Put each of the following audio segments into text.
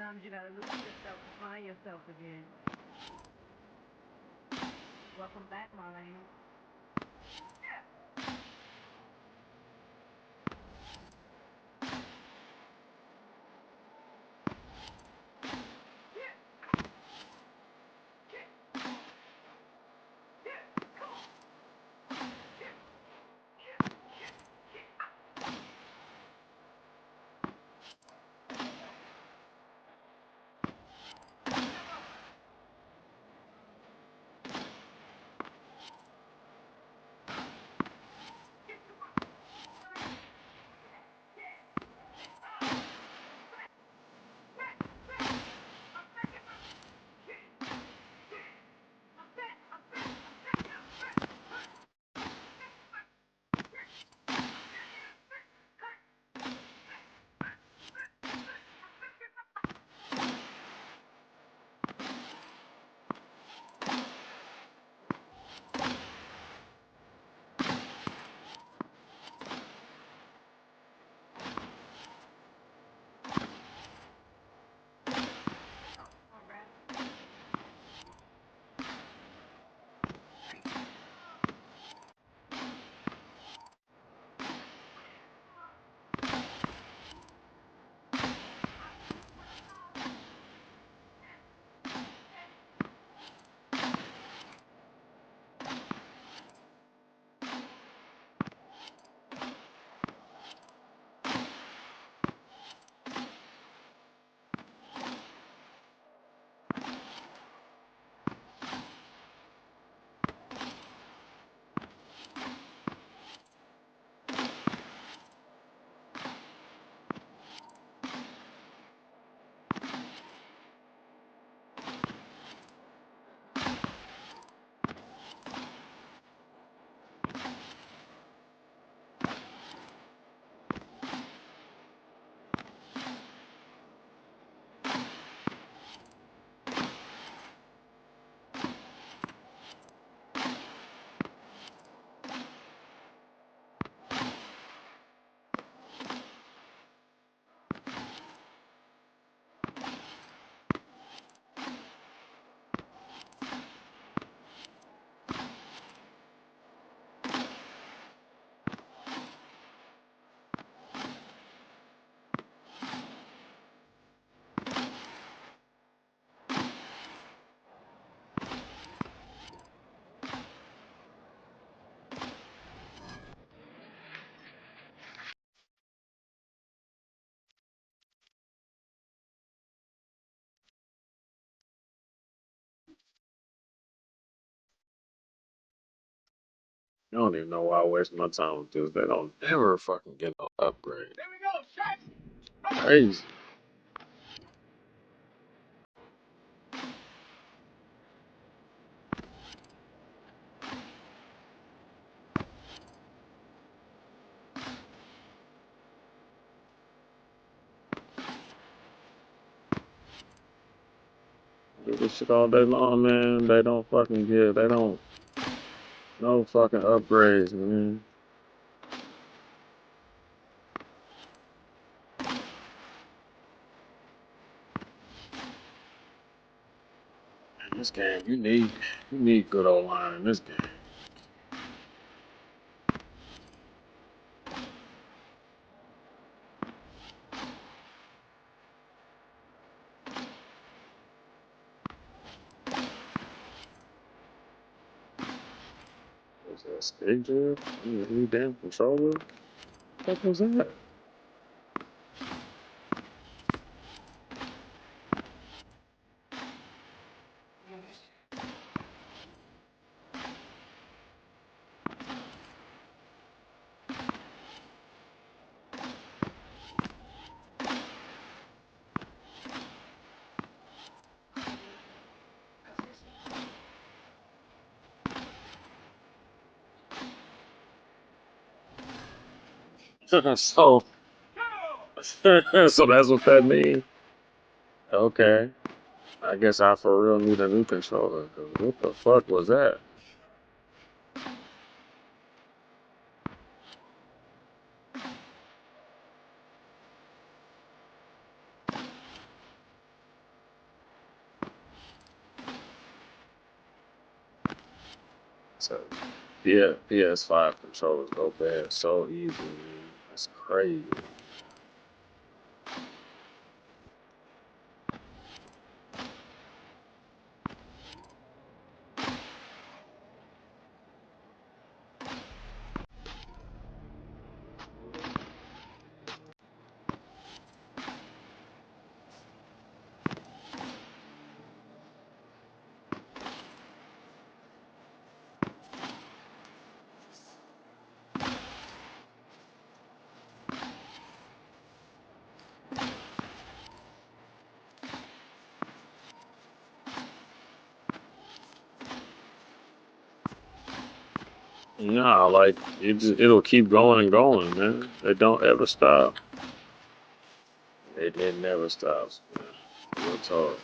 Sometimes you gotta lose yourself to find yourself again. Welcome back, Marlene. I don't even know why I waste my time with this. They don't ever fucking get no upgrade. Crazy. Do this shit all day long, man. They don't fucking get. They don't. No fucking upgrades, man. In this game, you need good old line in this game. What's that? Stick drift? New damn controller? What the fuck was that? so, so that's what that means. Okay. I guess I for real need a new controller. 'Cause what the fuck was that? So yeah, PS5 controllers go bad so easy, man. That's crazy. Nah, like it'll keep going and going, man. It don't ever stop. It never stops, man. Real talk.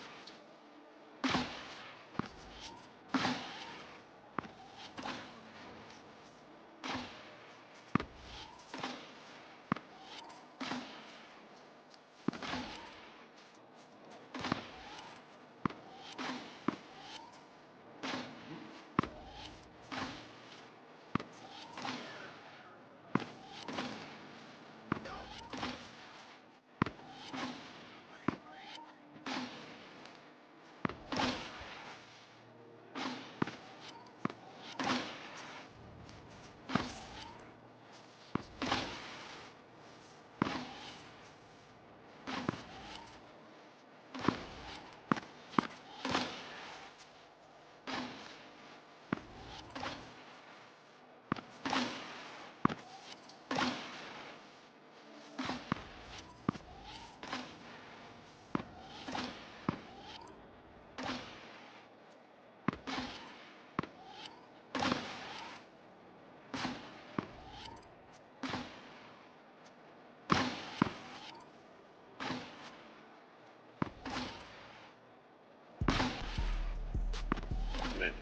Man.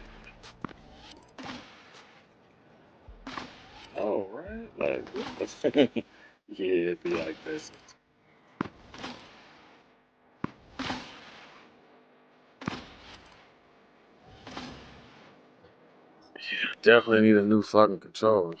Oh, right. Like, yeah, it'd be like this. Definitely need a new fucking controller.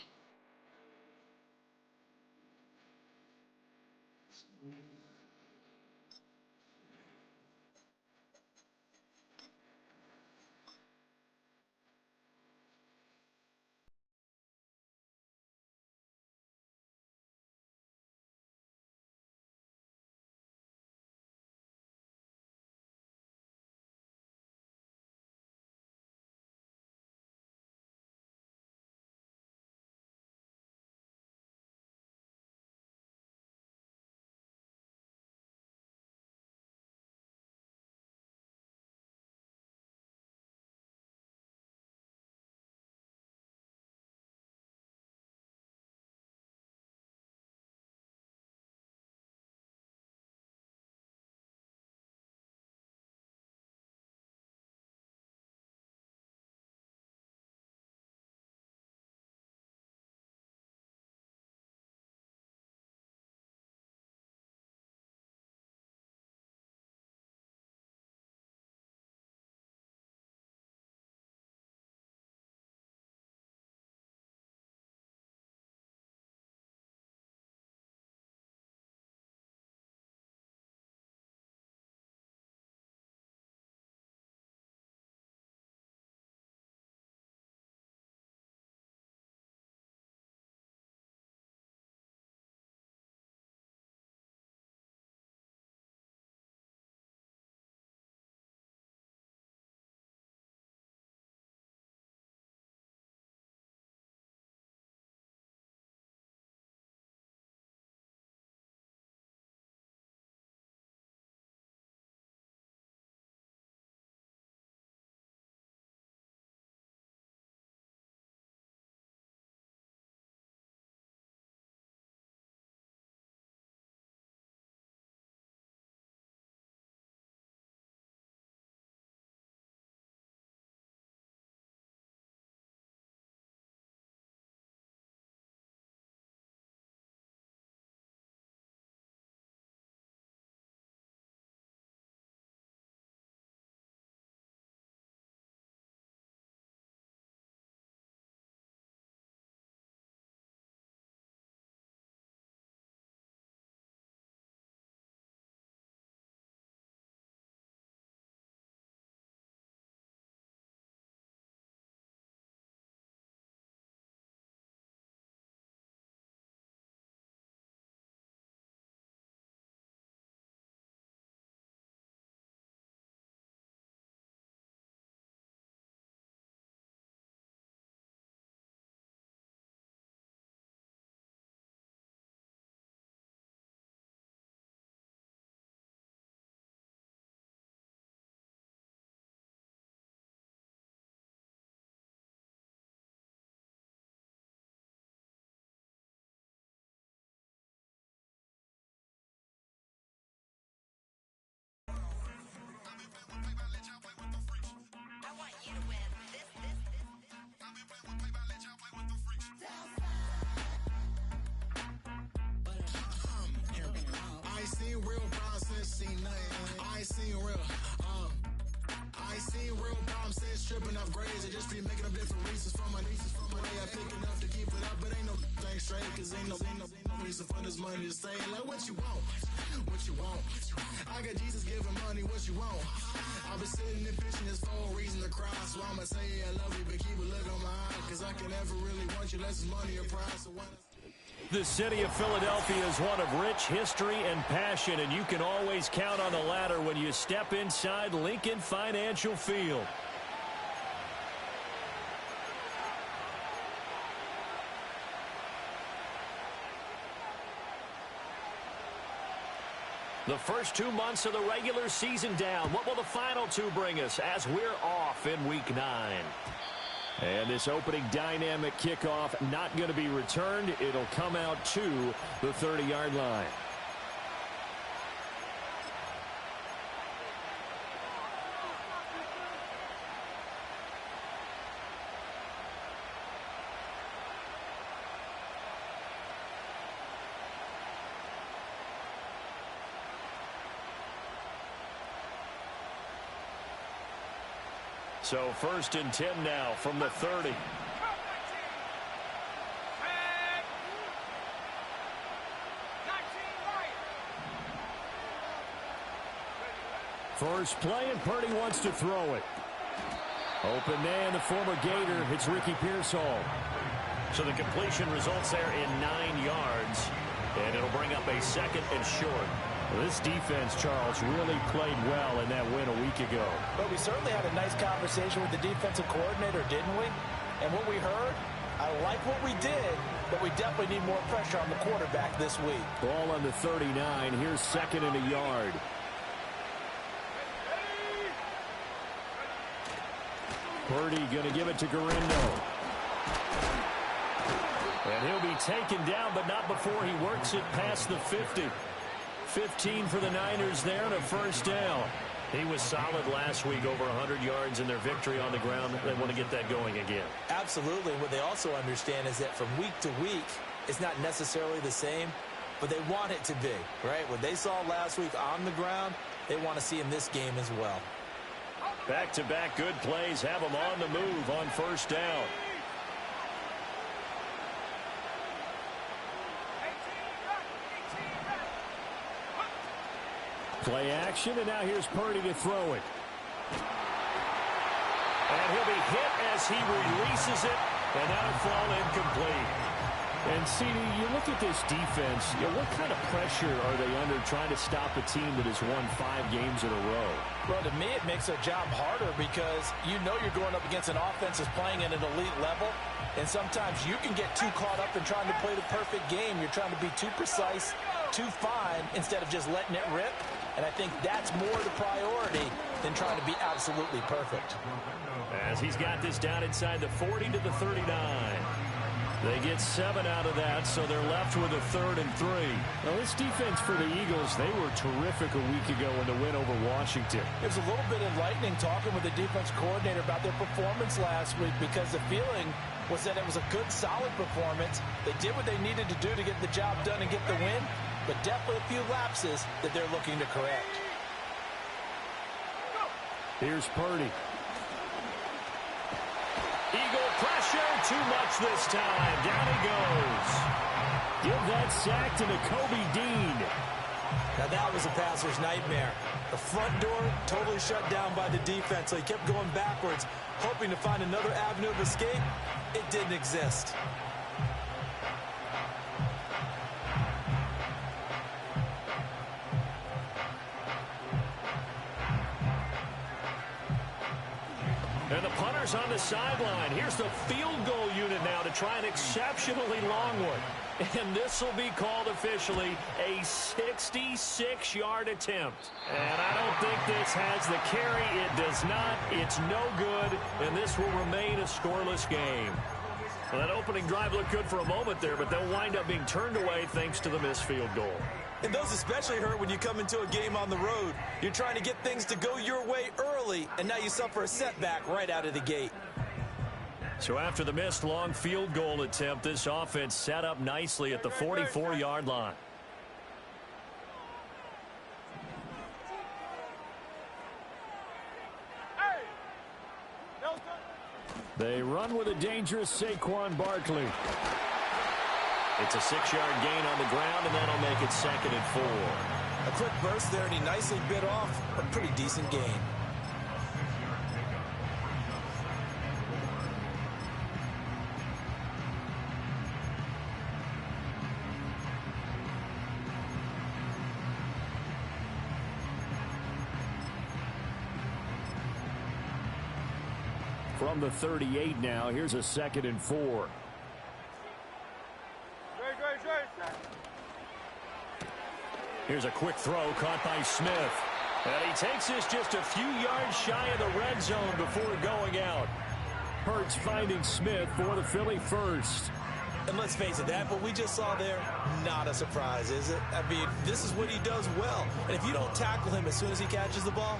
ain't seen real problems since stripping off grades. I just be making up different reasons for my nieces. For my day, I pick enough to keep it up, but ain't no thing straight. Cause ain't no reason for this money to stay. Like, what you want? What you want? I got Jesus giving money, what you want? I've been sitting and pitching this for a reason to cry. So I'ma say I love you, but keep a look on my eye. Cause I can never really want you unless it's money or prize. So the city of Philadelphia is one of rich history and passion, and you can always count on the latter when you step inside Lincoln Financial Field. The first 2 months of the regular season down. What will the final two bring us as we're off in Week 9? And this opening dynamic kickoff not going to be returned. It'll come out to the 30-yard line. So 1st and 10 now from the 30. First play, and Purdy wants to throw it. Open man, the former Gator. It's Ricky Pearsall. So the completion results there in 9 yards, and it'll bring up a 2nd and short. This defense, Charles, really played well in that win a week ago. But we certainly had a nice conversation with the defensive coordinator, didn't we? And what we heard, I like what we did, but we definitely need more pressure on the quarterback this week. Ball on the 39. Here's 2nd and a yard. Purdy going to give it to Garindo. And he'll be taken down, but not before he works it past the 50. 15 for the Niners there and a 1st down. He was solid last week, over 100 yards in their victory on the ground. They want to get that going again. Absolutely. What they also understand is that from week to week, it's not necessarily the same, but they want it to be, right? What they saw last week on the ground, they want to see in this game as well. Back-to-back good plays have them on the move on 1st down. Play action, and now here's Purdy to throw it. And he'll be hit as he releases it, and that'll fall incomplete. And, CD, you look at this defense, what kind of pressure are they under trying to stop a team that has won 5 games in a row? Well, to me, it makes their job harder because you know you're going up against an offense that's playing at an elite level, and sometimes you can get too caught up in trying to play the perfect game. You're trying to be too precise, too fine, instead of just letting it rip. And I think that's more the priority than trying to be absolutely perfect. As he's got this down inside the 40 to the 39. They get 7 out of that, so they're left with a 3rd and 3. Now, this defense for the Eagles, they were terrific a week ago in the win over Washington. It was a little bit enlightening talking with the defense coordinator about their performance last week because the feeling was that it was a good, solid performance. They did what they needed to do to get the job done and get the win, but definitely a few lapses that they're looking to correct. Here's Purdy. Eagle pressure, too much this time. Down he goes. Give that sack to Nakobe Dean. Now that was a passer's nightmare. The front door totally shut down by the defense, so he kept going backwards, hoping to find another avenue of escape. It didn't exist. And the punter's on the sideline. Here's the field goal unit now to try an exceptionally long one. And this will be called officially a 66-yard attempt. And I don't think this has the carry. It does not. It's no good. And this will remain a scoreless game. Well, that opening drive looked good for a moment there, but they'll wind up being turned away thanks to the missed field goal. And those especially hurt when you come into a game on the road. You're trying to get things to go your way early, and now you suffer a setback right out of the gate. So after the missed long field goal attempt, this offense set up nicely at the 44-yard line. They run with a dangerous Saquon Barkley. It's a 6-yard gain on the ground, and that'll make it 2nd and 4. A quick burst there, and he nicely bit off a pretty decent gain. From the 38 now, here's a 2nd and 4. Here's a quick throw caught by Smith. And he takes this just a few yards shy of the red zone before going out. Hurts finding Smith for the Philly first. And let's face it, that what we just saw there, not a surprise, is it? I mean, this is what he does well. And if you don't tackle him as soon as he catches the ball,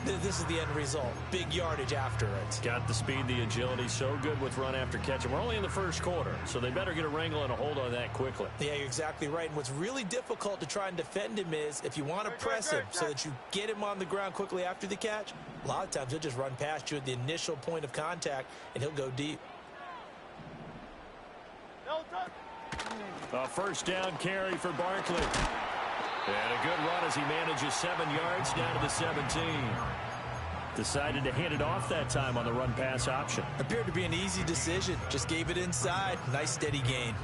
this is the end result. Big yardage after it. Got the speed, the agility, so good with run after catch. And we're only in the first quarter, so they better get a wrangle and a hold on that quickly. Yeah, you're exactly right. And what's really difficult to try and defend him is if you want to press him so that you get him on the ground quickly after the catch, a lot of times he'll just run past you at the initial point of contact, and he'll go deep. A first down carry for Barkley. And a good run as he manages 7 yards down to the 17. Decided to hand it off that time on the run-pass option. Appeared to be an easy decision. Just gave it inside. Nice steady gain.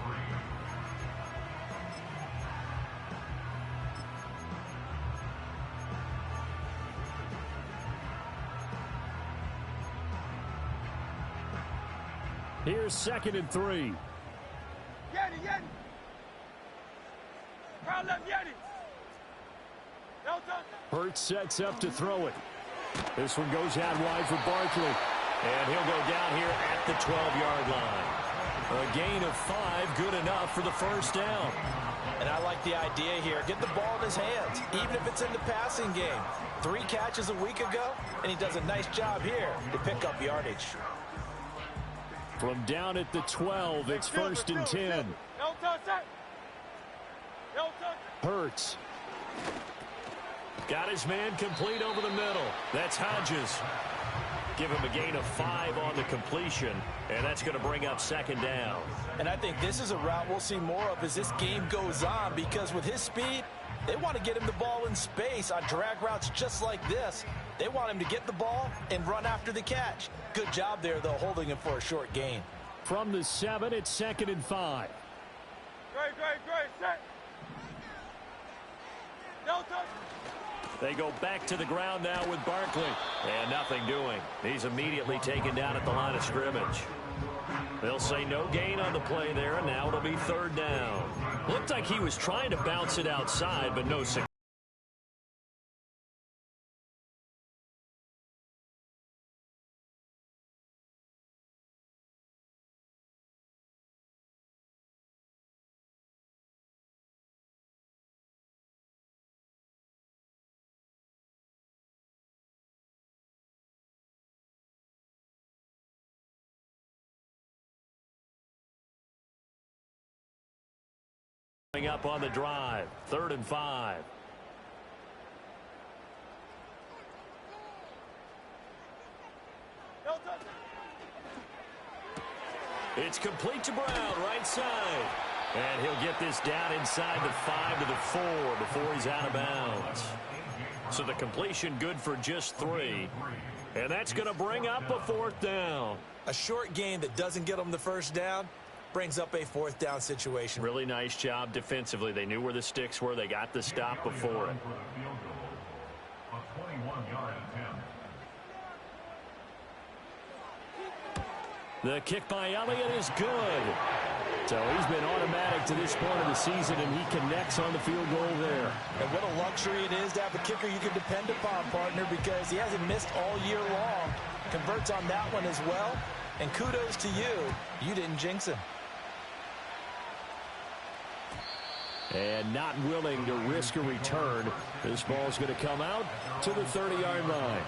Here's 2nd and 3. Hurts sets up to throw it. This one goes out wide for Barkley. And he'll go down here at the 12-yard line. A gain of 5, good enough for the first down. And I like the idea here. Get the ball in his hands, even if it's in the passing game. 3 catches a week ago, and he does a nice job here to pick up yardage. From down at the 12, it's 1st and 10. Hurts. Got his man complete over the middle. That's Hodges. Give him a gain of 5 on the completion, and that's going to bring up 2nd down. And I think this is a route we'll see more of as this game goes on, because with his speed, they want to get him the ball in space on drag routes just like this. They want him to get the ball and run after the catch. Good job there, though, holding him for a short gain. From the 7, it's 2nd and 5. Great, set. No touch. They go back to the ground now with Barkley. And nothing doing. He's immediately taken down at the line of scrimmage. They'll say no gain on the play there, and now it'll be 3rd down. Looked like he was trying to bounce it outside, but no success. Up on the drive, 3rd and 5. It's complete to Brown, right side. And he'll get this down inside the 5 to the 4 before he's out of bounds. So the completion good for just 3. And that's going to bring up a 4th down. A short gain that doesn't get them the first down brings up a 4th down situation. Really nice job defensively. They knew where the sticks were. They got the stop before it. The kick by Elliott is good. So he's been automatic to this point of the season, and he connects on the field goal there. And what a luxury it is to have a kicker you can depend upon, partner, because he hasn't missed all year long. Converts on that one as well. And kudos to you. You didn't jinx him. And not willing to risk a return. This ball's going to come out to the 30-yard line.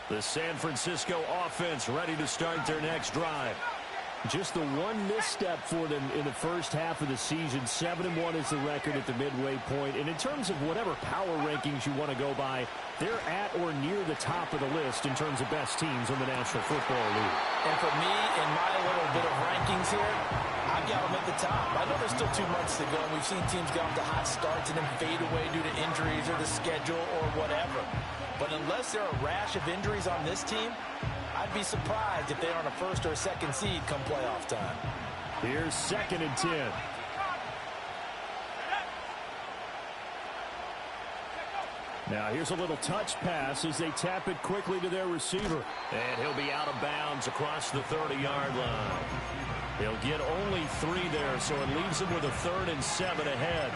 The San Francisco offense ready to start their next drive. Just the one misstep for them in the first half of the season. 7-1 is the record at the midway point. And in terms of whatever power rankings you want to go by, they're at or near the top of the list in terms of best teams in the National Football League. And for me, in my little bit of rankings here, I've got them at the top. I know there's still 2 months to go, and we've seen teams get off to hot starts and then fade away due to injuries or the schedule or whatever. But unless there are a rash of injuries on this team, I'd be surprised if they aren't a first or a second seed come playoff time. Here's 2nd and 10. Now here's a little touch pass as they tap it quickly to their receiver. And he'll be out of bounds across the 30-yard line. He'll get only 3 there, so it leaves him with a 3rd and 7 ahead.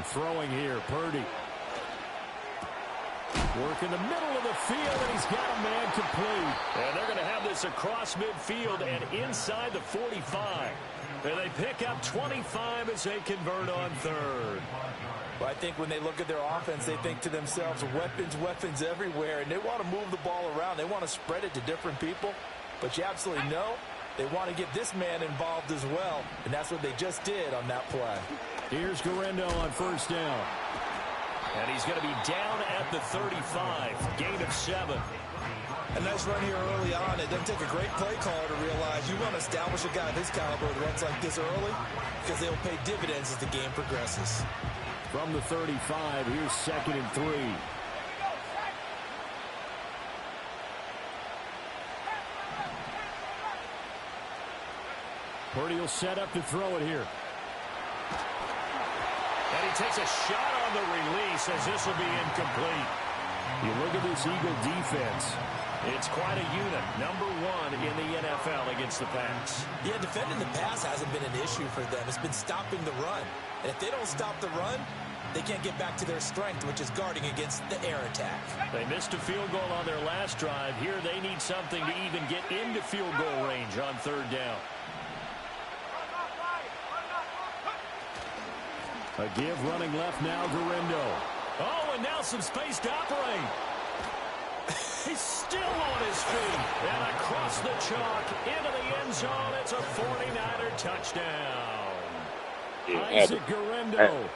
Throwing here, Purdy. Work in the middle of the field, and he's got a man complete. And they're going to have this across midfield and inside the 45. And they pick up 25 as they convert on 3rd. Well, I think when they look at their offense, they think to themselves, weapons everywhere, and they want to move the ball around. They want to spread it to different people. But you absolutely know they want to get this man involved as well, and that's what they just did on that play. Here's Guerrero on 1st down. And he's going to be down at the 35. Gain of 7. A nice run here early on. It doesn't take a great play caller to realize you want to establish a guy of his caliber with runs like this early because they'll pay dividends as the game progresses. From the 35, here's 2nd and 3. Purdy will set up to throw it here. And he takes a shot on the release as this will be incomplete. You look at this Eagle defense. It's quite a unit. Number 1 in the NFL against the pass. Yeah, defending the pass hasn't been an issue for them. It's been stopping the run. And if they don't stop the run, they can't get back to their strength, which is guarding against the air attack. They missed a field goal on their last drive. Here they need something to even get into field goal range on 3rd down. A give running left now, Guerrero. Oh, and now some space to operate. He's still on his feet. And across the chalk, into the end zone. It's a 49er touchdown. Isaac Guerrero,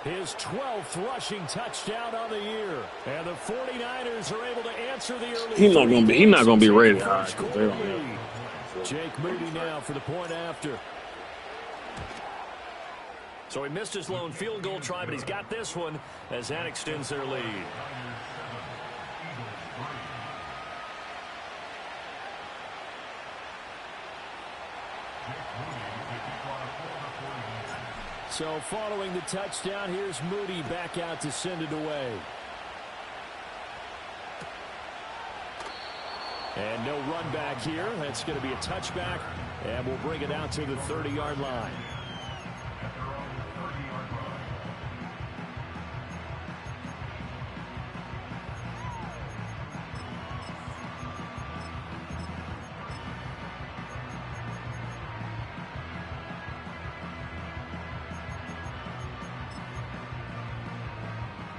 his 12th rushing touchdown on the year. And the 49ers are able to answer the early. He's not gonna be rated high. Jake Moody now for the point after. So he missed his lone field goal try, but he's got this one as that extends their lead. So following the touchdown, here's Moody back out to send it away. And no run back here. That's going to be a touchback, and we'll bring it out to the 30-yard line.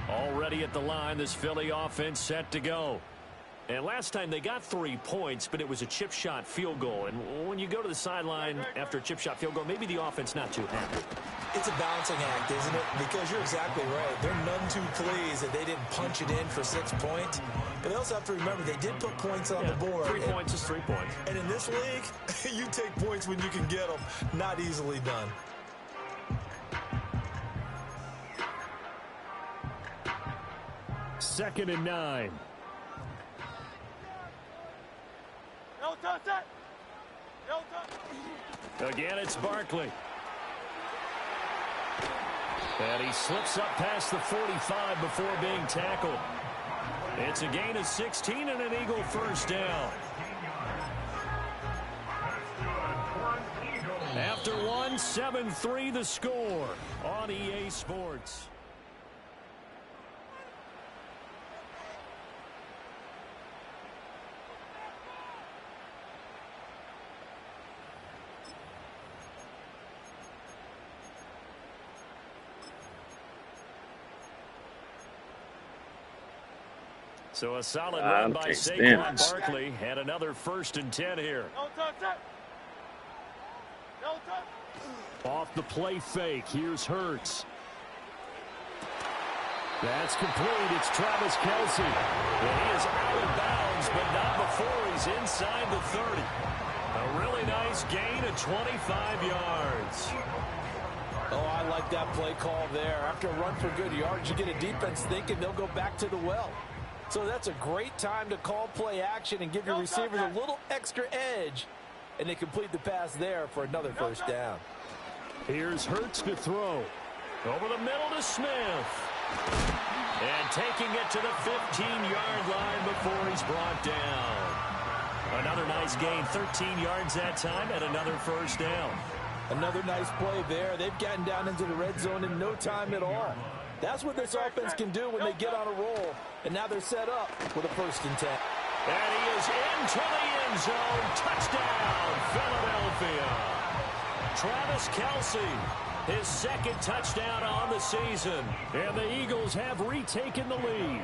Already at the line, this Philly offense set to go. And last time they got 3 points, but it was a chip shot field goal. And when you go to the sideline after a chip shot field goal, maybe the offense not too happy. It's a balancing act, isn't it? Because you're exactly right. They're none too pleased that they didn't punch it in for 6 points. But they also have to remember they did put points on the board. 3 points is 3 points. And in this league, you take points when you can get them. Not easily done. Second and 9. Again, it's Barkley. And he slips up past the 45 before being tackled. It's a gain of 16 and an Eagle first down. after one, 7-3 the score on EA Sports. So a solid run by Saquon Barkley and another 1st and 10 here. Off the play fake. Here's Hurts. That's complete. It's Travis Kelce. And he is out of bounds, but not before he's inside the 30. A really nice gain of 25 yards. Oh, I like that play call there. After a run for good yards, you get a defense thinking they'll go back to the well. So that's a great time to call play action and give your receivers a little extra edge. And they complete the pass there for another 1st down. Here's Hurts to throw. Over the middle to Smith. And taking it to the 15-yard line before he's brought down. Another nice gain, 13 yards that time, and another 1st down. Another nice play there. They've gotten down into the red zone in no time at all. That's what this offense can do when they get on a roll. And now they're set up with a 1st and 10. And he is into the end zone. Touchdown, Philadelphia. Travis Kelce, his 2nd touchdown on the season. And the Eagles have retaken the lead.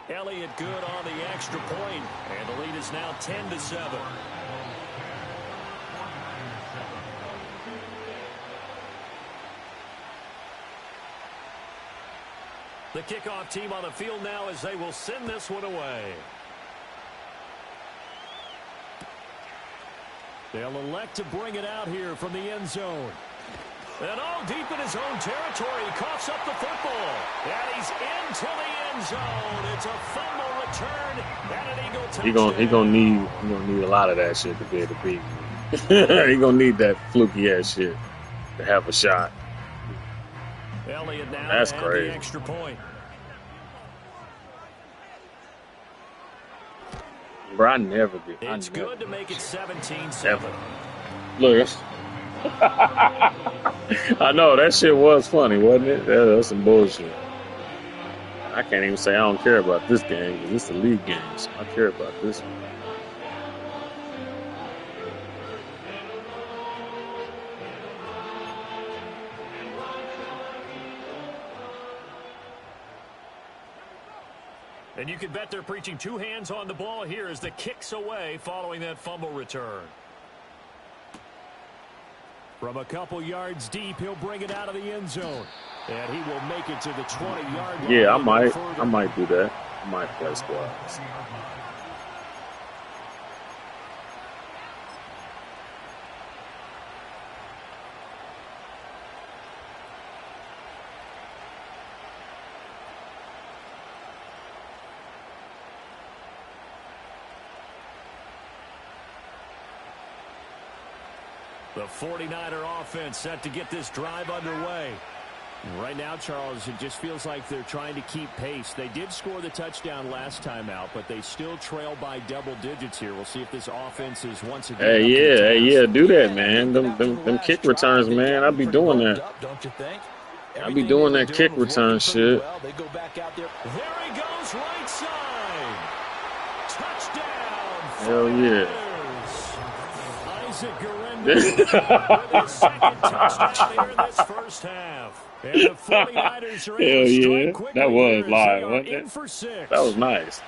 Elliott good on the extra point. And the lead is now 10-7. The kickoff team on the field now as they will send this one away. They'll elect to bring it out here from the end zone. And all deep in his own territory, he coughs up the football. And he's into the end zone. It's a fumble return and an Eagle touchdown. He gonna need a lot of that shit to be able to beat me. He gonna need that fluky ass shit to have a shot. Elliott now That's at crazy. The extra point. Bro, I never did. It's good to make it 17-7. Look, I know that shit was funny, wasn't it? That's some bullshit. I can't even say I don't care about this game because it's the league game, so I care about this one. And you can bet they're preaching 2 hands on the ball here as the kick's away following that fumble return. From a couple yards deep, he'll bring it out of the end zone. And he will make it to the 20-yard line. Yeah, I might do that. I might play squads. The 49er offense set to get this drive underway. Right now, Charles, it just feels like they're trying to keep pace. They did score the touchdown last time out, but they still trail by double digits here. We'll see if this offense is once again. Yeah, do that, man. Them kick returns, man. I be doing that. Don't you think? I be doing that kick return shit. They go back out there. There he goes, right side. Touchdown. Hell yeah. Isaac with his 2nd touchdown here in this first half. And the 49ers are able to strike quickly. That was here live, as they are wasn't in it? for 6. That was nice.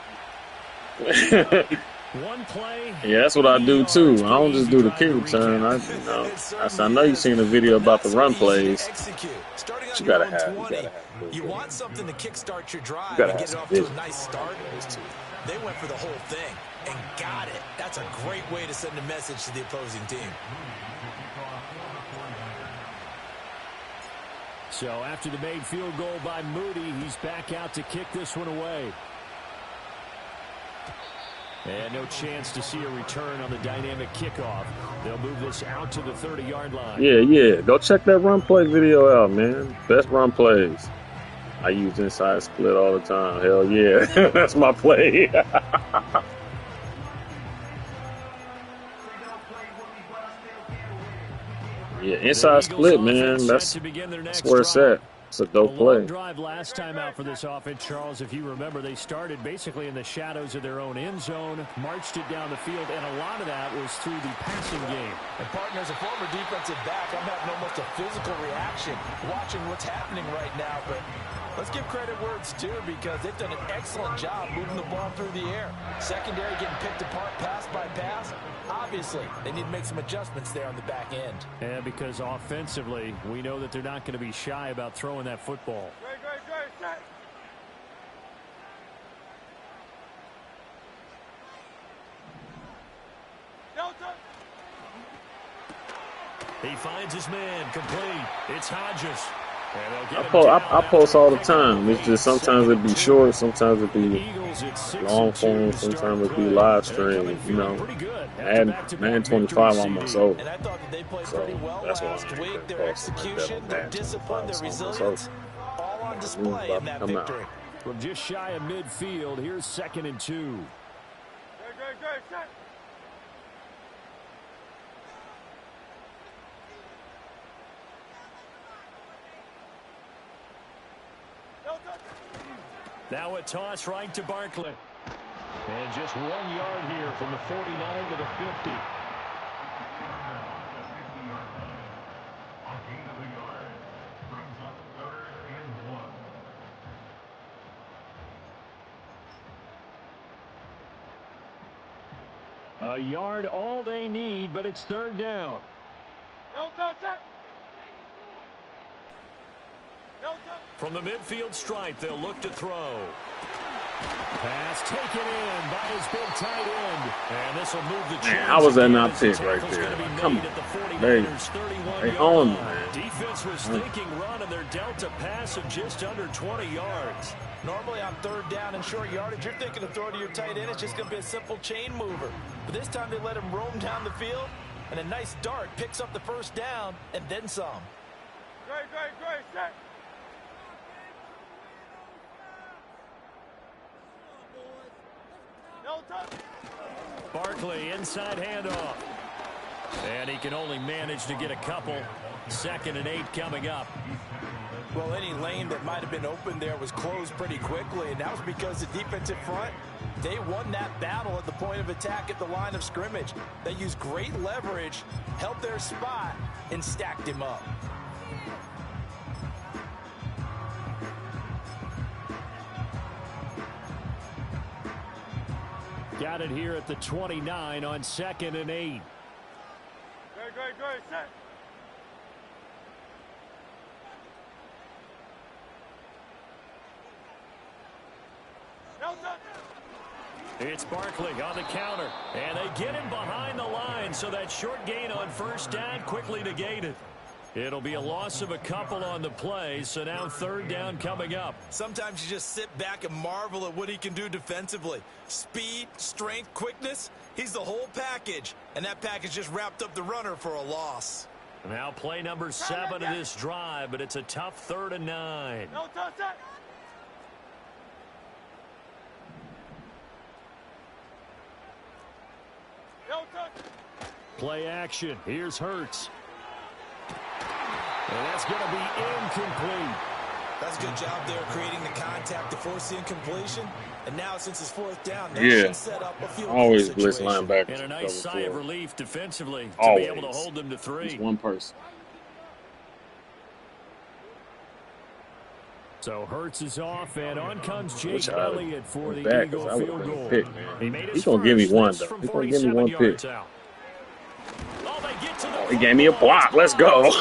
One play. Yeah, that's what I do too. I don't just do the kick return. I know you've seen a video about the run plays. You gotta have. You want something to kickstart your drive and get it off to a nice start. They went for the whole thing and got it. That's a great way to send a message to the opposing team. So after the made field goal by Moody, he's back out to kick this one away. And no chance to see a return on the dynamic kickoff. They'll move this out to the 30-yard line. Yeah. Go check that run play video out, man. Best run plays. I use inside split all the time. Hell yeah. That's my play. Yeah, The inside Eagles split, offense man. set That's to begin their that's next where it's drive. at. It's a A dope long play. drive last time out for this offense, Charles. If you remember, they started basically in the shadows of their own end zone, marched it down the field, and a lot of that was through the passing game. And, partner, as a former defensive back, I'm having almost a physical reaction watching what's happening right now. But let's give credit where it's due, because they've done an excellent job moving the ball through the air. Secondary getting picked apart pass by pass. Obviously, they need to make some adjustments there on the back end. Yeah, because offensively, we know that they're not going to be shy about throwing that football. He finds his man complete. It's Hodges. I post all the time. It's just sometimes it be short, sometimes it be long form, sometimes it be live stream. You know, Madden 25 almost over. And I thought that they played So pretty well that's why last I week. Their execution, their discipline, their resilience, all on display in that victory. From just shy of midfield, here's 2nd and 2. Now a toss right to Barkley. And just 1 yard here from the 49 to the 50. A yard all they need, but it's 3rd down. From the midfield stripe, they'll look to throw. Pass taken in by his big tight end. And this will move the chains. Man, how was that not picked right there? Come on. They own me, man. Defense was thinking run, and they're dealt a pass of just under 20 yards. Normally on 3rd down and short yardage, you're thinking of throw to your tight end. It's just going to be a simple chain mover. But this time they let him roam down the field, and a nice dart picks up the 1st down and then some. Great, set. Barkley inside handoff. And he can only manage to get a couple. 2nd and 8 coming up. Well, any lane that might have been open there was closed pretty quickly, and that was because the defensive front, they won that battle at the point of attack at the line of scrimmage. They used great leverage, held their spot, and stacked him up. Got it here at the 29 on 2nd and 8. Great, set. It's Barkley on the counter, and they get him behind the line, so that short gain on 1st down quickly negated. It'll be a loss of a couple on the play, so now 3rd down coming up. Sometimes you just sit back and marvel at what he can do defensively. Speed, strength, quickness, he's the whole package, and that package just wrapped up the runner for a loss. Now play number 7 of this drive, but it's a tough 3rd and 9. No touch that. Play action. Here's Hurts. And that's going to be incomplete. That's a good job there creating the contact to force the incompletion. And now since it's 4th down, that Yeah. should set up a field goal Always blitz situation. linebackers. And a nice sigh of relief defensively to Always. be able to hold them to 3. It's one person. So Hurts is off, and on comes Jake Wish I Elliott for the back, Eagle 'cause I would've field been goal. picked, man. He made his He's gonna give me first. one, That's though. from He's gonna give me 47 one yards pick. out. Oh, they get to the He gave me a block. Let's go.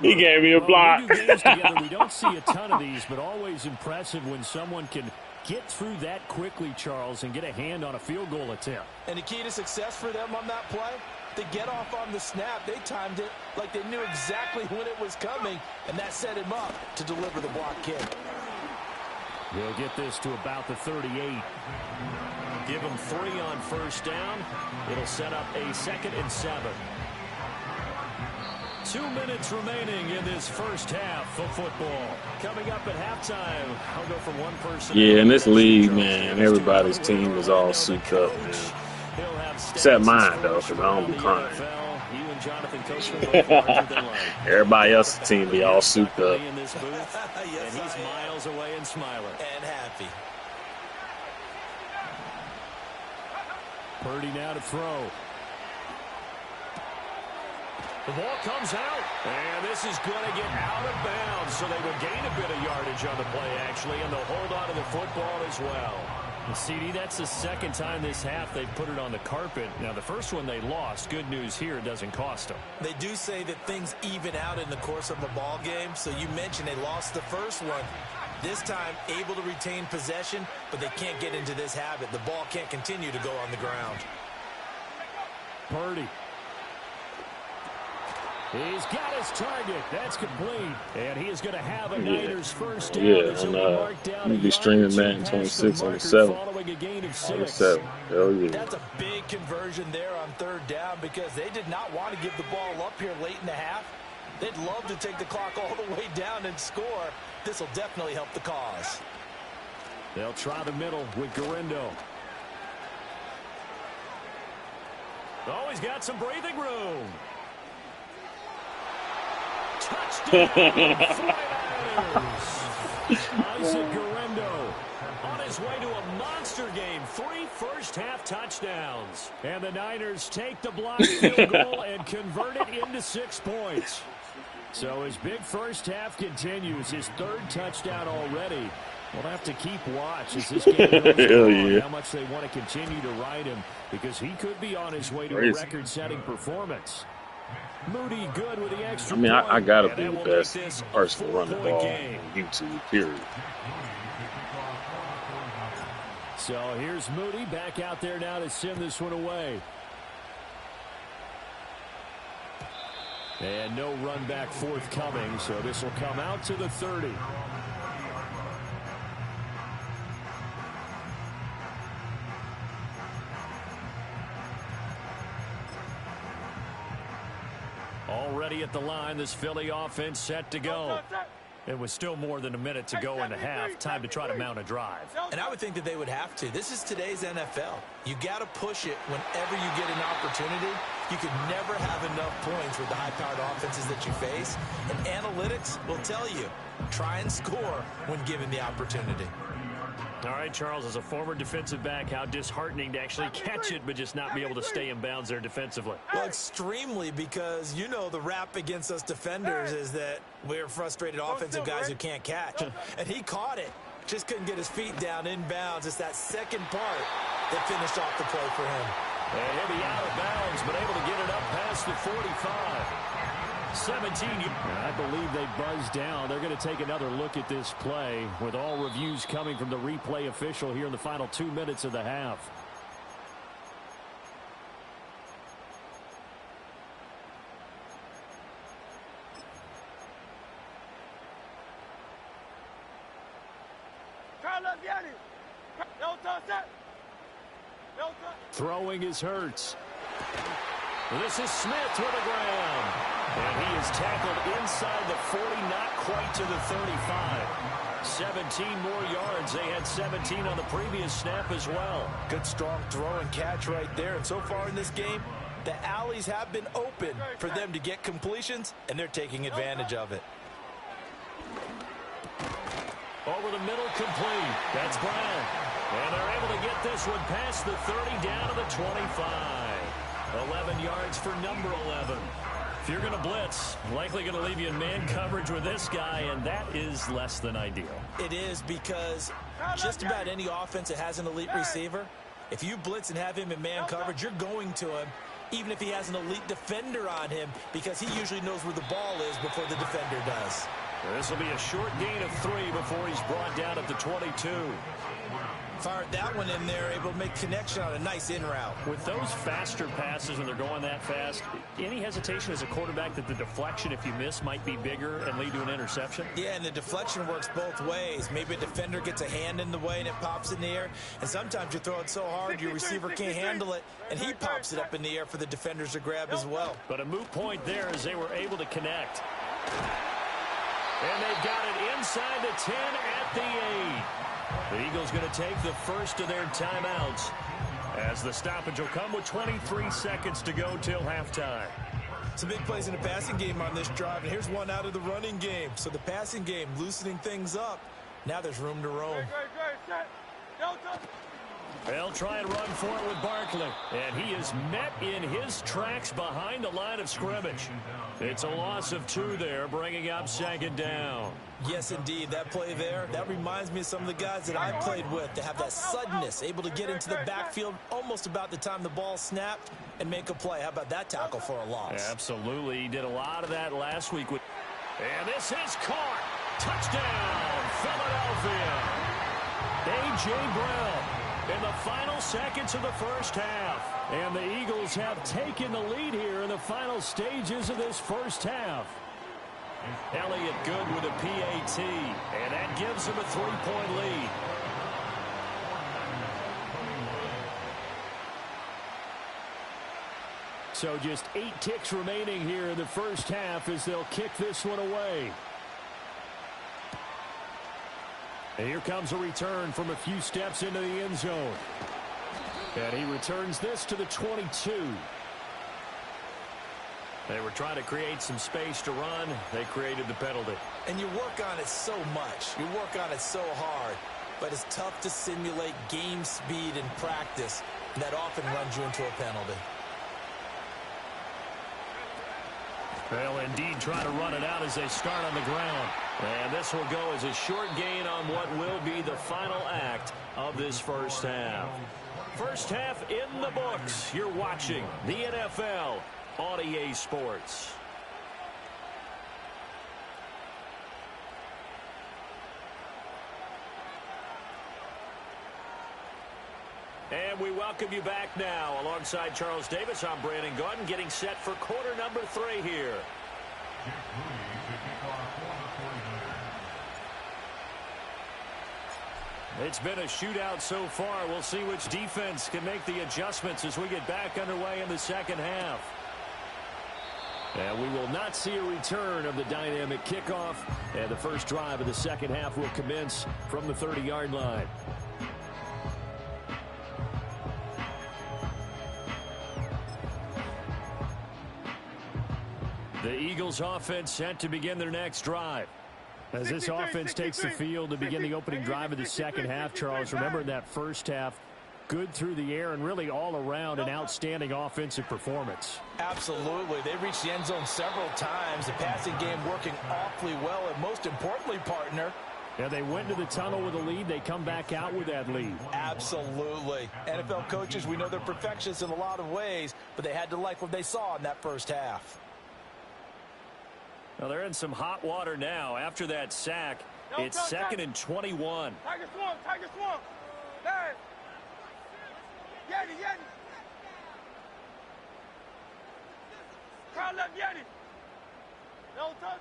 He gave me a block. We do games together. We don't see a ton of these, but always impressive when someone can get through that quickly, Charles, and get a hand on a field goal attempt. And the key to success for them on that play, to get off on the snap, they timed it like they knew exactly when it was coming, and that set him up to deliver the block kick. They'll get this to about the 38. Give them 3 on 1st down. It'll set up a 2nd and 7. 2 minutes remaining in this first half of football. Coming up at halftime, I'll go from one person. Yeah, in this league, man, everybody's team is all souped up, man. Except mine, though, because I don't be crying. You and Jonathan Coachman both larger than life. Everybody else's team be all souped up. In this booth, Yes, and he's miles away and smiling. And happy. Purdy now to throw. The ball comes out, and this is going to get out of bounds, so they will gain a bit of yardage on the play, actually, and they'll hold on to the football as well. And CD, that's the second time this half they've put it on the carpet. Now, the first one they lost. Good news here, it doesn't cost them. They do say that things even out in the course of a ball game, so you mentioned they lost the first one. This time, able to retain possession, but they can't get into this habit. The ball can't continue to go on the ground. Purdy. He's got his target. That's complete. And he is going to have a Niners first down. Yeah, and you be streaming Madden 26 on the 7. On the 7. Hell yeah. That's a big conversion there on third down because they did not want to give the ball up here late in the half. They'd love to take the clock all the way down and score. This will definitely help the cause. They'll try the middle with Garindo. Oh, he's got some breathing room. Touchdown, Isaac Garindo on his way to a monster game. 3 first-half touchdowns. And the Niners take the blocked field goal and convert it into 6 points. So his big first half continues. His 3rd touchdown already. We'll have to keep watch as this game goes on. How much they want to continue to ride him because he could be on his way to a record-setting performance. Moody good with the extra I mean, I got to be the best person to run the ball game. on YouTube, period. So here's Moody back out there now to send this one away. And no run back forthcoming, so this will come out to the 30. Already at the line, this Philly offense set to go. It was still more than a minute to go in the half. Time to try to mount a drive. And I would think that they would have to. This is today's NFL. You got to push it whenever you get an opportunity. You could never have enough points with the high-powered offenses that you face. And analytics will tell you, try and score when given the opportunity. All right, Charles, as a former defensive back, how disheartening to actually catch it but just not be able to stay in bounds there defensively. Well, extremely, because you know the rap against us defenders is that we're frustrated offensive guys who can't catch. And he caught it. Just couldn't get his feet down in bounds. It's that second part that finished off the play for him. And he'll be out of bounds, but able to get it up past the 45. 17. I believe they buzzed down. They're going to take another look at this play with all reviews coming from the replay official here in the final 2 minutes of the half. Throwing is Hurts. This is Smith with the ground. And he is tackled inside the 40, not quite to the 35. 17 more yards. They had 17 on the previous snap as well. Good strong throw and catch right there. And so far in this game, the alleys have been open for them to get completions, and they're taking advantage of it. Over the middle, complete. That's Brown. And they're able to get this one past the 30 down to the 25. 11 yards for number 11. If you're going to blitz, likely going to leave you in man coverage with this guy, and that is less than ideal. It is because just about any offense that has an elite receiver, if you blitz and have him in man coverage, you're going to him, even if he has an elite defender on him, because he usually knows where the ball is before the defender does. This will be a short gain of 3 before he's brought down at the 22. Fired that one in there, able to make connection on a nice in route. With those faster passes and they're going that fast, any hesitation as a quarterback that the deflection, if you miss, might be bigger and lead to an interception? Yeah, and the deflection works both ways. Maybe a defender gets a hand in the way and it pops in the air, and sometimes you throw it so hard your receiver can't handle it, and he pops it up in the air for the defenders to grab as well. But a moot point there as they were able to connect. And they've got it inside the 10 at the 8. The Eagles going to take the first of their timeouts as the stoppage will come with 23 seconds to go till halftime. Some big plays in the passing game on this drive, and here's one out of the running game. So the passing game loosening things up. Now there's room to roam. They'll try and run for it with Barkley. And he is met in his tracks behind the line of scrimmage. It's a loss of 2 there, bringing up 2nd down. Yes, indeed. That play there, that reminds me of some of the guys that I played with to have that suddenness, able to get into the backfield almost about the time the ball snapped and make a play. How about that tackle for a loss? Absolutely. He did a lot of that last week. And this is caught. Touchdown, Philadelphia. A.J. Brown in the final seconds of the first half. And the Eagles have taken the lead here in the final stages of this first half. Elliott good with a PAT, and that gives him a 3-point lead. So just 8 ticks remaining here in the first half as they'll kick this one away. And here comes a return from a few steps into the end zone. And he returns this to the 22. They were trying to create some space to run. They created the penalty. And you work on it so much. You work on it so hard. But it's tough to simulate game speed in practice. And that often runs you into a penalty. They'll indeed try to run it out as they start on the ground. And this will go as a short gain on what will be the final act of this first half. First half in the books. You're watching the NFL on EA Sports. And we welcome you back now. Alongside Charles Davis, I'm Brandon Gordon, getting set for quarter number 3 here. It's been a shootout so far. We'll see which defense can make the adjustments as we get back underway in the second half. And we will not see a return of the dynamic kickoff. And the first drive of the second half will commence from the 30-yard line. The Eagles offense set to begin their next drive. As this offense takes the field to begin the opening drive of the second half, Charles, remember in that first half, good through the air and really all around an outstanding offensive performance. Absolutely. They reached the end zone several times. The passing game working awfully well. And most importantly, partner, yeah, they went to the tunnel with a lead. They come back out with that lead. Absolutely. NFL coaches, we know they're perfectionists in a lot of ways, but they had to like what they saw in that first half. Well, they're in some hot water now. After that sack, it's 2nd and 21. Tiger Swamp. Nice. Yeti. Crowd left Yeti. No touch.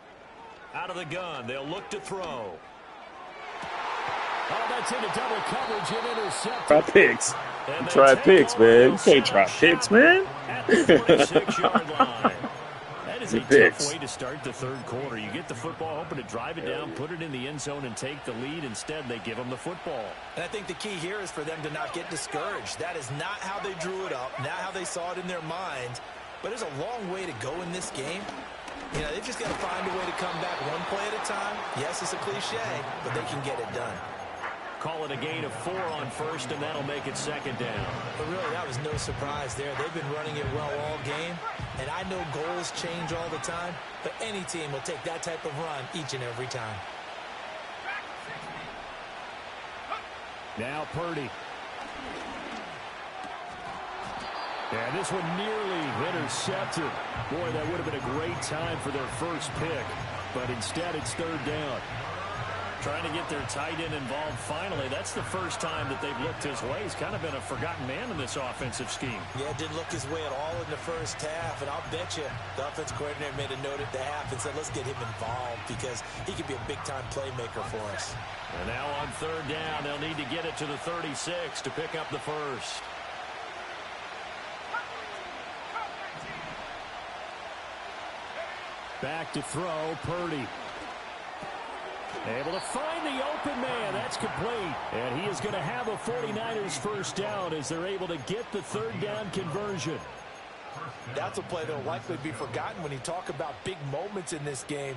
Out of the gun, they'll look to throw. Oh, that's into double coverage and intercepted. Try picks. Try picks, man. You can't try picks, man. At the 46-yard line. That is a tough way to start the third quarter. You get the football, hoping to drive it down, put it in the end zone, and take the lead. Instead, they give them the football. And I think the key here is for them to not get discouraged. That is not how they drew it up, not how they saw it in their mind. But there's a long way to go in this game. You know, they've just got to find a way to come back one play at a time. Yes, it's a cliche, but they can get it done. Call it a gain of 4 on first, and that'll make it 2nd down. But really, that was no surprise there. They've been running it well all game. And I know goals change all the time, but any team will take that type of run each and every time. Now Purdy. And this one nearly intercepted. Boy, that would have been a great time for their first pick. But instead, it's 3rd down. Trying to get their tight end involved finally. That's the first time that they've looked his way. He's kind of been a forgotten man in this offensive scheme. Yeah, didn't look his way at all in the first half. And I'll bet you the offensive coordinator made a note at the half and said, let's get him involved because he could be a big-time playmaker for us. And now on 3rd down, they'll need to get it to the 36 to pick up the first. Back to throw, Purdy. Able to find the open man. That's complete. And he is going to have a 49ers first down as they're able to get the 3rd down conversion. That's a play that will likely be forgotten when you talk about big moments in this game.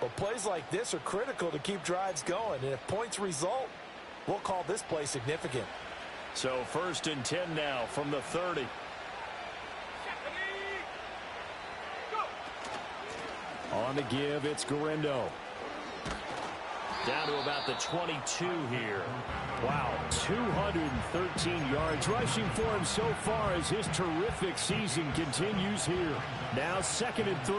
But plays like this are critical to keep drives going. And if points result, we'll call this play significant. So 1st and 10 now from the 30. On the give, it's Guerrero. Down to about the 22 here. Wow, 213 yards rushing for him so far as his terrific season continues here. Now 2nd and 3.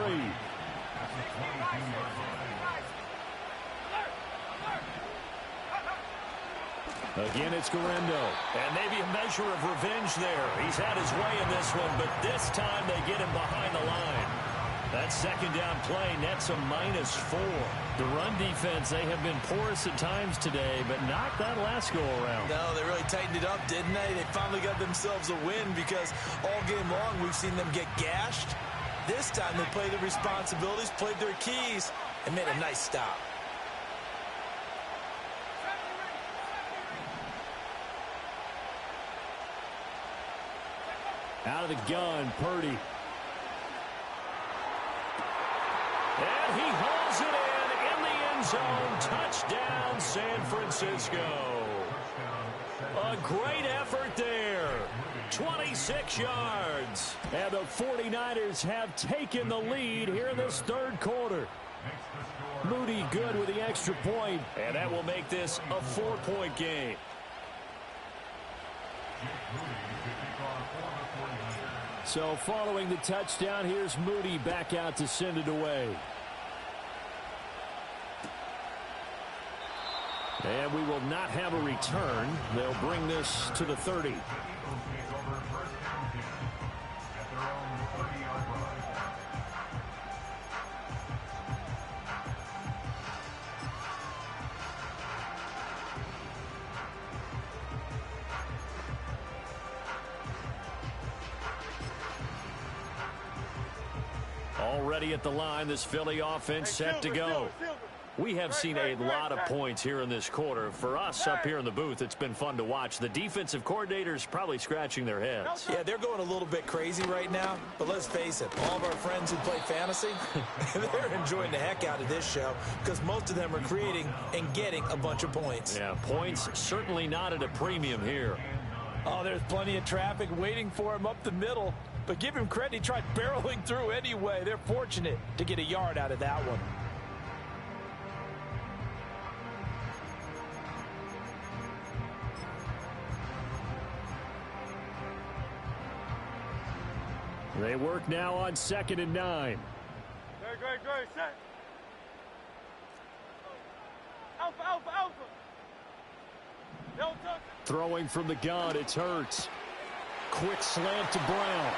Again, it's Guerrero. And maybe a measure of revenge there. He's had his way in this one, but this time they get him behind the line. That 2nd down play nets a -4. The run defense, they have been porous at times today, but not that last go-around. No, they really tightened it up, didn't they? They finally got themselves a win because all game long we've seen them get gashed. This time they played their responsibilities, played their keys, and made a nice stop. Out of the gun, Purdy. And he hauls it in the end zone. Touchdown, San Francisco. A great effort there. 26 yards. And the 49ers have taken the lead here in this 3rd quarter. Moody good with the extra point. And that will make this a 4-point game. So following the touchdown, here's Moody back out to send it away. And we will not have a return. They'll bring this to the 30. Already at the line, this Philly offense set to go. We have seen a lot of points here in this quarter. For us up here in the booth, it's been fun to watch. The defensive coordinators probably scratching their heads. Yeah, they're going a little bit crazy right now, but let's face it, all of our friends who play fantasy, they're enjoying the heck out of this show because most of them are creating and getting a bunch of points. Yeah, points certainly not at a premium here. Oh, there's plenty of traffic waiting for him up the middle, but give him credit, he tried barreling through anyway. They're fortunate to get a yard out of that one. They work now on 2nd and 9. Great, set. Alpha. Delta. Throwing from the gun, it's Hurts. Quick slant to Brown.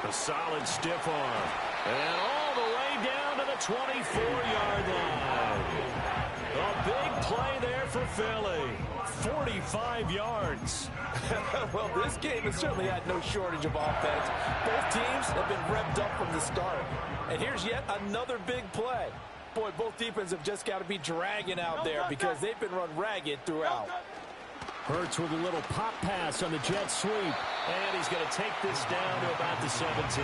A solid stiff arm. And all the way down to the 24-yard line. A big play there for Philly. 45 yards. Well, this game has certainly had no shortage of offense. Both teams have been revved up from the start. And here's yet another big play. Boy, both defenses have just got to be dragging out there because they've been run ragged throughout. Hurts with a little pop pass on the jet sweep. And he's going to take this down to about the 17.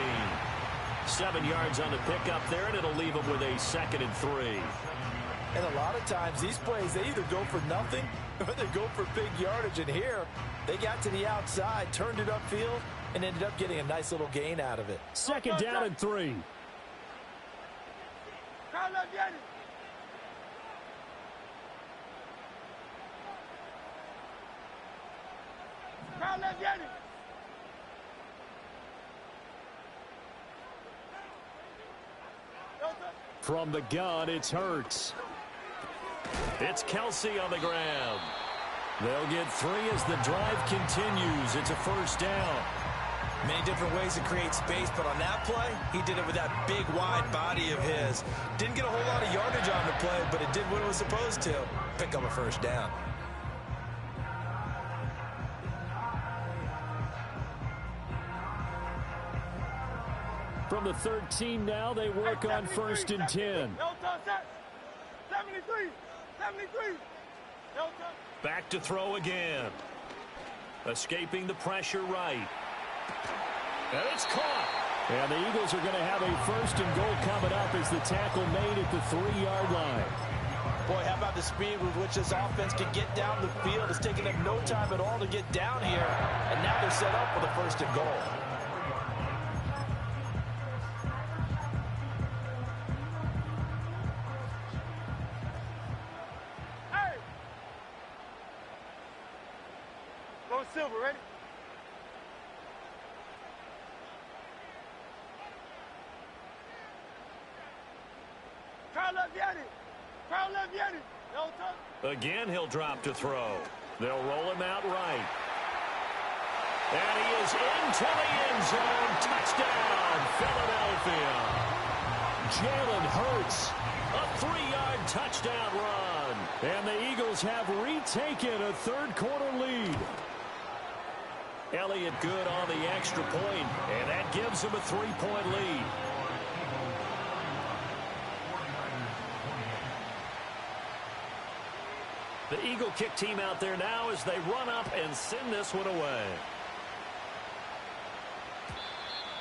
7 yards on the pickup there, and it'll leave him with a 2nd and 3. And a lot of times, these plays, they either go for nothing or they go for big yardage. And here, they got to the outside, turned it upfield, and ended up getting a nice little gain out of it. 2nd down and 3. From the gun, it's Hurts. It's Kelsey on the ground. They'll get 3 as the drive continues. It's a 1st down. Many different ways to create space, but on that play, he did it with that big, wide body of his. Didn't get a whole lot of yardage on the play, but it did what it was supposed to. Pick up a 1st down. From the 13 now, they work on 1st and 10. 73. Back to throw again. Escaping the pressure right. And it's caught. And the Eagles are going to have a first and goal coming up as the tackle made at the 3-yard line. Boy, how about the speed with which this offense can get down the field? It's taking them no time at all to get down here. And now they're set up for the first and goal. Hey! Go Silver, ready? Try left Yeti! Try left Yeti! No touch! Again, he'll drop to throw. They'll roll him out right. And he is into the end zone. Touchdown, Philadelphia. Jalen Hurts, a 3-yard touchdown run. And the Eagles have retaken a third-quarter lead. Elliott good on the extra point, and that gives him a 3-point lead. The Eagle kick team out there now as they run up and send this one away.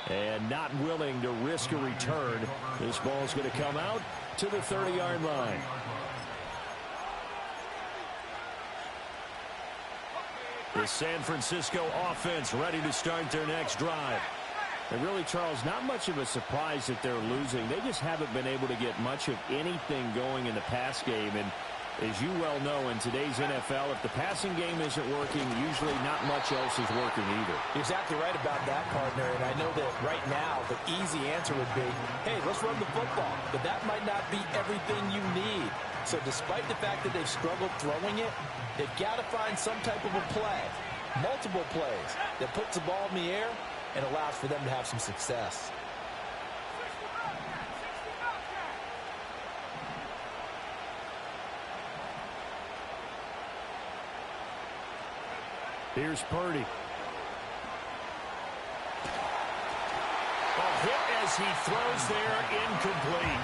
And not willing to risk a return. This ball's going to come out to the 30-yard line. The San Francisco offense ready to start their next drive. And really, Charles, not much of a surprise that they're losing. They just haven't been able to get much of anything going in the pass game. And as you well know, in today's NFL, if the passing game isn't working, usually not much else is working either. You're exactly right about that, partner. And I know that right now the easy answer would be, hey, let's run the football. But that might not be everything you need. So despite the fact that they've struggled throwing it, they've got to find some type of a play, multiple plays, that puts the ball in the air and allows for them to have some success. Here's Purdy. A hit as he throws there, incomplete.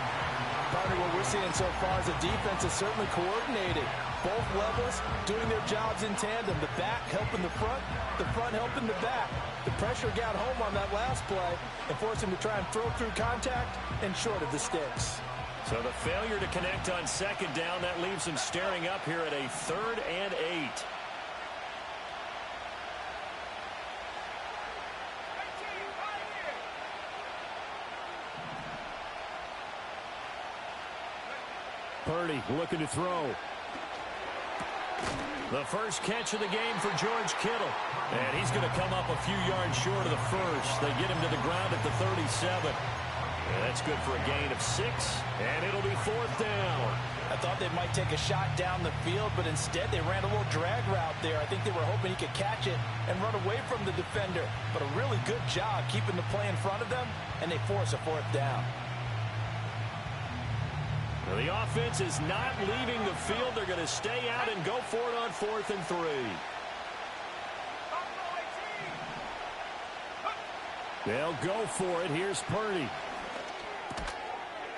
Partner, what we're seeing so far is the defense is certainly coordinated. Both levels doing their jobs in tandem. The back helping the front helping the back. The pressure got home on that last play and forced him to try and throw through contact and short of the sticks. So the failure to connect on second down, that leaves him staring up here at a 3rd and 8. Purdy looking to throw. The first catch of the game for George Kittle. And he's going to come up a few yards short of the first. They get him to the ground at the 37. And that's good for a gain of 6. And it'll be 4th down. I thought they might take a shot down the field, but instead they ran a little drag route there. I think they were hoping he could catch it and run away from the defender. But a really good job keeping the play in front of them, and they force a 4th down. Well, the offense is not leaving the field. They're going to stay out and go for it on 4th and 3. They'll go for it. Here's Purdy.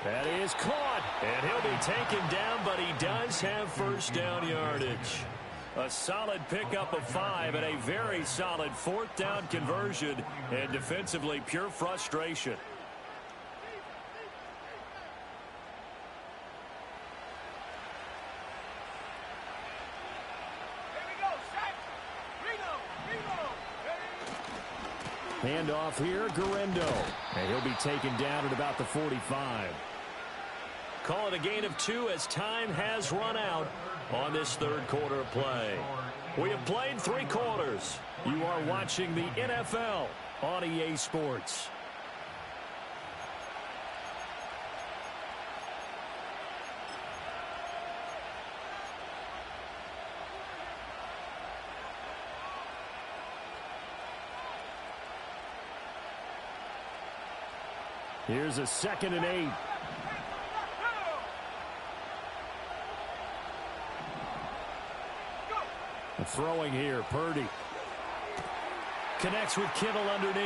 That is caught. And he'll be taken down, but he does have first down yardage. A solid pickup of 5 and a very solid 4th down conversion. And defensively, pure frustration. Handoff here, Guerrero. And he'll be taken down at about the 45. Call it a gain of 2 as time has run out on this 3rd quarter of play. We have played 3 quarters. You are watching the NFL on EA Sports. Here's a 2nd and 8. Throwing here, Purdy. Connects with Kittle underneath.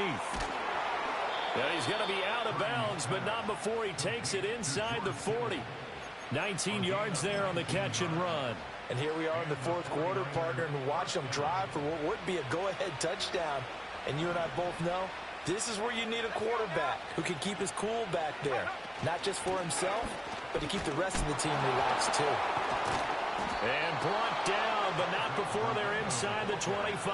Yeah, he's going to be out of bounds, but not before he takes it inside the 40. 19 yards there on the catch and run. And here we are in the 4th quarter, partner, and watch them drive for what would be a go-ahead touchdown. And you and I both know This is where you need a quarterback who can keep his cool back there. Not just for himself, but to keep the rest of the team relaxed too. And brought down, but not before they're inside the 25.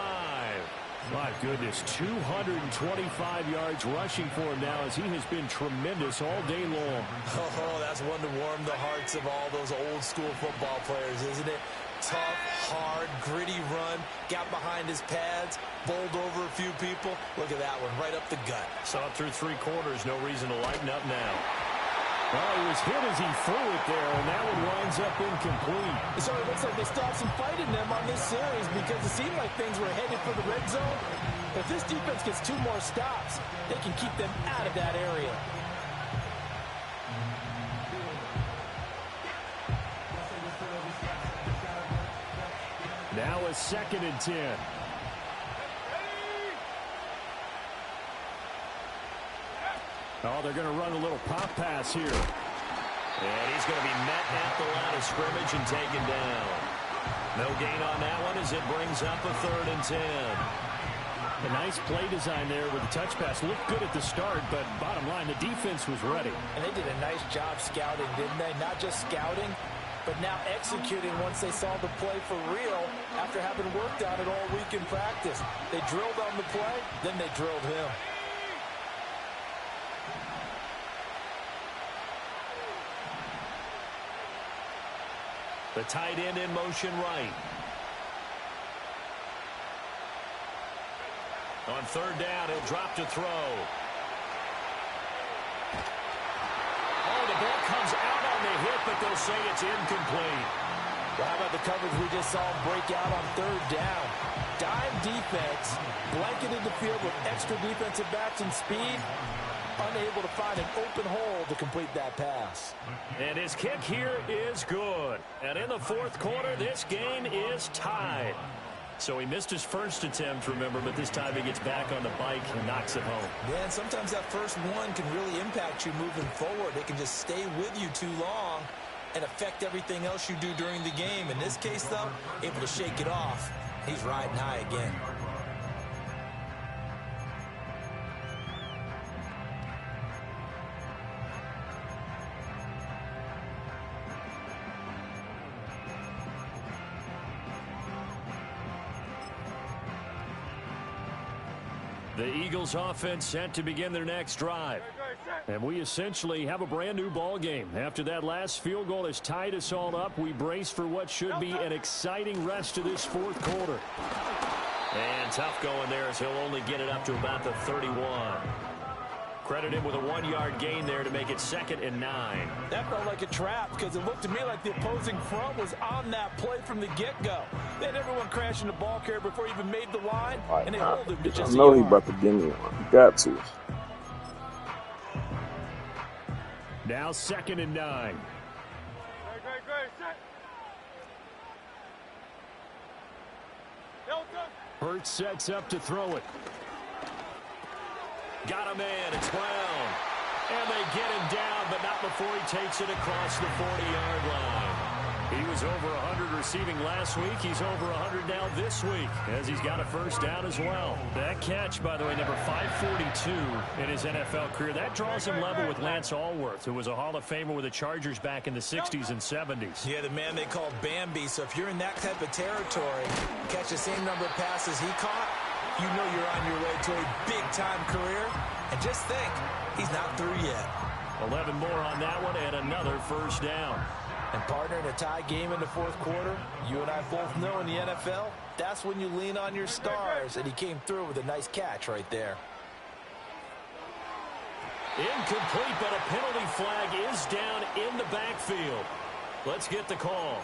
My goodness, 225 yards rushing for him now as he has been tremendous all day long. Oh, that's one to warm the hearts of all those old school football players, isn't it? Tough, hard, gritty run, got behind his pads, bowled over a few people. Look at that one, right up the gut. Saw it through 3 quarters, no reason to lighten up now. Well, he was hit as he threw it there, and that one winds up incomplete. So it looks like they still have some fight in them on this series because it seemed like things were headed for the red zone. If this defense gets 2 more stops, they can keep them out of that area. Now a 2nd and 10. Oh, they're going to run a little pop pass here. And he's going to be met at the line of scrimmage and taken down. No gain on that one as it brings up a 3rd and 10. A nice play design there with the touch pass. Looked good at the start, but bottom line, the defense was ready. And they did a nice job scouting, didn't they? Not just scouting, but now executing once they saw the play for real after having worked on it all week in practice. They drilled on the play, then they drilled him. The tight end in motion right. On 3rd down, he'll drop to throw. Oh, the ball comes out on the hit, but they'll say it's incomplete. Well, how about the coverage we just saw break out on 3rd down? Dime defense, blanketed the field with extra defensive backs and speed, unable to find an open hole to complete that pass. And his kick here is good. And in the 4th quarter, this game is tied. So he missed his first attempt, remember, but this time he gets back on the bike and knocks it home. Man, sometimes that first one can really impact you moving forward. It can just stay with you too long and affect everything else you do during the game. In this case, though, able to shake it off. He's riding high again. The Eagles offense set to begin their next drive. And we essentially have a brand new ball game. After that last field goal has tied us all up, we brace for what should be an exciting rest of this 4th quarter. And tough going there as he'll only get it up to about the 31. Credit him with a 1-yard gain there to make it 2nd and 9. That felt like a trap because it looked to me like the opposing front was on that play from the get-go. They had everyone crashing the ball carrier before he even made the line, and they hold him to just I know he about to give me one. He got to. Now 2nd and 9. Hurts sets up to throw it. Got a man. It's Brown. And they get him down, but not before he takes it across the 40-yard line. He was over 100 receiving last week. He's over 100 now this week as he's got a first down as well. That catch, by the way, number 542 in his NFL career. That draws him level with Lance Allworth, who was a Hall of Famer with the Chargers back in the 60s and 70s. Yeah, the man they called Bambi. So if you're in that type of territory, catch the same number of passes he caught, you know you're on your way to a big-time career. And just think, he's not through yet. 11 more on that one and another first down. And partner, in a tie game in the 4th quarter, you and I both know in the NFL, that's when you lean on your stars. And he came through with a nice catch right there. Incomplete, but a penalty flag is down in the backfield. Let's get the call.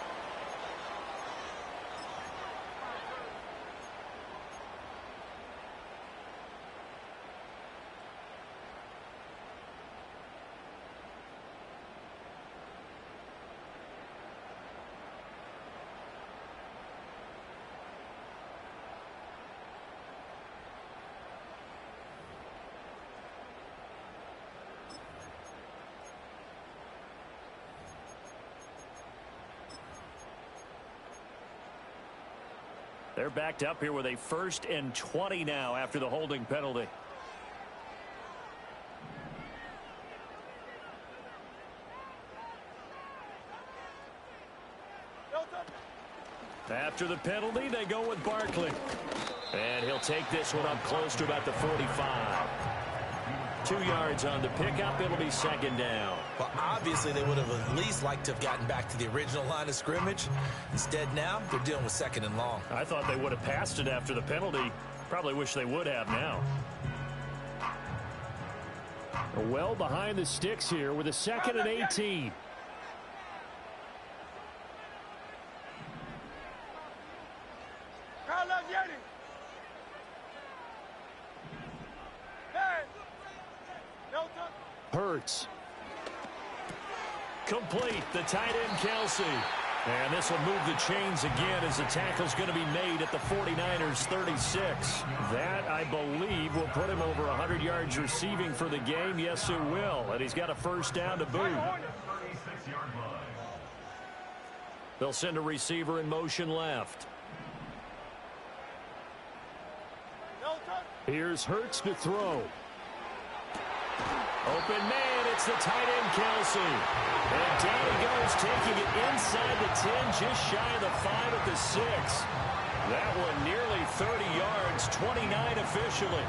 They're backed up here with a 1st and 20 now after the holding penalty. After the penalty, they go with Barkley. And he'll take this one up close to about the 45. 2 yards on the pickup. It'll be second down. Well, obviously, they would have at least liked to have gotten back to the original line of scrimmage. Instead, now, they're dealing with second and long. I thought they would have passed it after the penalty. Probably wish they would have now. Well behind the sticks here with a 2nd and 18. Hurts. Complete. The tight end, Kelsey. And this will move the chains again as the tackle's going to be made at the 49ers 36. That, I believe, will put him over 100 yards receiving for the game. Yes, it will. And he's got a first down to boot. They'll send a receiver in motion left. Here's Hurts to throw. Open man, it's the tight end, Kelsey. And down he goes, taking it inside the 10, just shy of the 5 at the 6. That one nearly 30 yards, 29 officially.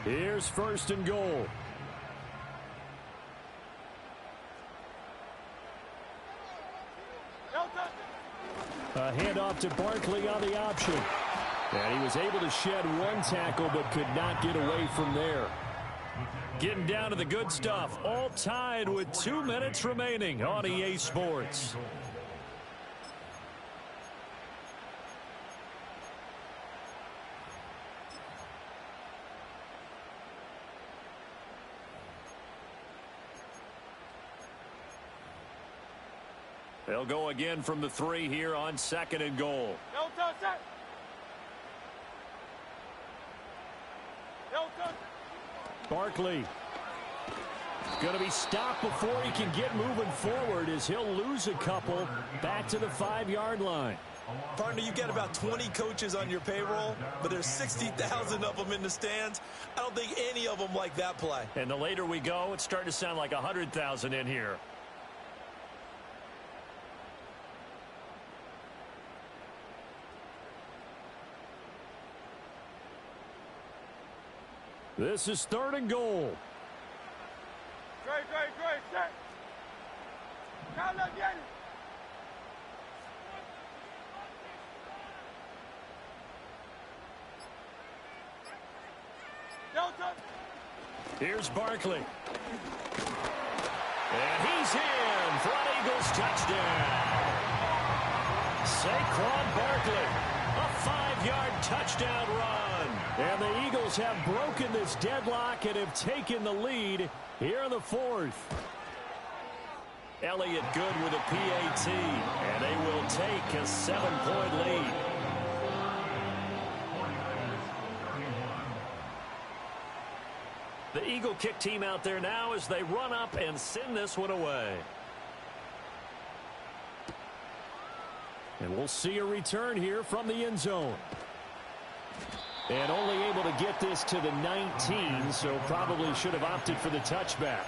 Here's 1st and goal. A handoff to Barkley on the option. And he was able to shed one tackle but could not get away from there. Getting down to the good stuff. All tied with 2 minutes remaining on EA Sports. They'll go again from the 3 here on 2nd and goal. Barkley going to be stopped before he can get moving forward as he'll lose a couple back to the 5-yard line. Partner, you got about 20 coaches on your payroll, but there's 60,000 of them in the stands. I don't think any of them like that play. And the later we go, it's starting to sound like 100,000 in here. This is 3rd and goal. Great, set. Here's Barkley. And he's in for an Eagles touchdown. Saquon Barkley, a 5-yard touchdown run. And the Eagles have broken this deadlock and have taken the lead here in the 4th. Elliott good with a PAT, and they will take a 7-point lead. The Eagle kick team out there now as they run up and send this one away. And we'll see a return here from the end zone. And only able to get this to the 19, so probably should have opted for the touchback.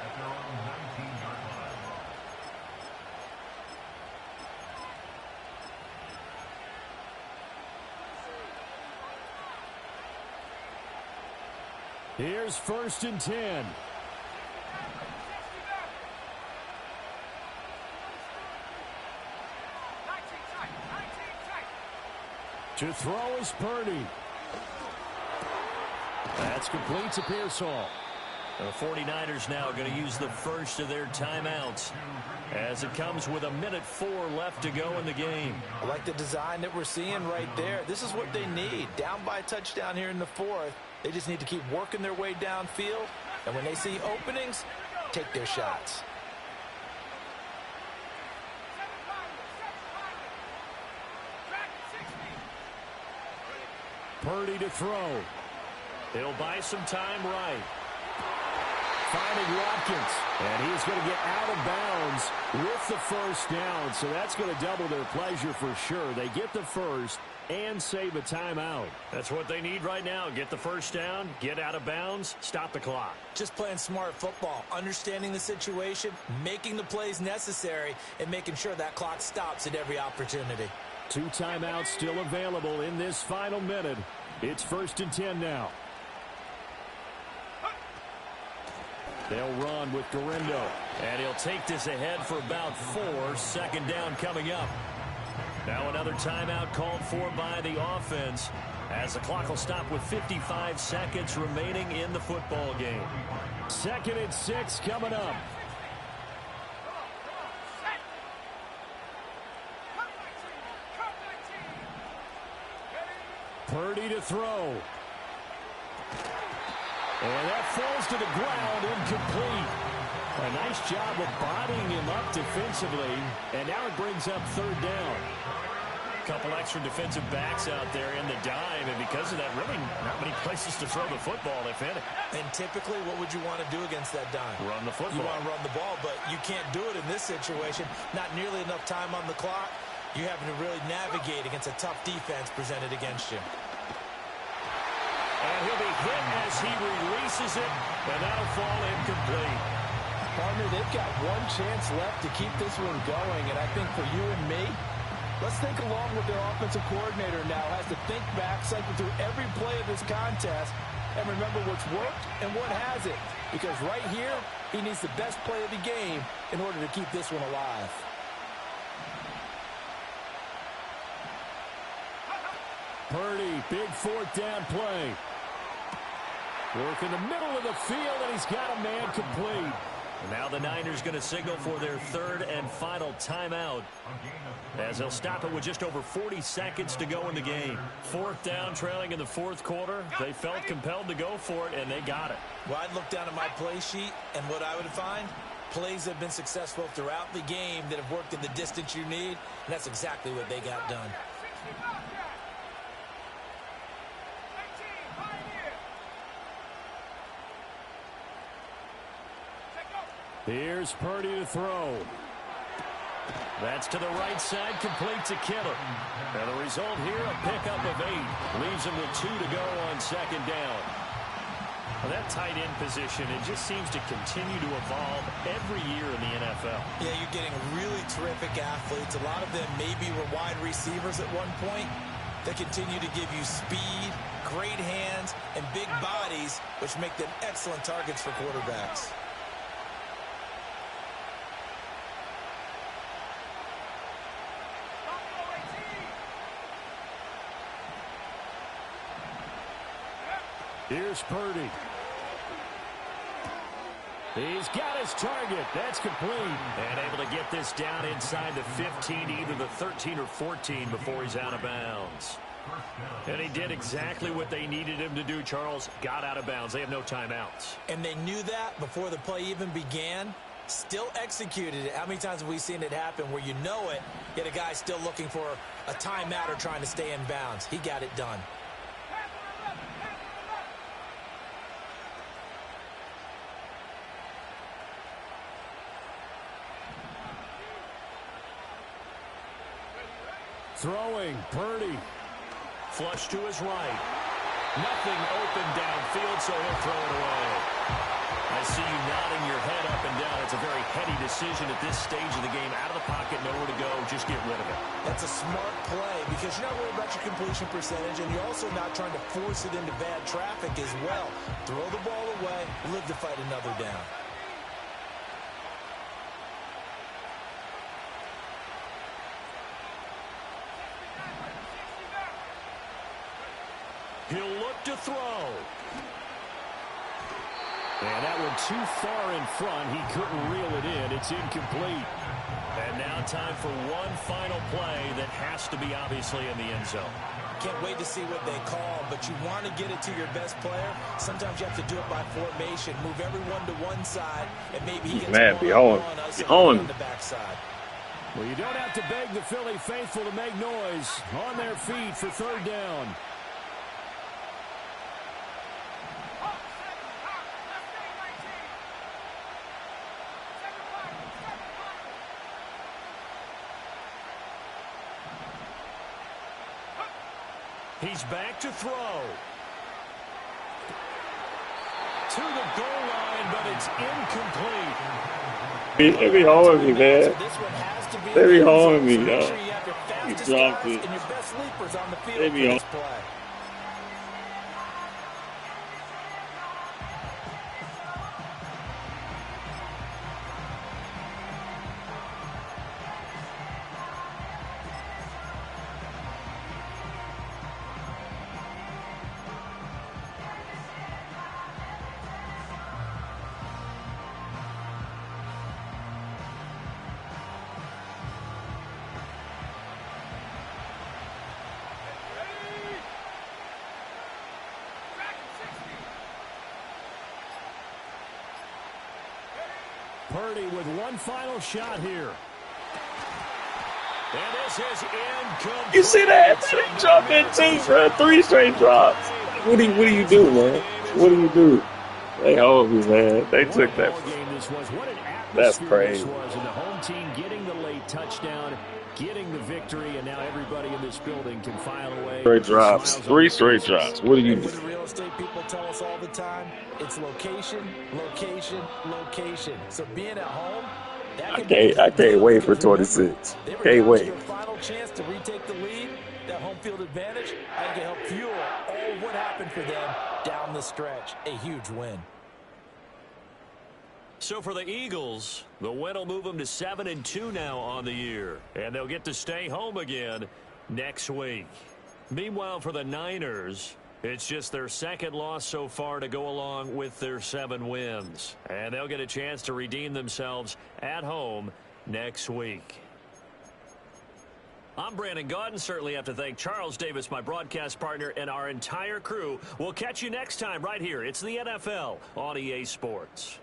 Here's 1st and 10. To throw is Purdy. That's complete to Pearsall. The 49ers now going to use the first of their timeouts as it comes with 1:04 left to go in the game. I like the design that we're seeing right there. This is what they need. Down by a touchdown here in the 4th. They just need to keep working their way downfield. And when they see openings, take their shots. Purdy to throw. He'll buy some time right. Finding Watkins. And he's going to get out of bounds with the first down. So that's going to double their pleasure for sure. They get the first, and save a timeout. That's what they need right now. Get the first down, get out of bounds, stop the clock. Just playing smart football, understanding the situation, making the plays necessary, and making sure that clock stops at every opportunity. 2 timeouts still available in this final minute. It's 1st and 10 now. They'll run with Garendo. And he'll take this ahead for about 4. 2nd down coming up. Now another timeout called for by the offense as the clock will stop with 55 seconds remaining in the football game. 2nd and 6 coming up. Purdy to throw. And that falls to the ground, incomplete. A nice job of bodying him up defensively, and now it brings up 3rd down. A couple extra defensive backs out there in the dime, and because of that, really not many places to throw the football, if any. And typically, what would you want to do against that dime? Run the football. You want to run the ball, but you can't do it in this situation. Not nearly enough time on the clock. You having to really navigate against a tough defense presented against you. And he'll be hit as he releases it, and that'll fall incomplete. Partner, they've got one chance left to keep this one going, and I think for you and me, let's think along with their offensive coordinator now. Has to think back, cycle through every play of this contest, and remember what's worked and what hasn't. Because right here, he needs the best play of the game in order to keep this one alive. Purdy, big 4th down play. Work in the middle of the field, and he's got a man complete. Now the Niners going to signal for their 3rd and final timeout as they'll stop it with just over 40 seconds to go in the game. 4th down, trailing in the 4th quarter. They felt compelled to go for it, and they got it. Well, I'd look down at my play sheet, and what I would find, plays have been successful throughout the game that have worked in the distance you need, and that's exactly what they got done. Here's Purdy to throw. That's to the right side, complete to Kittle. And the result here, a pickup of 8. Leaves him with 2 to go on 2nd down. Well, that tight end position, it just seems to continue to evolve every year in the NFL. Yeah, you're getting really terrific athletes. A lot of them maybe were wide receivers at one point. They continue to give you speed, great hands, and big bodies, which make them excellent targets for quarterbacks. Here's Purdy. He's got his target. That's complete. And able to get this down inside the 15, either the 13 or 14 before he's out of bounds. And he did exactly what they needed him to do, Charles. Got out of bounds. They have no timeouts. And they knew that before the play even began. Still executed it. How many times have we seen it happen where you know it, yet a guy still looking for a timeout or trying to stay in bounds? He got it done. Throwing, Purdy. Flush to his right. Nothing open downfield, so he'll throw it away. I see you nodding your head up and down. It's a very heady decision at this stage of the game. Out of the pocket, nowhere to go. Just get rid of it. That's a smart play because you're not worried about your completion percentage, and you're also not trying to force it into bad traffic as well. Throw the ball away, live to fight another down. He'll look to throw. And that one too far in front. He couldn't reel it in. It's incomplete. And now time for one final play that has to be obviously in the end zone. Can't wait to see what they call, but you want to get it to your best player. Sometimes you have to do it by formation. Move everyone to one side, and maybe he gets on the backside. Well, you don't have to beg the Philly faithful to make noise. On their feet for 3rd down. He's back to throw. To the goal line, but it's incomplete. They be holding me, man. They be holding me, yo. He dropped it. They be holding. Purdy with one final shot here. And this is incomplete. You see that? He dropped that too, bro. 3 straight drops. What do you do, man? What do you do? They hold me, man. They took that. That's crazy. This was, and the home team getting the late touchdown, getting the victory, and now everybody in this building can file away. Straight drops. 3 straight drops. What do you do? What do real estate people tell us all the time? It's location, location, location. So being at home, I can't wait for 26. Can't wait. Their final chance to retake the lead, that home field advantage, I think it helped fuel all what happened for them down the stretch. A huge win. So for the Eagles, the win will move them to 7-2 now on the year. And they'll get to stay home again next week. Meanwhile, for the Niners, it's just their second loss so far to go along with their 7 wins. And they'll get a chance to redeem themselves at home next week. I'm Brandon Gaudin. Certainly have to thank Charles Davis, my broadcast partner, and our entire crew. We'll catch you next time right here. It's the NFL on EA Sports.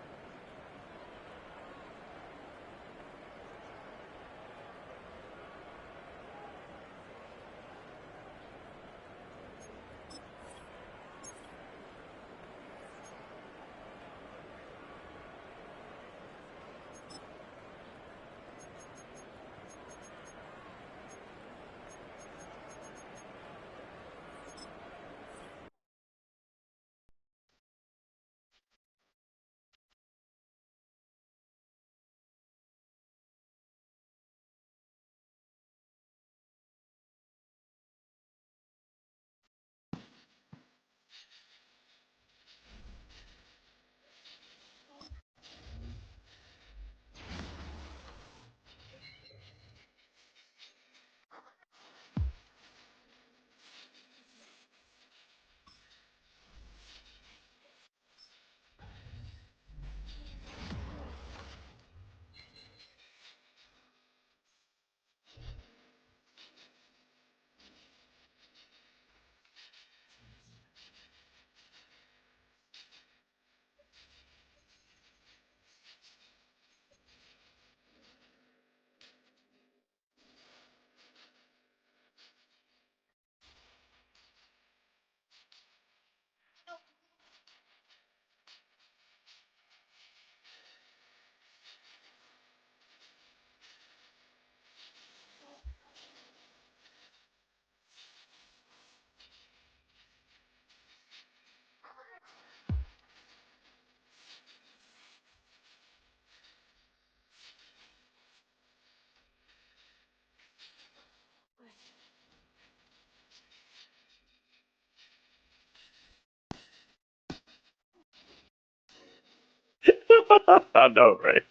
I know, right?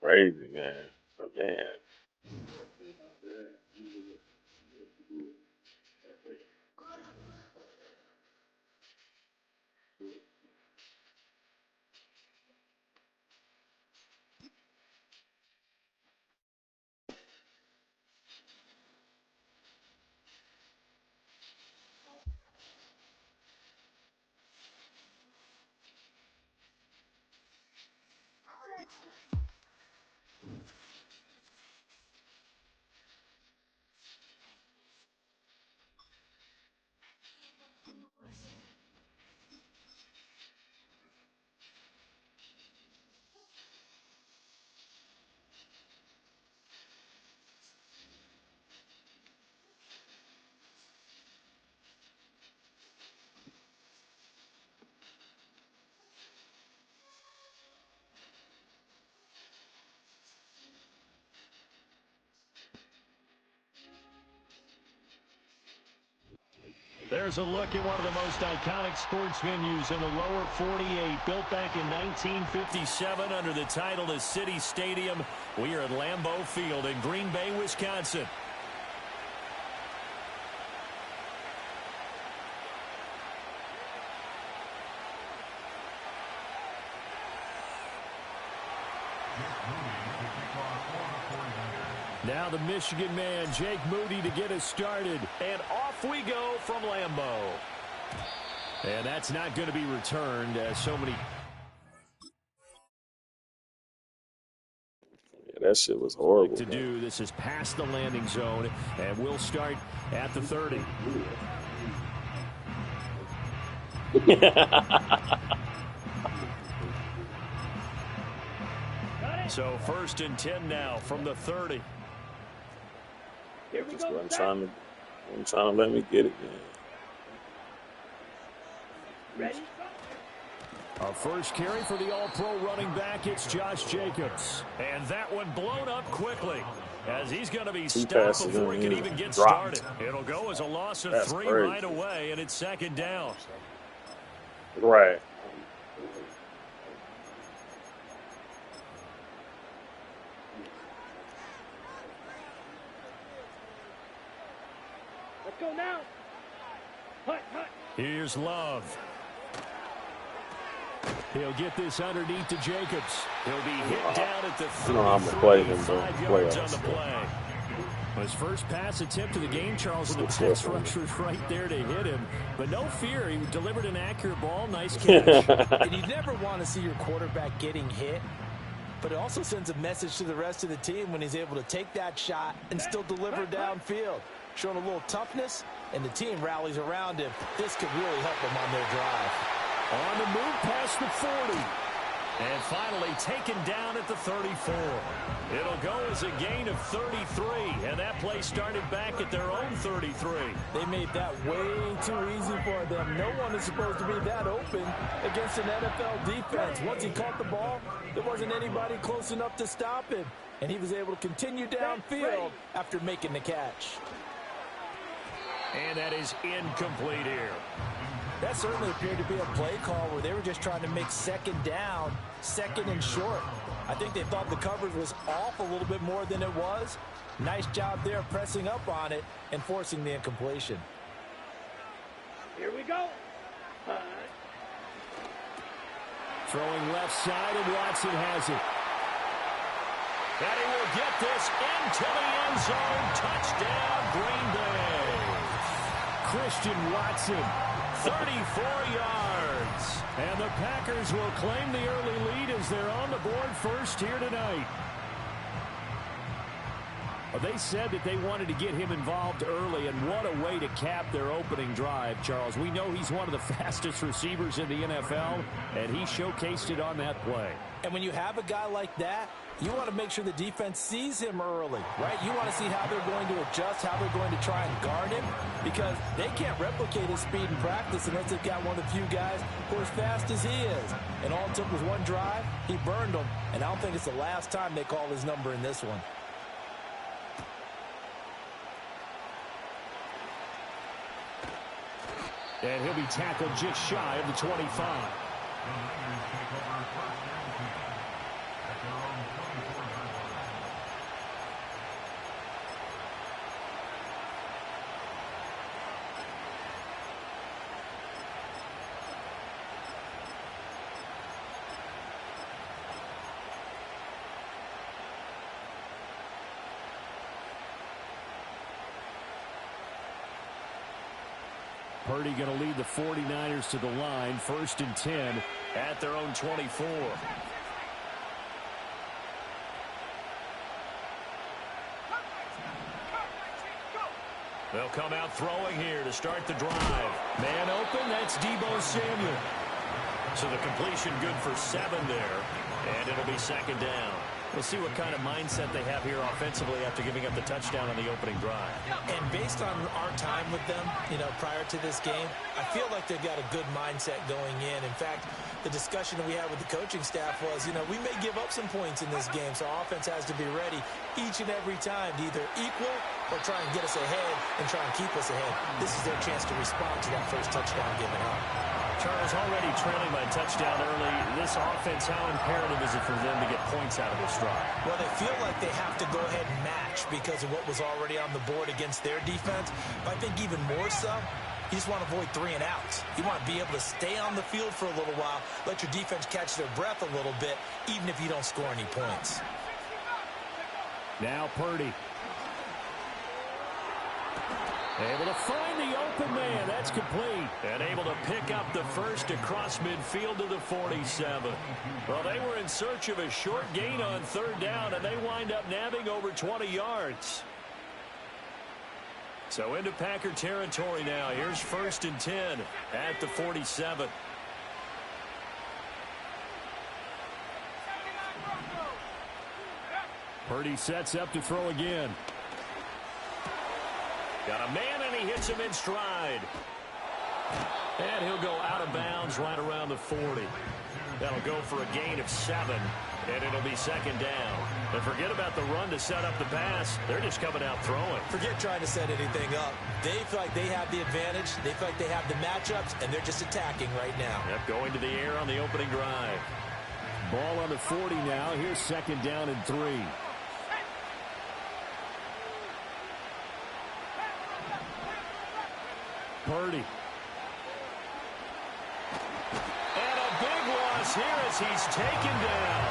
Crazy, man. But man. There's a look at one of the most iconic sports venues in the lower 48, built back in 1957 under the title of City Stadium. We are at Lambeau Field in Green Bay, Wisconsin. Now the Michigan man, Jake Moody, to get us started. And off we go from Lambeau. And that's not going to be returned as so many. Yeah, that shit was horrible. To do this is past the landing zone, and we'll start at the 30. So 1st and 10 now from the 30. Here we Just go. wasn't trying to let me get it, man. Ready? A first carry for the all-pro running back. It's Josh Jacobs. And that one blown up quickly as he's going to be stopped before he can even get started. It'll go as a loss of 3 right away, and it's 2nd down. Right. Let's go now. Hut, hut. Here's Love. He'll get this underneath to Jacobs. He'll be hit down at the 33, 5 yards on the play. His first pass attempt of the game, Charles, and the pass rush was right there to hit him. But no fear, he delivered an accurate ball. Nice catch. And you never want to see your quarterback getting hit, but it also sends a message to the rest of the team when he's able to take that shot and still deliver downfield. Showing a little toughness, and the team rallies around him. This could really help them on their drive. On the move past the 40. And finally taken down at the 34. It'll go as a gain of 33. And that play started back at their own 33. They made that way too easy for them. No one is supposed to be that open against an NFL defense. Once he caught the ball, there wasn't anybody close enough to stop him. And he was able to continue downfield after making the catch. And that is incomplete here. That certainly appeared to be a play call where they were just trying to make 2nd down, 2nd and short. I think they thought the coverage was off a little bit more than it was. Nice job there pressing up on it and forcing the incompletion. Here we go. Throwing left side, and Watson has it. And he will get this into the end zone. Touchdown, Green Bay. Christian Watson, 34 yards. And the Packers will claim the early lead as they're on the board first here tonight. Well, they said that they wanted to get him involved early, and what a way to cap their opening drive, Charles. We know he's one of the fastest receivers in the NFL, and he showcased it on that play. And when you have a guy like that, you want to make sure the defense sees him early, right? You want to see how they're going to adjust, how they're going to try and guard him, because they can't replicate his speed in practice unless they've got one of the few guys who are as fast as he is. And all it took was one drive. He burned them, and I don't think it's the last time they call his number in this one. And he'll be tackled just shy of the 25. Purdy going to lead the 49ers to the line, 1st and 10 at their own 24. They'll come out throwing here to start the drive. Man open, that's Deebo Samuel. So the completion good for 7 there, and it'll be 2nd down. We'll see what kind of mindset they have here offensively after giving up the touchdown on the opening drive. And based on our time with them, prior to this game, I feel like they've got a good mindset going in. In fact, the discussion that we had with the coaching staff was, we may give up some points in this game, so offense has to be ready each and every time to either equal or try and get us ahead and try and keep us ahead. This is their chance to respond to that first touchdown given up. Charles, already trailing by touchdown early. This offense, how imperative is it for them to get points out of this drive? Well, they feel like they have to go ahead and match because of what was already on the board against their defense. But I think even more so, you just want to avoid 3 and outs. You want to be able to stay on the field for a little while, let your defense catch their breath a little bit, even if you don't score any points. Now Purdy. Able to find the open man. That's complete. And able to pick up the first across midfield to the 47. Well, they were in search of a short gain on 3rd down, and they wind up nabbing over 20 yards. So into Packer territory now. Here's 1st and 10 at the 47. Purdy sets up to throw again. Got a man, and he hits him in stride. And he'll go out of bounds right around the 40. That'll go for a gain of 7, and it'll be 2nd down. And forget about the run to set up the pass. They're just coming out throwing. Forget trying to set anything up. They feel like they have the advantage. They feel like they have the matchups, and they're just attacking right now. Yep, going to the air on the opening drive. Ball on the 40 now. Here's 2nd down and 3. Purdy. And a big loss here as he's taken down.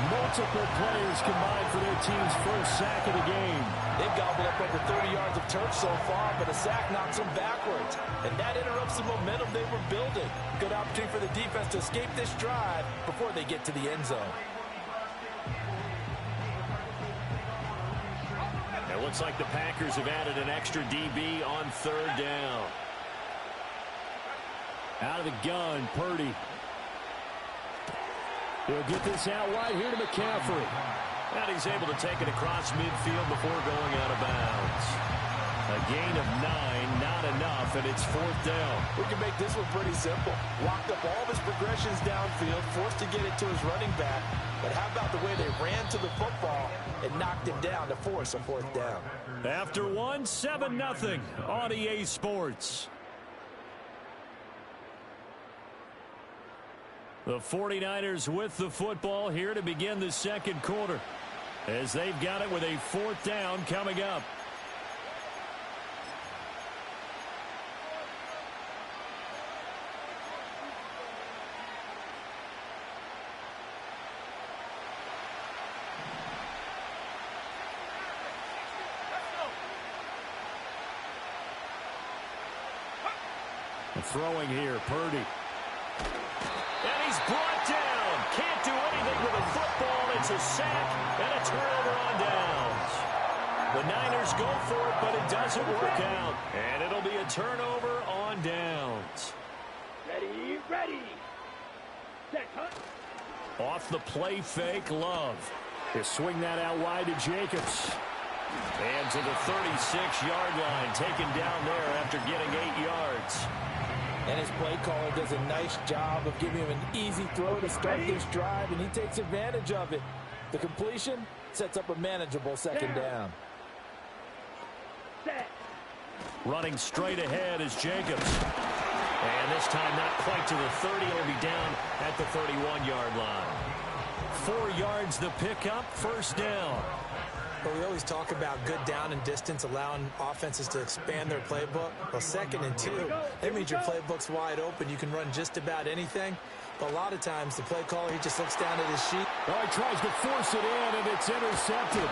Multiple players combined for their team's first sack of the game. They've gobbled up over 30 yards of turf so far, but a sack knocks them backwards. And that interrupts the momentum they were building. Good opportunity for the defense to escape this drive before they get to the end zone. It looks like the Packers have added an extra DB on 3rd down. Out of the gun, Purdy. He'll get this out wide here to McCaffrey. And he's able to take it across midfield before going out of bounds. A gain of 9, not enough, and it's 4th down. We can make this one pretty simple. Locked up all of his progressions downfield, forced to get it to his running back. But how about the way they ran to the football and knocked him down to force a 4th down? After 1, 7-0 on EA Sports. The 49ers with the football here to begin the 2nd quarter, as they've got it with a 4th down coming up. Throwing here, Purdy. And he's brought down. Can't do anything with a football. It's a sack and a turnover on downs. The Niners go for it, but it doesn't work out. And it'll be a turnover on downs. Ready, ready. Set, hunt. Off the play fake, Love. They swing that out wide to Jacobs. And to the 36-yard line, taken down there after getting 8 yards. And his play caller does a nice job of giving him an easy throw to start this drive, and he takes advantage of it. The completion sets up a manageable 2nd down. Set. Running straight ahead is Jacobs. And this time not quite to the 30. It'll be down at the 31-yard line. 4 yards the pickup, 1st down. But we always talk about good down and distance, allowing offenses to expand their playbook. Well, 2nd and 2, that means your playbook's wide open. You can run just about anything. But a lot of times, the play caller, he just looks down at his sheet. Oh, he tries to force it in, and it's intercepted.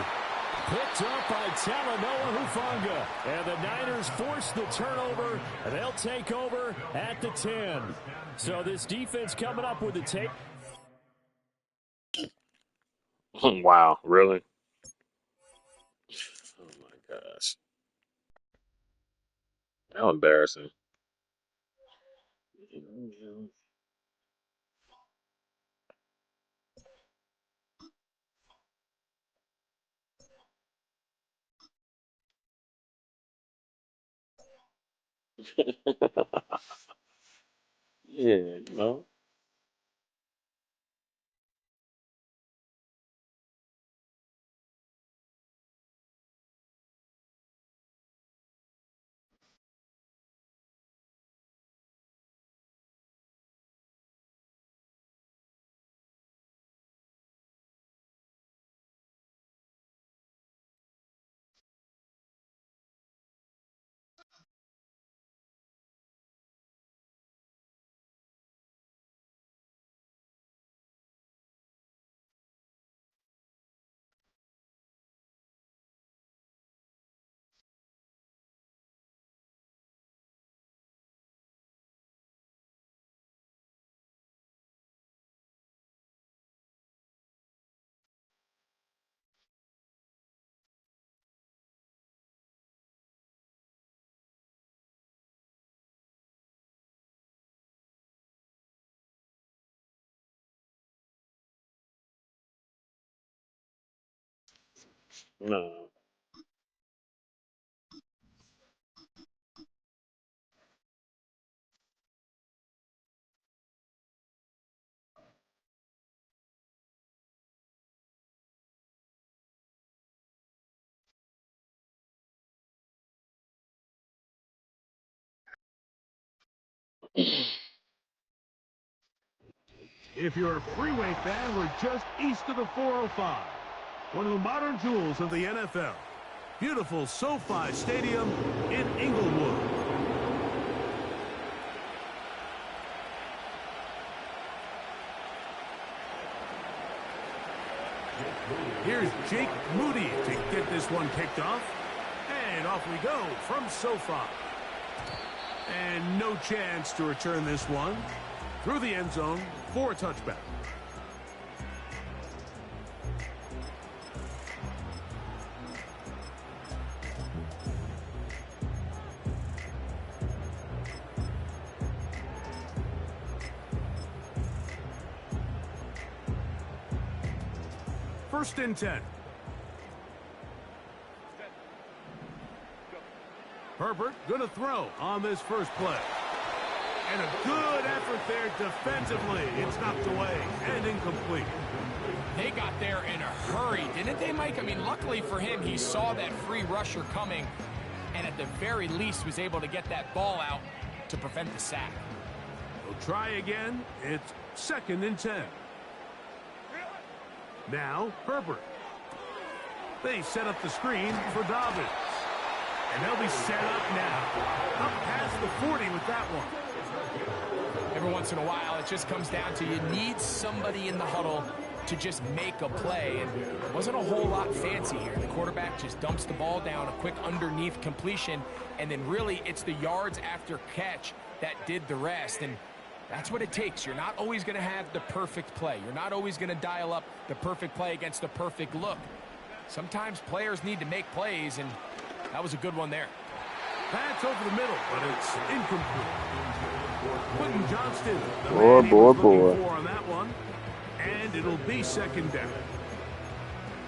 Picked up by Talanoa Hufanga. And the Niners force the turnover, and they'll take over at the 10. So this defense coming up with the take. Wow, really? Oh my gosh. How embarrassing. Yeah, you know. No. If you're a freeway fan, we're just east of the 405. One of the modern jewels of the NFL. Beautiful SoFi Stadium in Inglewood. Here's Jake Moody to get this one kicked off. And off we go from SoFi. And no chance to return this one through the end zone for a touchback. First and 10. Herbert going to throw on this first play. And a good effort there defensively. It's knocked away and incomplete. They got there in a hurry, didn't they, Mike? I mean, luckily for him, he saw that free rusher coming and at the very least was able to get that ball out to prevent the sack. We'll try again. It's second and 10. Now, Herbert. They set up the screen for Dobbins. And they'll be set up now. Up past the 40 with that one. Every once in a while, it just comes down to you need somebody in the huddle to just make a play. And it wasn't a whole lot fancy here. The quarterback just dumps the ball down, a quick underneath completion, and then really it's the yards after catch that did the rest. And that's what it takes. You're not always going to have the perfect play. You're not always going to dial up the perfect play against the perfect look. Sometimes players need to make plays, and that was a good one there. That's over the middle, but it's incomplete. Quentin Johnston, the Boy, man he was boy, looking boy. for on that one, and it'll be second down.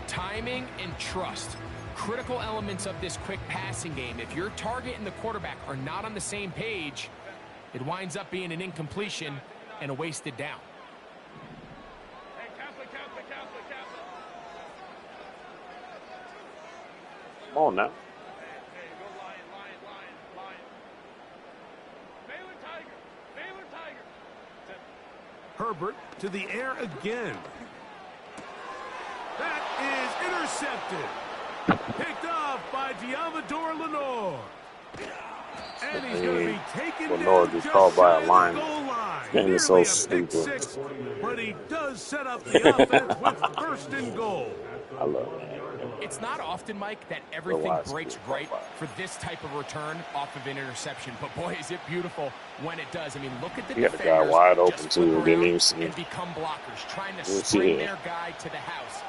Timing and trust, critical elements of this quick passing game. If your target and the quarterback are not on the same page, it winds up being an incompletion and a wasted down. Come on now. Herbert to the air again. That is intercepted. Picked off by Diamador Lenore. And he's going to be taken Lenore down gets just called by a shy of line. the goal line. This game is so Nearly a pick stupid. six, but he does set up the offense with first and goal. I love it. It's not often, Mike, that everything breaks right for this type of return off of an interception. But, boy, is it beautiful when it does. I mean, look at the You got the guy defenders wide open, just too. flip Didn't around even see and him. become blockers, trying to Didn't see spring him. their guy to the house.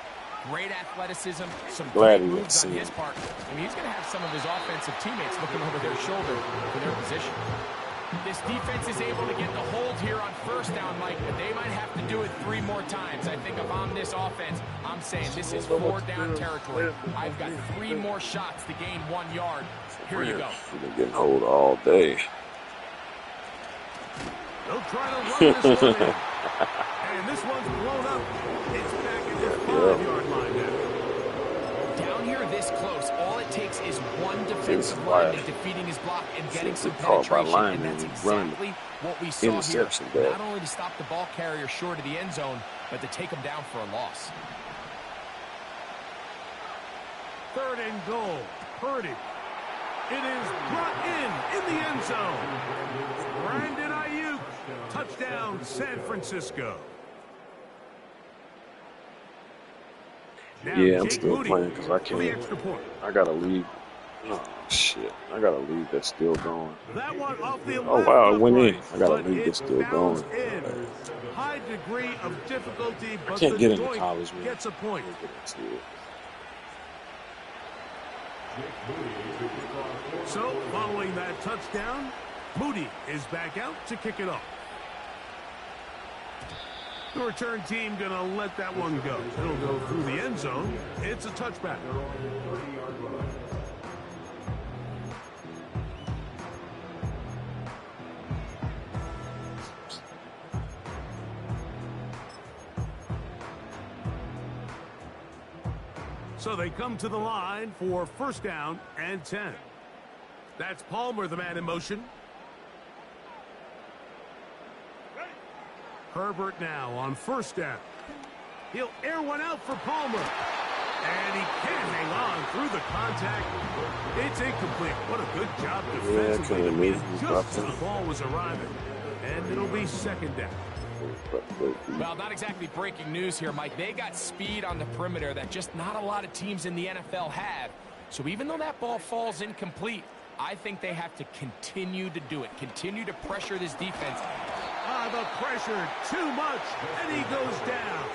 Great athleticism, some Glad great he didn't moves on see his him. part. I mean, he's going to have some of his offensive teammates looking over their shoulder for their position. This defense is able to get the hold here on first down, Mike, but they might have to do it 3 more times. I think if I'm this offense, I'm saying this is 4 down territory. I've got 3 more shots to gain 1 yard. Here you go. We've been getting hold all day. They'll try to run this one in. And this one's blown up. It's back at the 5-yard line now. Down here this close, all it takes is one defensive lineman defeating his block and getting some called by penetration, line and that's and running exactly what we saw here. interception there. Not only to stop the ball carrier short of the end zone, but to take him down for a loss. Third and goal. Purdy. It is brought in the end zone. Brandon Ayuk. Touchdown, San Francisco. Now, Yeah, I'm Jake still Moody playing because I for the can't. extra point. I got a lead. Oh, shit. I got a lead that's still going. That one off the Oh, left wow, it went in. upright, I got a but lead it that's still bounced going. in. High degree of difficulty, but can't the get into doink college, man. gets a point. We'll get into it. So, following that touchdown, Moody is back out to kick it off. The return team going to let that one go. It'll go through the end zone. It's a touchback. So they come to the line for first down and 10. That's Palmer, the man in motion. Herbert now on first down. He'll air one out for Palmer. And he can't hang on through the contact. It's incomplete. What a good job defensively to win just as the ball was arriving. And it'll be second down. Well, not exactly breaking news here, Mike. They got speed on the perimeter that just not a lot of teams in the NFL have. So even though that ball falls incomplete, I think they have to continue to do it. Continue to pressure this defense. The pressure too much, and he goes down.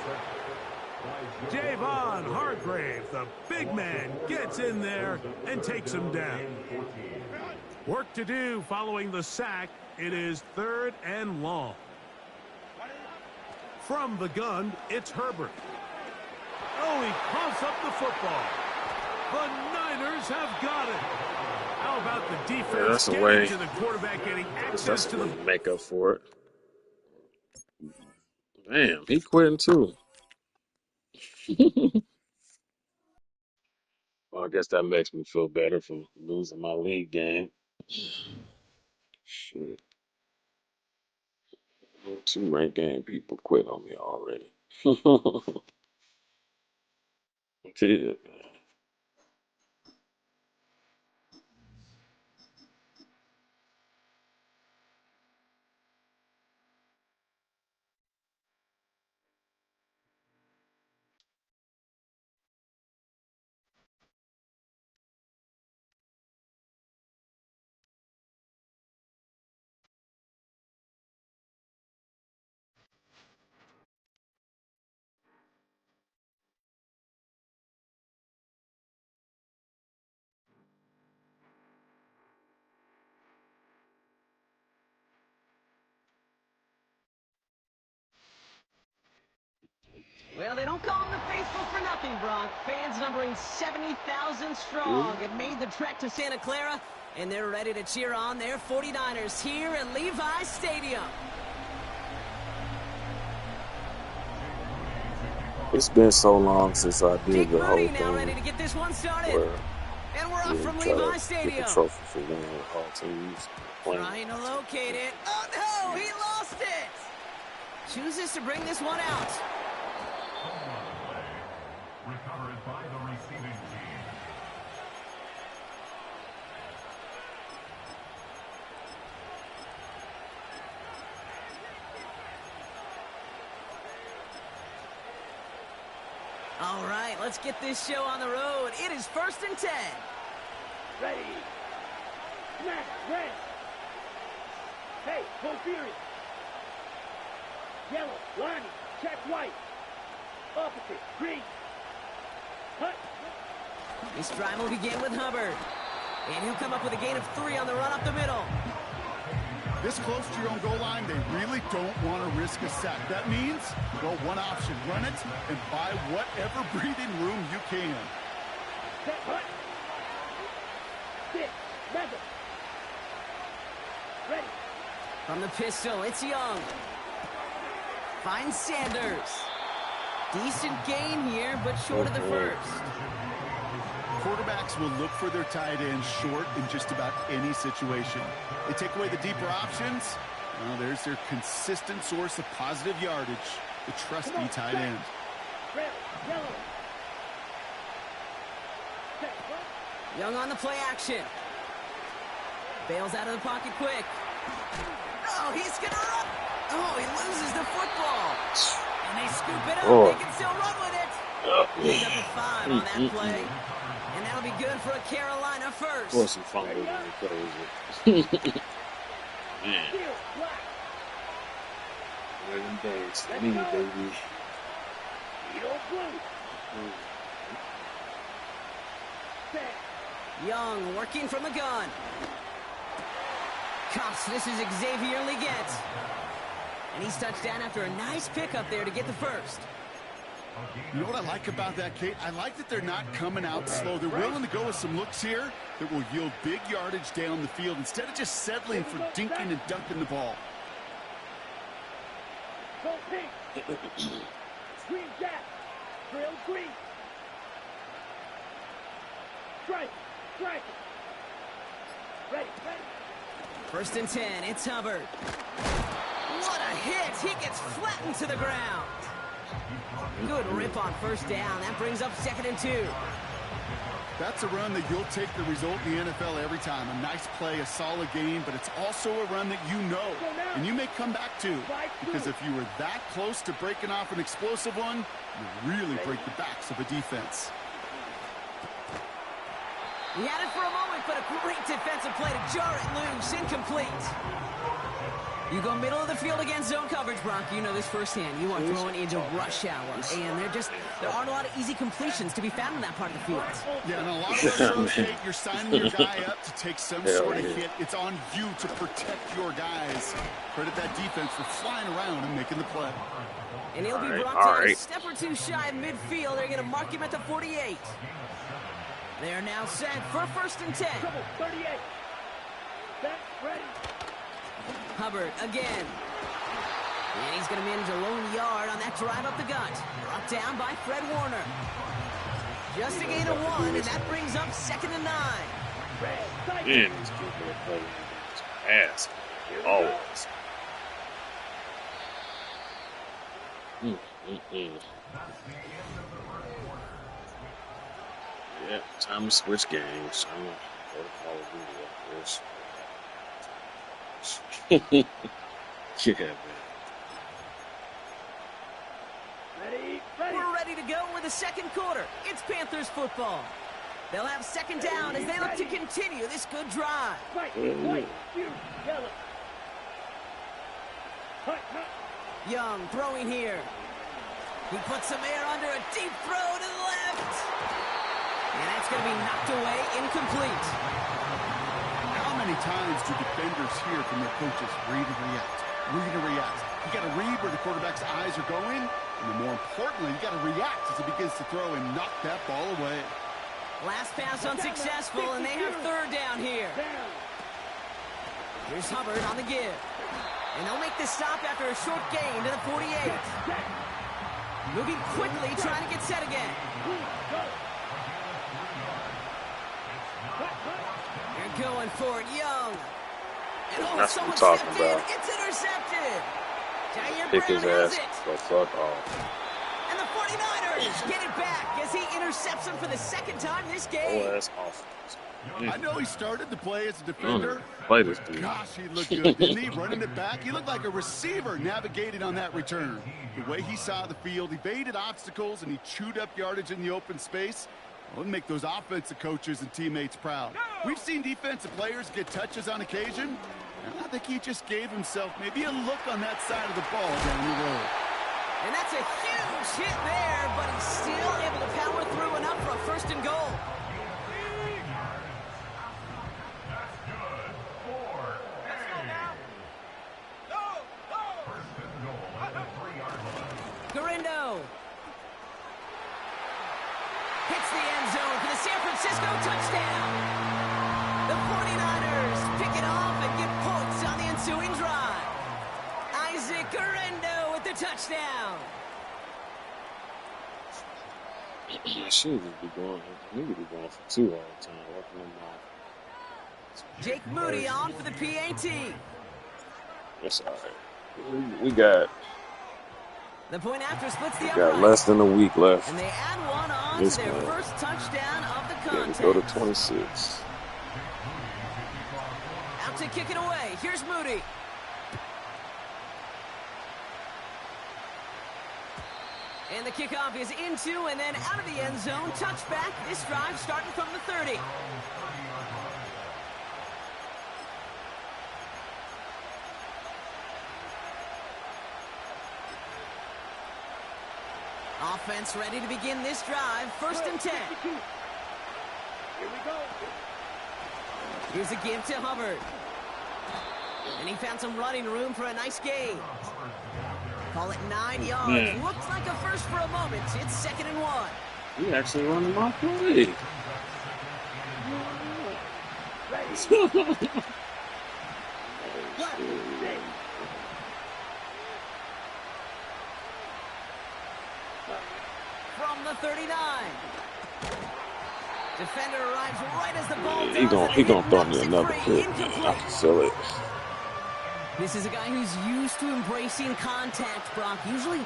Javon Hargrave, the big man, gets in there and takes him down. Work to do following the sack. It is third and long. From the gun, it's Herbert. Oh, he coughs up the football. The Niners have got it. How about the defense getting to the quarterback, getting access to the... make up for it. Damn, he quitting too. Well, I guess that makes me feel better for losing my league game. Shit. 2 ranked game people quit on me already. Yeah. Well, they don't call them the faithful for nothing, Bronk. Fans numbering 70,000 strong have made the trek to Santa Clara, and they're ready to cheer on their 49ers here at Levi Stadium. It's been so long since I did the whole thing. Now ready to get this one started. And we're off from Levi Stadium. Get the trophy for winning all teams. Trying to locate it. Oh, no! He lost it! Chooses to bring this one out. Recovered by the receiving team. All right, let's get this show on the road. It is 1st and 10. Ready. Snap, red. Hey, go Fury. Yellow, Lonnie, check white. Opposite, green. Cut. This drive will begin with Hubbard. And he'll come up with a gain of 3 on the run up the middle. This close to your own goal line, they really don't want to risk a sack. That means, well, one option, run it and buy whatever breathing room you can. Set, cut. 6, 7. Ready. From the pistol, it's Young. Finds Sanders. Decent gain here, but short of the first. Quarterbacks will look for their tight ends short in just about any situation. They take away the deeper options. Well, there's their consistent source of positive yardage, the trusty tight end. Red, yellow. Set, Young on the play action. Bails out of the pocket quick. Oh, he's going to run. Oh, he loses the football. And they scoop it up. They can still run with it. Picked up a 5 on that play. And that'll be good for a Carolina first. Of course he fumbled when he throws it. Man. One of them days for me, baby. Young working from the gun. Cuffs, this is Xavier Leggett. And he's touched down after a nice pickup there to get the first. You know what I like about that, Kate? I like that they're not coming out slow. They're willing to go with some looks here that will yield big yardage down the field instead of just settling for dinking and dunking the ball. Go pink. Green jack. Drill green. Strike. Strike. Ready. Ready. First and 10. It's Hubbard. What a hit. He gets flattened to the ground. Good rip on first down. That brings up 2nd and 2. That's a run that you'll take the result in the NFL every time. A nice play, a solid game, but it's also a run that you know, and you may come back to, because if you were that close to breaking off an explosive one, you really break the backs of a defense. He had it for a moment, but a great defensive play to jar it loose. Incomplete. You go middle of the field against zone coverage, Brock. You know this firsthand. You are throwing into rush hour, and there aren't a lot of easy completions to be found in that part of the field. Yeah, and a lot of those throws, Kate, you're signing your guy up to take some sort of hit. It's on you to protect your guys. Credit that defense for flying around and making the play. And he'll be brought down a step or two shy of midfield. They're going to mark him at the 48. They're now set for 1st and 10. 38. Set. Ready. Hubbard again. And he's going to manage a lone yard on that drive up the gut. Brought down by Fred Warner. Just a gain of 1, and that brings up 2nd and 9. Man, he's giving a ass. Always. Yeah, time to switch games. I'm going to go to Call of Duty, of course. Yeah, man. Ready. We're ready to go with the 2nd quarter. It's Panthers football. They'll have 2nd down as they look to continue this good drive. White, yellow. Cut. Young throwing here. He puts some air under a deep throw to the left. And that's going to be knocked away, incomplete. How many times do defenders hear from their coaches, read and react, read and react? You got to read where the quarterback's eyes are going, and more importantly, you got to react as he begins to throw and knock that ball away. Last pass unsuccessful, and they have 3rd down here. Here's Hubbard on the give. And they'll make the stop after a short gain to the 48. Moving quickly, trying to get set again. They're going for it, Young. And that's what I'm talking about. It's intercepted. Jair Pick his Brown has ass it. the fuck off. And the 49ers get it back as he intercepts him for the 2nd time this game. Oh, that's awful. I know he started the play as a defender. Play this dude. Gosh, he looked good, didn't he? Running it back. He looked like a receiver navigating on that return. The way he saw the field, he evaded obstacles, and he chewed up yardage in the open space. Well, it'll make those offensive coaches and teammates proud. We've seen defensive players get touches on occasion, and I think he just gave himself maybe a look on that side of the ball down the road. And that's a huge hit there, but he's still able to power through enough for a 1st and goal. Garendo hits the end zone for the San Francisco touchdown. The 49ers pick it off and get points on the ensuing drive. Isaac Garendo with the touchdown. I should just be going. I need to be going for 2 all the time. Working on my. Jake Moody on for the PAT. That's all right. We got. The point after splits the Got less than a week left. And they add one on to their first touchdown of the contest. Go to 26. Out to kick it away. Here's Moody. And the kickoff is into and then out of the end zone. Touchback. This drive starting from the 30. Offense ready to begin this drive. 1st and 10. Here we go. Here's a give to Hubbard. And he found some running room for a nice gain. Call it 9 yards. Man. Looks like a first for a moment. It's 2nd and 1. He actually running my play. From the 39. Defender arrives right as the ball Yeah, does. he gonna throw me another pick. I can feel it. This is a guy who's used to embracing contact, Brock. Usually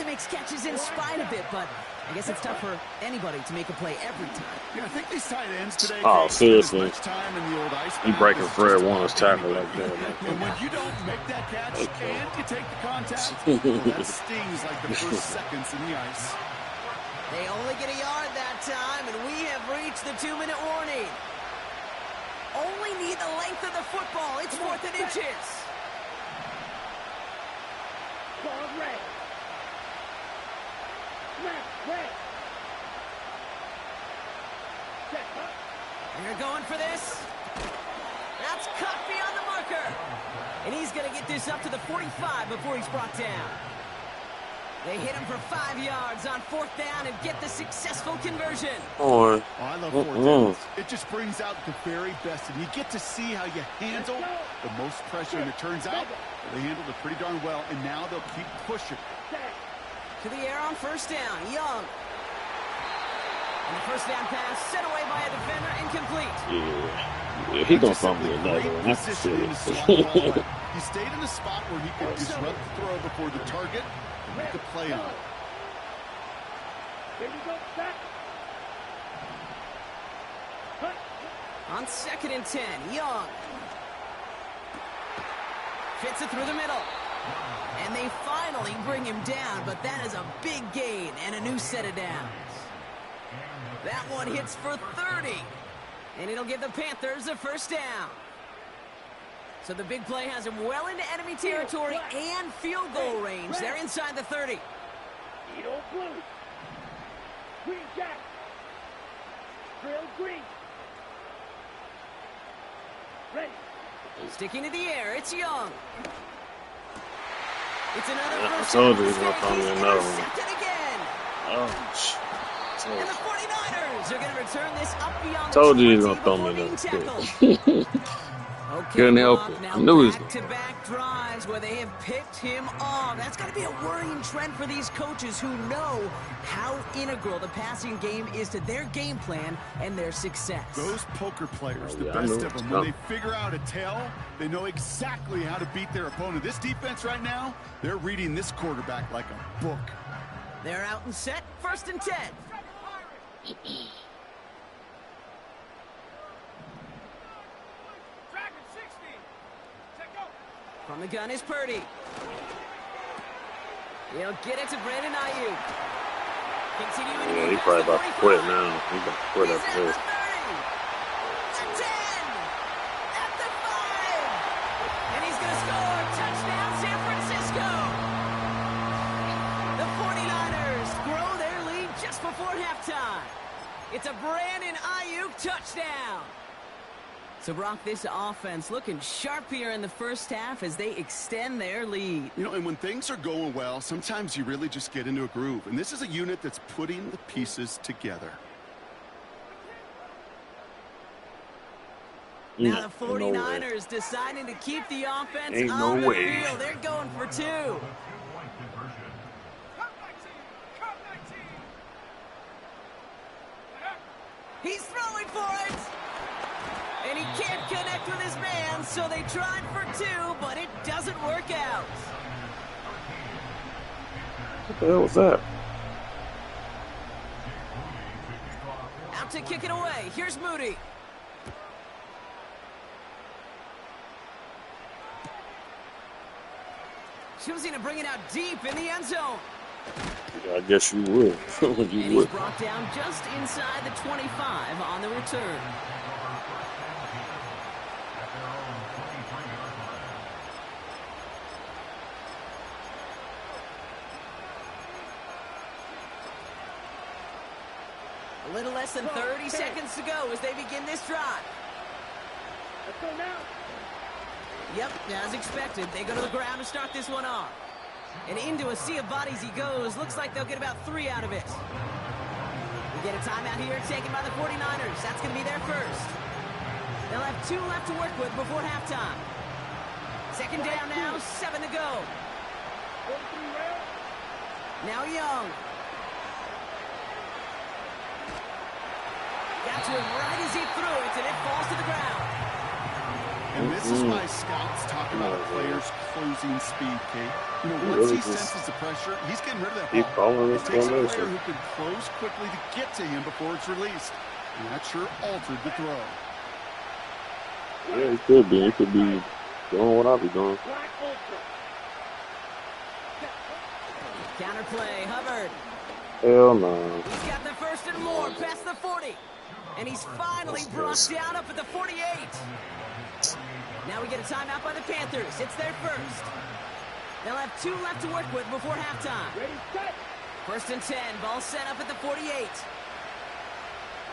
makes catches in spite of it, but I guess it's tough for anybody to make a play every time. Yeah, I think these tight ends today. Oh, seriously. Time in the old ice He breaking Fred Warner's tackle like that. And when you don't make that catch and you take the contact, well, that stings like the first seconds in the ice. They only get a yard that time, and we have reached the 2-minute warning. Only need the length of the football. It's 4th and inches. Ball red. Snap, red. Set up. They're going for this. That's cut beyond the marker. And he's going to get this up to the 45 before he's brought down. They hit him for 5 yards on 4th down and get the successful conversion. Oh, I love 4th downs. It just brings out the very best, and you get to see how you handle the most pressure, and it turns out they handled it pretty darn well, and now they'll keep pushing. To the air on 1st down, Young. And the 1st down pass set away by a defender, incomplete. Yeah, he gonna throw me another one. I can feel it. He stayed in the spot where he could disrupt the throw before the target. Make a play on it. Here you go, back. On 2nd and 10, Young. Fits it through the middle. And they finally bring him down, but that is a big gain and a new set of downs. That one hits for 30. And it'll give the Panthers a 1st down. So the big play has him well into enemy territory and field goal range. They're inside the 30. Edo blue. Green jack. Trail green. Ready. Sticking to the air, it's Young. It's another I told you he was gonna throw me another one. Again. Oh, shit. And the 49ers are going to return this up beyond Told the you he was 20 gonna throw me before another being pick. Okay, Couldn't help it. I knew he was back-to-back drives where they have picked him off. That's got to be a worrying trend for these coaches who know how integral the passing game is to their game plan and their success. Those poker players, the Yeah, best of them, when they figure out a tell, they know exactly how to beat their opponent. This defense right now, they're reading this quarterback like a book. They're out and set, 1st and 10. From the gun is Purdy. He'll get it to Brandon Ayuk. Continuing to Yeah, he probably about to quit now. He about to quit up there. The 10. At the 5. And he's going to score. Touchdown, San Francisco. The 49ers grow their lead just before halftime. It's a Brandon Ayuk touchdown. So, Brock, this offense looking sharp here in the 1st half as they extend their lead. You know, and when things are going well, sometimes you really just get into a groove. And this is a unit that's putting the pieces together. Now the 49ers deciding to keep the offense Ain't on no the way. field. They're going for 2. He's throwing for it. And he can't connect with his man, so they tried for 2, but it doesn't work out. What the hell was that? Out to kick it away. Here's Moody. Choosing to bring it out deep in the end zone. I guess you would. And you he's would. brought down just inside the 25 on the return. A little less than 30 seconds to go as they begin this drive. Let's go now. Yep, as expected. They go to the ground to start this one off. And into a sea of bodies he goes. Looks like they'll get about 3 out of it. We get a timeout here taken by the 49ers. That's going to be their first. They'll have 2 left to work with before halftime. Second down now, 7 to go. Now Young. Got to him right as he threw it, and it falls to the ground. And this is why scouts talk about a player's closing speed, Kate. You know, once he senses the pressure, he's getting rid of that ball. It takes a player who can close quickly to get to him before it's released. And that sure altered the throw. Yeah, it could be. It could be doing what I'll be doing. Counterplay, Hubbard. Hell no. He's got the first and more past the 40. And he's finally brought down up at the 48. Now we get a timeout by the Panthers. It's their first. They'll have 2 left to work with before halftime. First and 10. Ball set up at the 48.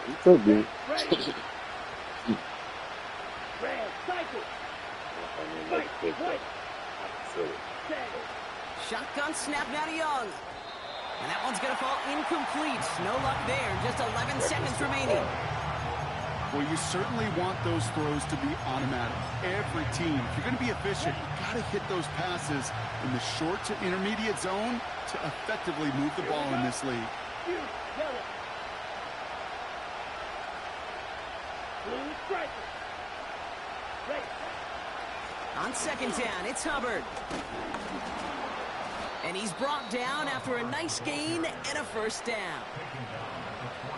It could be. Shotgun snap now to Young. And that one's going to fall incomplete. No luck there. Just 11 seconds remaining. Well, you certainly want those throws to be automatic. Every team, if you're going to be efficient, you've got to hit those passes in the short to intermediate zone to effectively move the ball in this league. On second down, it's Hubbard. And he's brought down after a nice gain and a first down.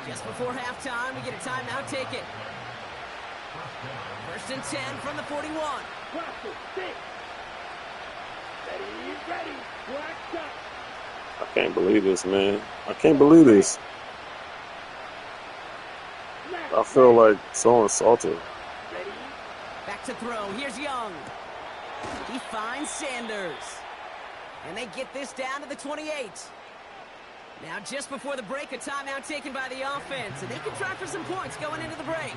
Just before halftime, we get a timeout taken. First and 10 from the 41. I can't believe this, man. I can't believe this. I feel like so insulted. Back to throw. Here's Young. He finds Sanders. And they get this down to the 28. Now, just before the break, a timeout taken by the offense. And they can try for some points going into the break.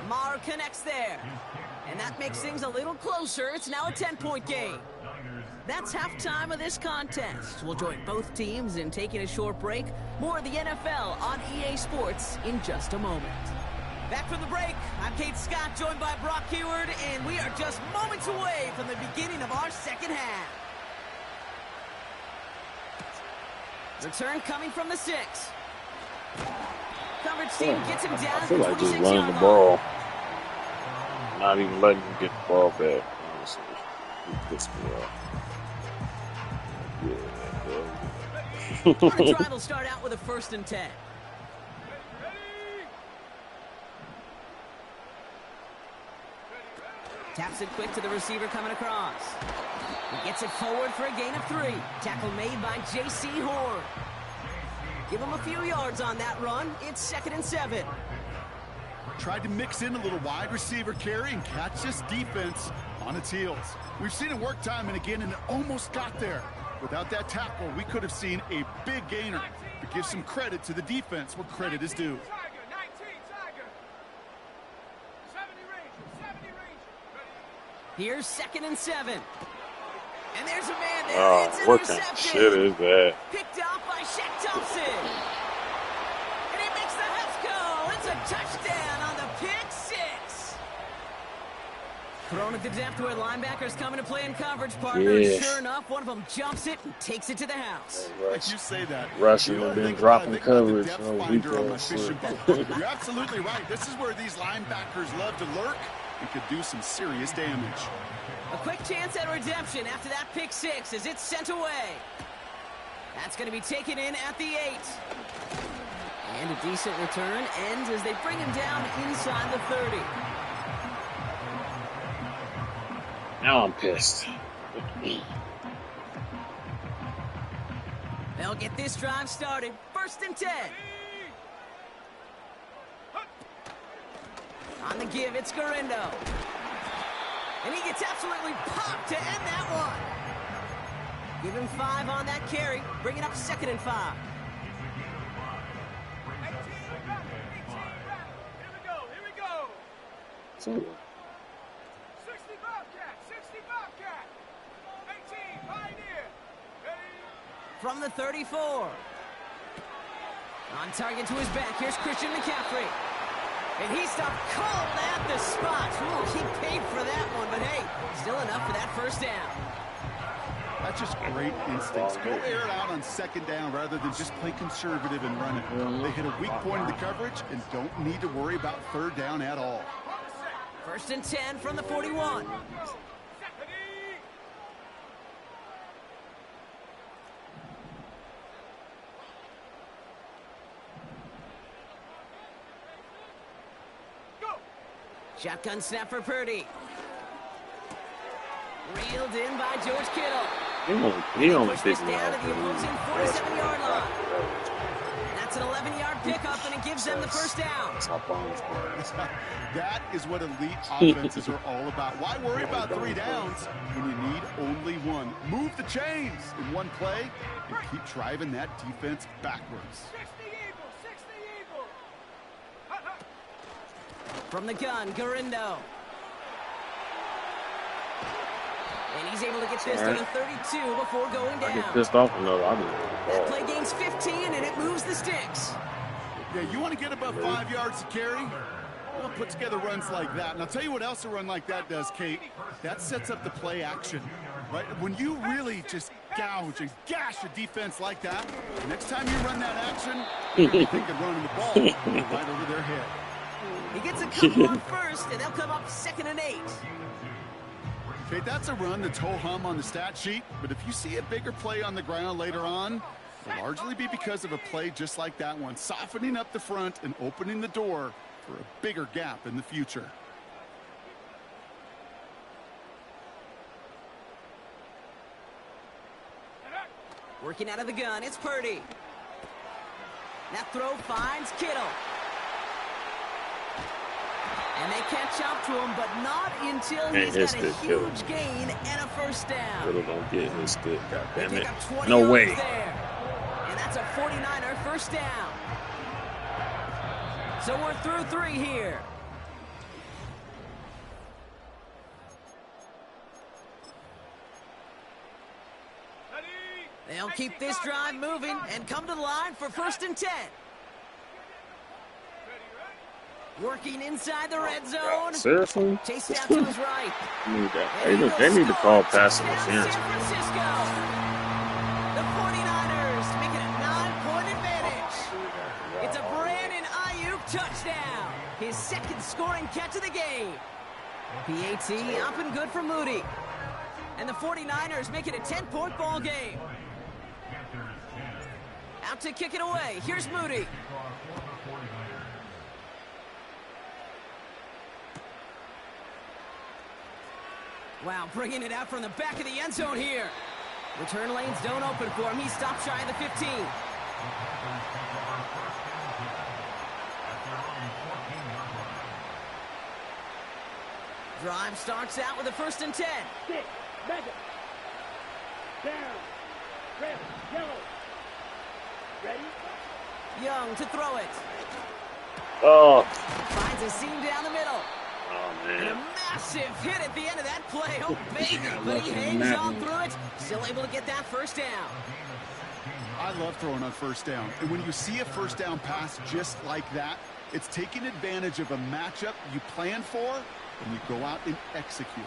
Maher connects there. And that makes things a little closer. It's now a 10-point game. That's halftime of this contest. We'll join both teams in taking a short break. More of the NFL on EA Sports in just a moment. Back from the break, I'm Kate Scott, joined by Brock Heward, and we are just moments away from the beginning of our second half. Return coming from the 6. Coverage team gets him down. I feel like just running the ball. Not even letting him get the ball back. Honestly, it pissed me off. The drive will start out with a first and 10. Taps it quick to the receiver coming across. He gets it forward for a gain of 3. Tackle made by J.C. Horn. Give him a few yards on that run. It's second and 7. Tried to mix in a little wide receiver carry and catch this defense on its heels. We've seen it work time and again, and it almost got there. Without that tackle, we could have seen a big gainer. But give some credit to the defense where credit is due. Here's second and 7. And there's a man there. Oh, it's what kind of shit is that? Picked off by Shaq Thompson. And he makes the house call. It's a touchdown on the pick 6. Thrown at the depth where linebackers come into play in coverage, partner. Yeah. Sure enough, one of them jumps it and takes it to the house. Like you say that. Rushing and then dropping coverage. You're absolutely right. This is where these linebackers love to lurk and could do some serious damage. A quick chance at redemption after that pick 6 as it's sent away. That's going to be taken in at the 8. And a decent return ends as they bring him down inside the 30. Now I'm pissed. They'll get this drive started. First and 10. On the give, it's Garendo. And he gets absolutely popped to end that one. Give him 5 on that carry. Bring it up second and 5. Here we go. So, from the 34. On target to his back, here's Christian McCaffrey. And he stopped cold at the spot. Ooh, he paid for that one, but hey, still enough for that first down. That's just great instincts. Go air it out on second down rather than just play conservative and run it. They hit a weak point in the coverage and don't need to worry about third down at all. 1st and 10 from the 41. Shotgun snap for Purdy. Reeled in by George Kittle. He only pushed this fits me down out to the opposing 47-yard line. That's an 11-yard pickup, and it gives them the first down. That is what elite offenses are all about. Why worry about 3 downs when you need only one? Move the chains in one play and keep driving that defense backwards. From the gun, Garindo. And he's able to get this to the 32 before going down. I get pissed off another. That play gains 15, and it moves the sticks. Yeah, you want to get above 5 yards to carry? Well, put together runs like that. And I'll tell you what else a run like that does, Kate. That sets up the play action, right? When you really just gouge and gash a defense like that, next time you run that action, you're thinking running the ball right over their head. He gets a couple on first, and they'll come up 2nd and 8. Okay, that's a run that's ho-hum on the stat sheet, but if you see a bigger play on the ground later on, it'll largely be because of a play just like that one, softening up the front and opening the door for a bigger gap in the future. Working out of the gun, it's Purdy. That throw finds Kittle. And they catch up to him, but not until he's got a huge gain and a first down. Little don't get his stick, goddamn it. No way. There. And that's a 49er first down. So we're through 3 here. They'll keep this drive moving and come to the line for 1st and 10. Working inside the red zone. Seriously? Chased out to his right. They need to call passing interference. San Francisco. The 49ers make it a 9-point advantage. It's a Brandon Ayuk touchdown. His 2nd scoring catch of the game. PAT up and good for Moody. And the 49ers make it a 10-point ball game. Out to kick it away. Here's Moody. Wow, bringing it out from the back of the end zone here. Return lanes don't open for him. He stopped shy of the 15. Drive starts out with a 1st and 10. 6, Madden. Down. Red, yellow. Ready? Young to throw it. Oh. Finds a seam down the middle. Oh, man. And a massive hit at the end of that play. Oh, baby. But he hangs on through it. Still able to get that first down. I love throwing on first down. And when you see a first down pass just like that, it's taking advantage of a matchup you plan for, and you go out and execute.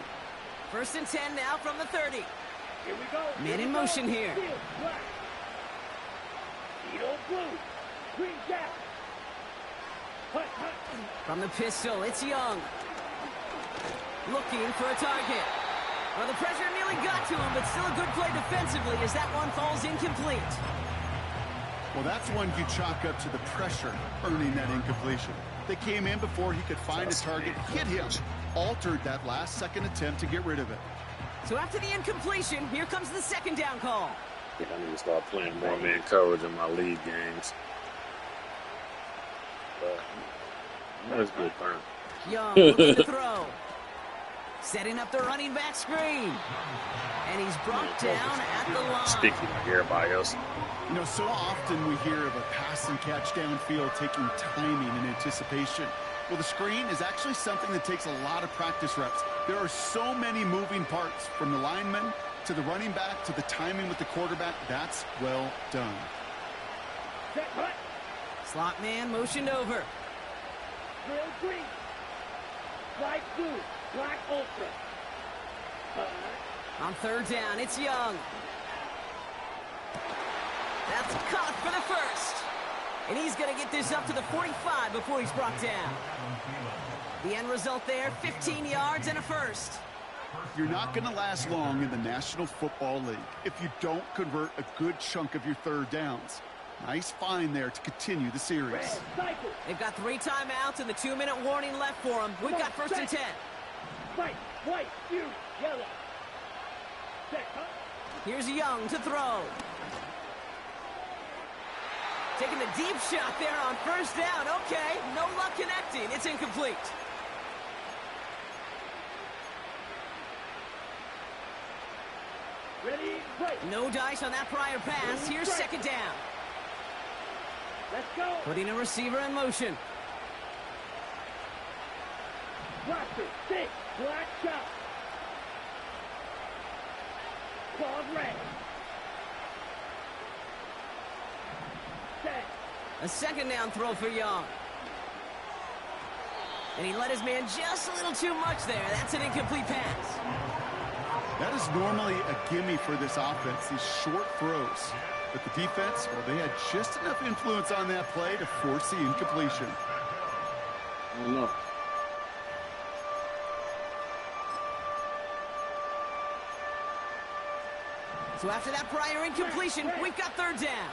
1st and 10 now from the 30. Here we go. Man in motion here. Black. Edo blue. Green jack. Hut, hut. From the pistol, it's Young. Looking for a target. Well, the pressure nearly got to him, but still a good play defensively as that one falls incomplete. Well, that's one you chalk up to the pressure earning that incompletion. They came in before he could find a target, hit him, altered that last-second attempt to get rid of it. So after the incompletion, here comes the 2nd down call. I think I need to start playing more man coverage in my league games. But that's good, burn. Young looking to throw. Setting up the running back screen. And he's brought down at the line. Sticky like everybody else. You know, so often we hear of a pass and catch downfield taking timing and anticipation. Well, the screen is actually something that takes a lot of practice reps. There are so many moving parts, from the linemen to the running back, to the timing with the quarterback, that's well done. Slot man motioned over. Drill green. Black blue. Black ultra. On third down, it's Young. That's caught for the first. And he's going to get this up to the 45 before he's brought down. The end result there, 15 yards and a first. You're not going to last long in the National Football League if you don't convert a good chunk of your third downs. Nice find there to continue the series. They've got 3 timeouts and the 2-minute warning left for them. We've got first and 10. White, you, yellow. Here's Young to throw. Taking the deep shot there on first down. Okay, no luck connecting. It's incomplete. Ready, play. No dice on that prior pass. Here's second down. Let's go. Putting a receiver in motion. Blaster, 6, black shot. Claws red. Set. A second down throw for Young. And he let his man just a little too much there. That's an incomplete pass. That is normally a gimme for this offense, these short throws. But the defense, well, they had just enough influence on that play to force the incompletion. I don't know. So after that prior incompletion, we've got third down.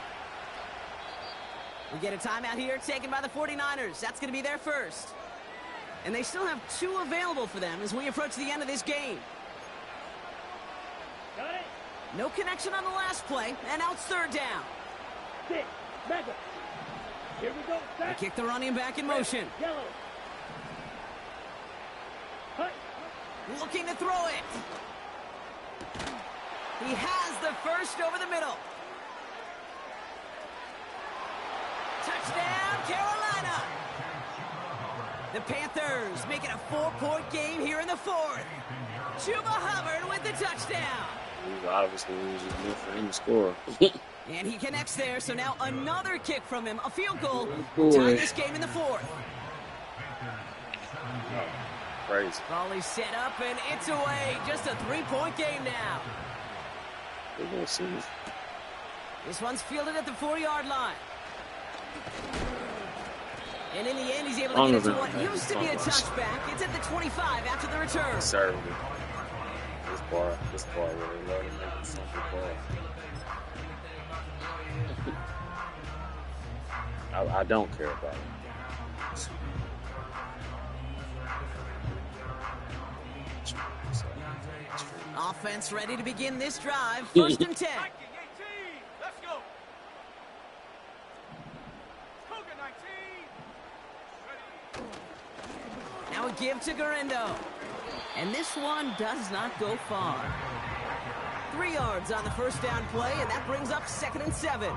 We get a timeout here taken by the 49ers. That's going to be their first. And they still have 2 available for them as we approach the end of this game. Got it. No connection on the last play, and now it's third down. 6, mega. Here we go. They Set. kick the running back in motion. Yellow. Hut. Looking to throw it. He has the first over the middle. Touchdown, Carolina. The Panthers make it a 4-point game here in the fourth. Chuba Hubbard with the touchdown. Obviously, it was just meant for him to score. And he connects there, so now another kick from him. A field goal. Boy. Tie this game in the fourth. Crazy. Volley set up, and it's away. Just a 3-point game now. They're going to see it. This one's fielded at the 4-yard line. And in the end, he's able to get it to what used to be a touchback. It's at the 25 after the return. Conservative. This bar really low to make it simple ball. I don't care about it. Offense ready to begin this drive. First and 10. Let's go. Cougar 19. Now a give to Garendo. And this one does not go far. 3 yards on the first down play, and that brings up 2nd and 7.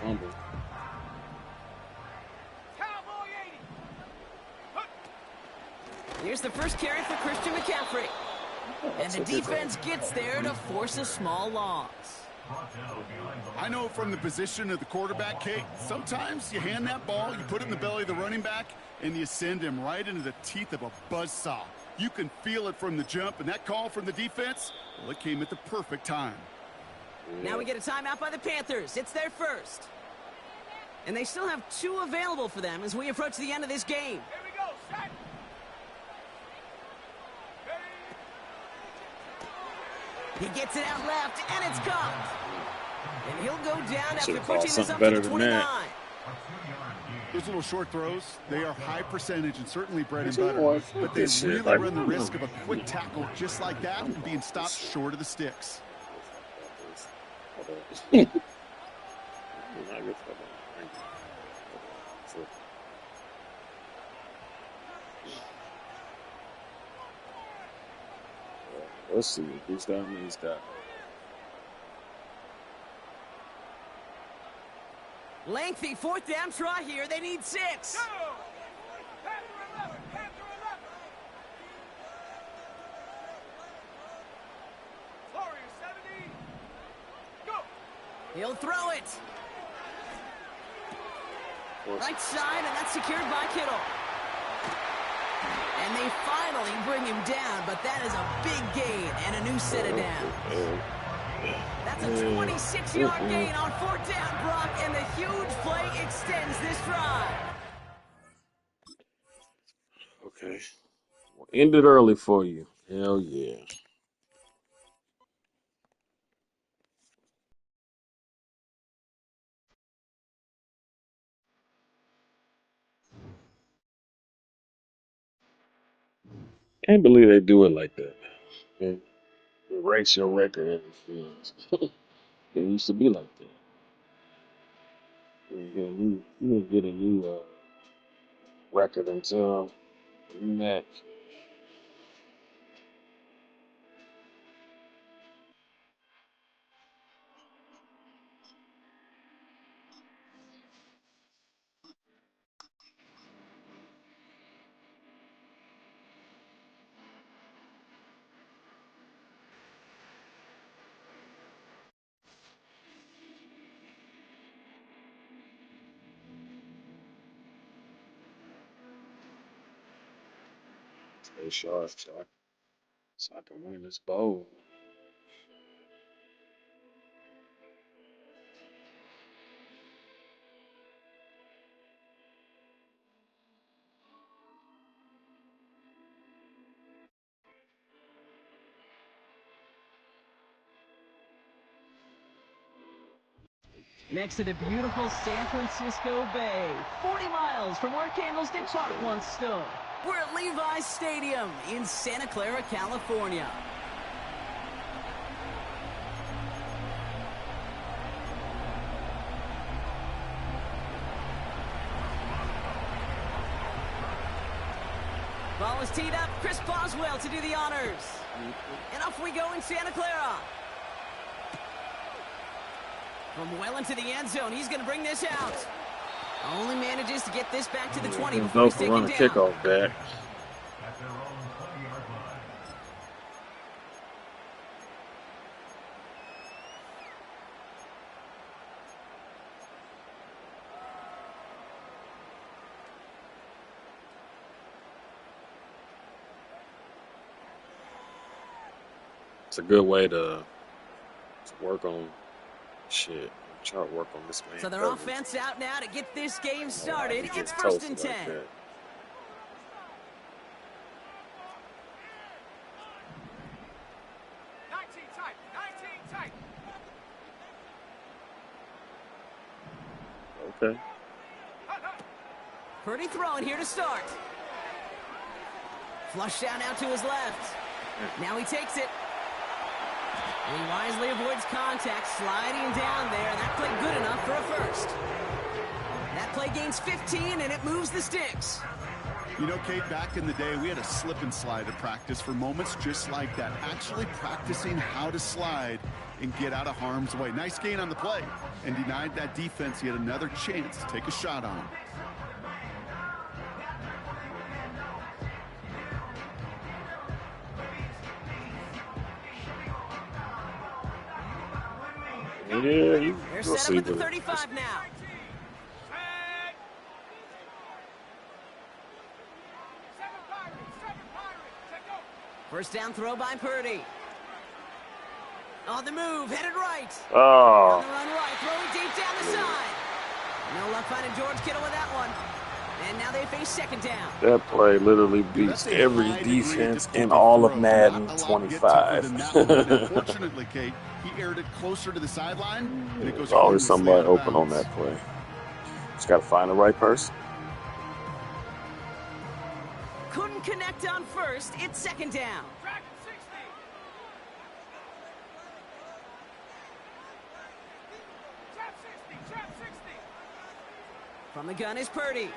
Fumble. Cowboy 80. Here's the first carry for Christian McCaffrey. And the defense gets there to force a small loss. I know from the position of the quarterback, Kate, sometimes you hand that ball, you put it in the belly of the running back, and you send him right into the teeth of a buzzsaw. You can feel it from the jump, and that call from the defense, well, it came at the perfect time. Now we get a timeout by the Panthers. It's their first. And they still have 2 available for them as we approach the end of this game. Here we go. Set. He gets it out left, and it's caught. And he'll go down after Should've pushing called this something up better to the than 29. that. Those little short throws, they are high percentage and certainly bread and That's butter. what But they this shit, really like, run the risk of a quick tackle just like that and being stopped short of the sticks. Let's see. Who's that? Means that. Lengthy fourth down try here. They need 6. He'll throw it. Right side, and that's secured by Kittle. And they finally bring him down, but that is a big gain and a new set of downs. That's a 26-yard gain on fourth down, Brock, and the huge play extends this drive. Okay. Well, ended early for you. Hell yeah. Can't believe they do it like that. Man. Erase your record and it used to be like that. You get a new record until rematch. Stay sharp, so I can win this bowl. Next to the beautiful San Francisco Bay, 40 miles from where Candlestick Park once stood. We're at Levi's Stadium in Santa Clara, California. Ball is teed up. Chris Boswell to do the honors. And off we go in Santa Clara. From well into the end zone, he's going to bring this out. Only manages to get this back to the 20 before he's taken down. Kickoff back. At their own 20-yard line. It's a good way to work on shit. Try to work on this man. So their offense out now to get this game started. It's first and 10. Like 19 tight. Okay. Purdy throwing here to start. Flush down out to his left. Now he takes it. And he wisely avoids contact, sliding down there. That played good enough for a first. That play gains 15, and it moves the sticks. You know, Kate, back in the day, we had a slip and slide at practice for moments just like that. Actually practicing how to slide and get out of harm's way. Nice gain on the play. And denied that defense yet another chance to take a shot on him. Yeah, they're set up at the 35 now. First down throw by Purdy. On the move, headed right. Oh. On the run right, throwing deep down the side. No luck finding George Kittle with that one. And now they face second down. That play literally beats every defense in all of Madden 25. Unfortunately, Kate, he aired it closer to the sideline, and it goes. There's always somebody open on that play. Just got to find the right person. Couldn't connect on first. It's second down. From the gun is Purdy.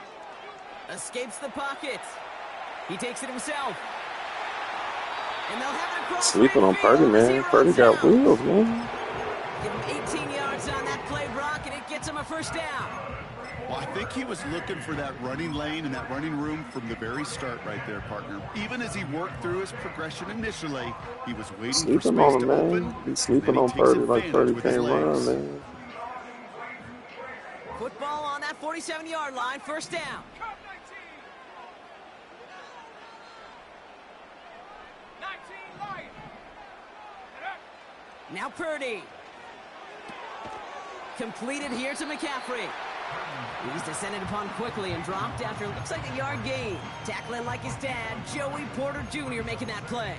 Escapes the pocket. He takes it himself. And they'll have it across. Sleeping on Purdy, man. Purdy got wheels, man. Give him 18 yards on that play, Brock, and it gets him a first first down. Well, I think he was looking for that running lane and that running room from the very start right there, partner. Even as he worked through his progression initially, he was waiting for space to open. He's sleeping on Purdy like Purdy can't run, man. Football on that 47-yard line, first down. Now Purdy. Completed here to McCaffrey. He's descended upon quickly and dropped after looks like a yard gain. Tackling like his dad, Joey Porter Jr. making that play.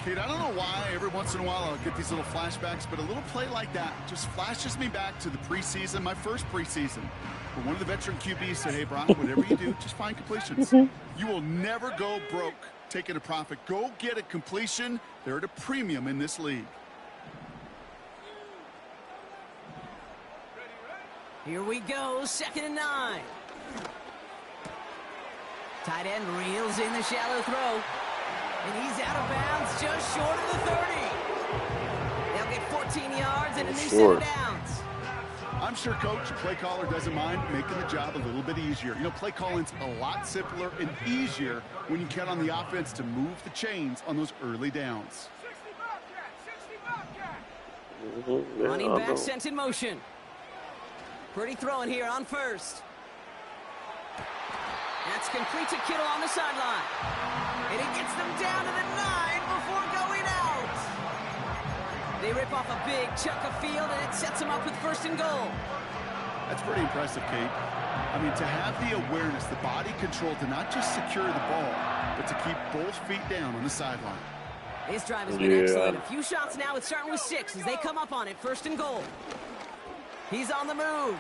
Kate, I don't know why every once in a while I'll get these little flashbacks, but a little play like that just flashes me back to the preseason, my first preseason, where one of the veteran QBs said, hey, Brock, whatever you do, just find completions. You will never go broke taking a profit. Go get a completion. They're at a premium in this league. Here we go, 2nd and 9. Tight end reels in the shallow throw. And he's out of bounds just short of the 30. They'll get 14 yards and a new set of downs. I'm sure Coach, play caller, doesn't mind making the job a little bit easier. You know, play calling's a lot simpler and easier when you count on the offense to move the chains on those early downs. 60 Running back sent in motion. Pretty throwing here on first. That's complete to Kittle on the sideline. And he gets them down to the 9 before going out. They rip off a big chunk of field, and it sets them up with 1st and goal. That's pretty impressive, Kate. I mean, to have the awareness, the body control to not just secure the ball, but to keep both feet down on the sideline. This drive has been excellent. A few shots now. It's starting with 6 as they come up on it. 1st and goal. He's on the move.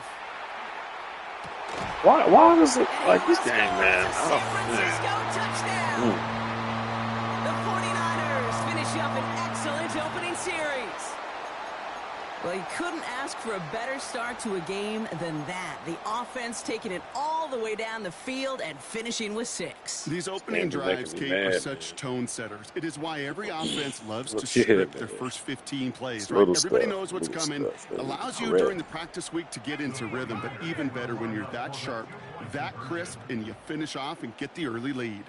Why does it like this game, man? San Francisco touchdown. The 49ers finish up an excellent opening series. Well, you couldn't ask for a better start to a game than that. The offense taking it all the way down the field and finishing with 6. These opening drives, Kate, are such tone setters. It is why every offense loves to script their first 15 plays, right? Everybody knows what's coming. Allows you during the practice week to get into rhythm, but even better when you're that sharp, that crisp, and you finish off and get the early lead.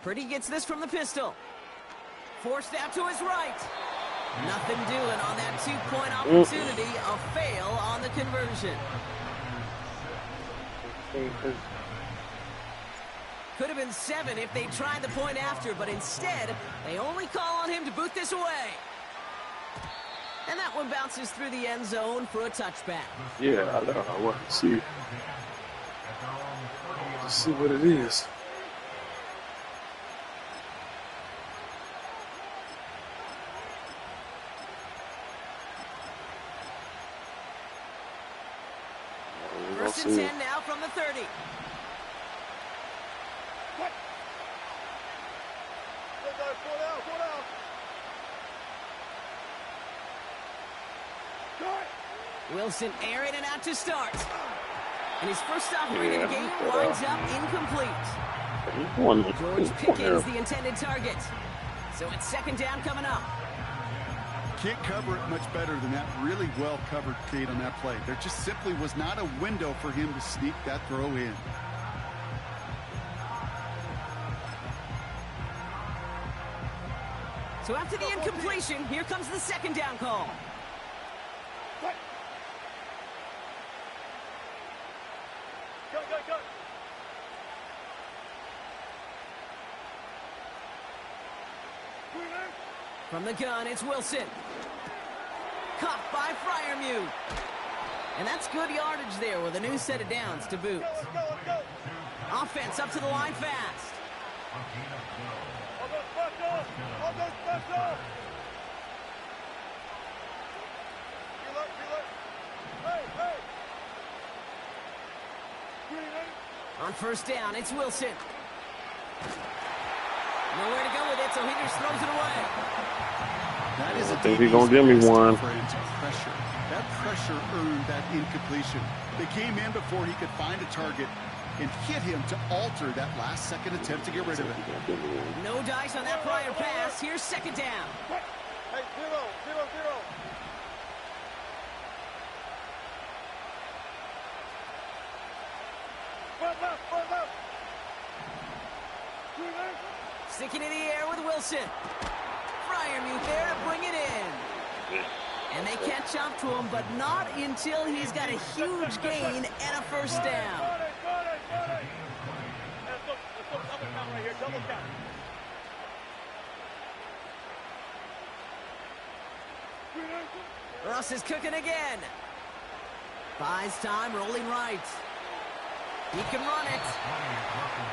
Purdy gets this from the pistol. Forced out to his right. Nothing doing on that 2-point opportunity. A fail on the conversion. Could have been 7 if they tried the point after, but instead, they only call on him to boot this away. And that one bounces through the end zone for a touchback. Yeah, I know. I want to see. Let's see what it is. First and 10 now from the 30. Wilson airing it out to start. And his first offering in the game winds up incomplete. George Pickens, the intended target. So it's 2nd down coming up. Can't cover it much better than that really well covered, Kate, on that play. There just simply was not a window for him to sneak that throw in. So after the incompletion, here comes the 2nd down call. Go. From the gun, it's Wilson. Caught by Freiermuth. And that's good yardage there with a new set of downs to boot. Offense up to the line fast. On first down, it's Wilson. Nowhere to go with it, so he just throws it away. That is I think he's going to give me one. Pressure. That pressure earned that incompletion. They came in before he could find a target and hit him to alter that last-second attempt to get rid of it. No dice on that prior pass. Here's 2nd down. Hey, 0-0-0. Front left. Sticking in the air with Wilson. Fryermuth there to bring it in. And they catch up to him, but not until he's got a huge gain and a first down. Let's look double count right here, double count. Russ is cooking again. Buys time, rolling right. He can run it.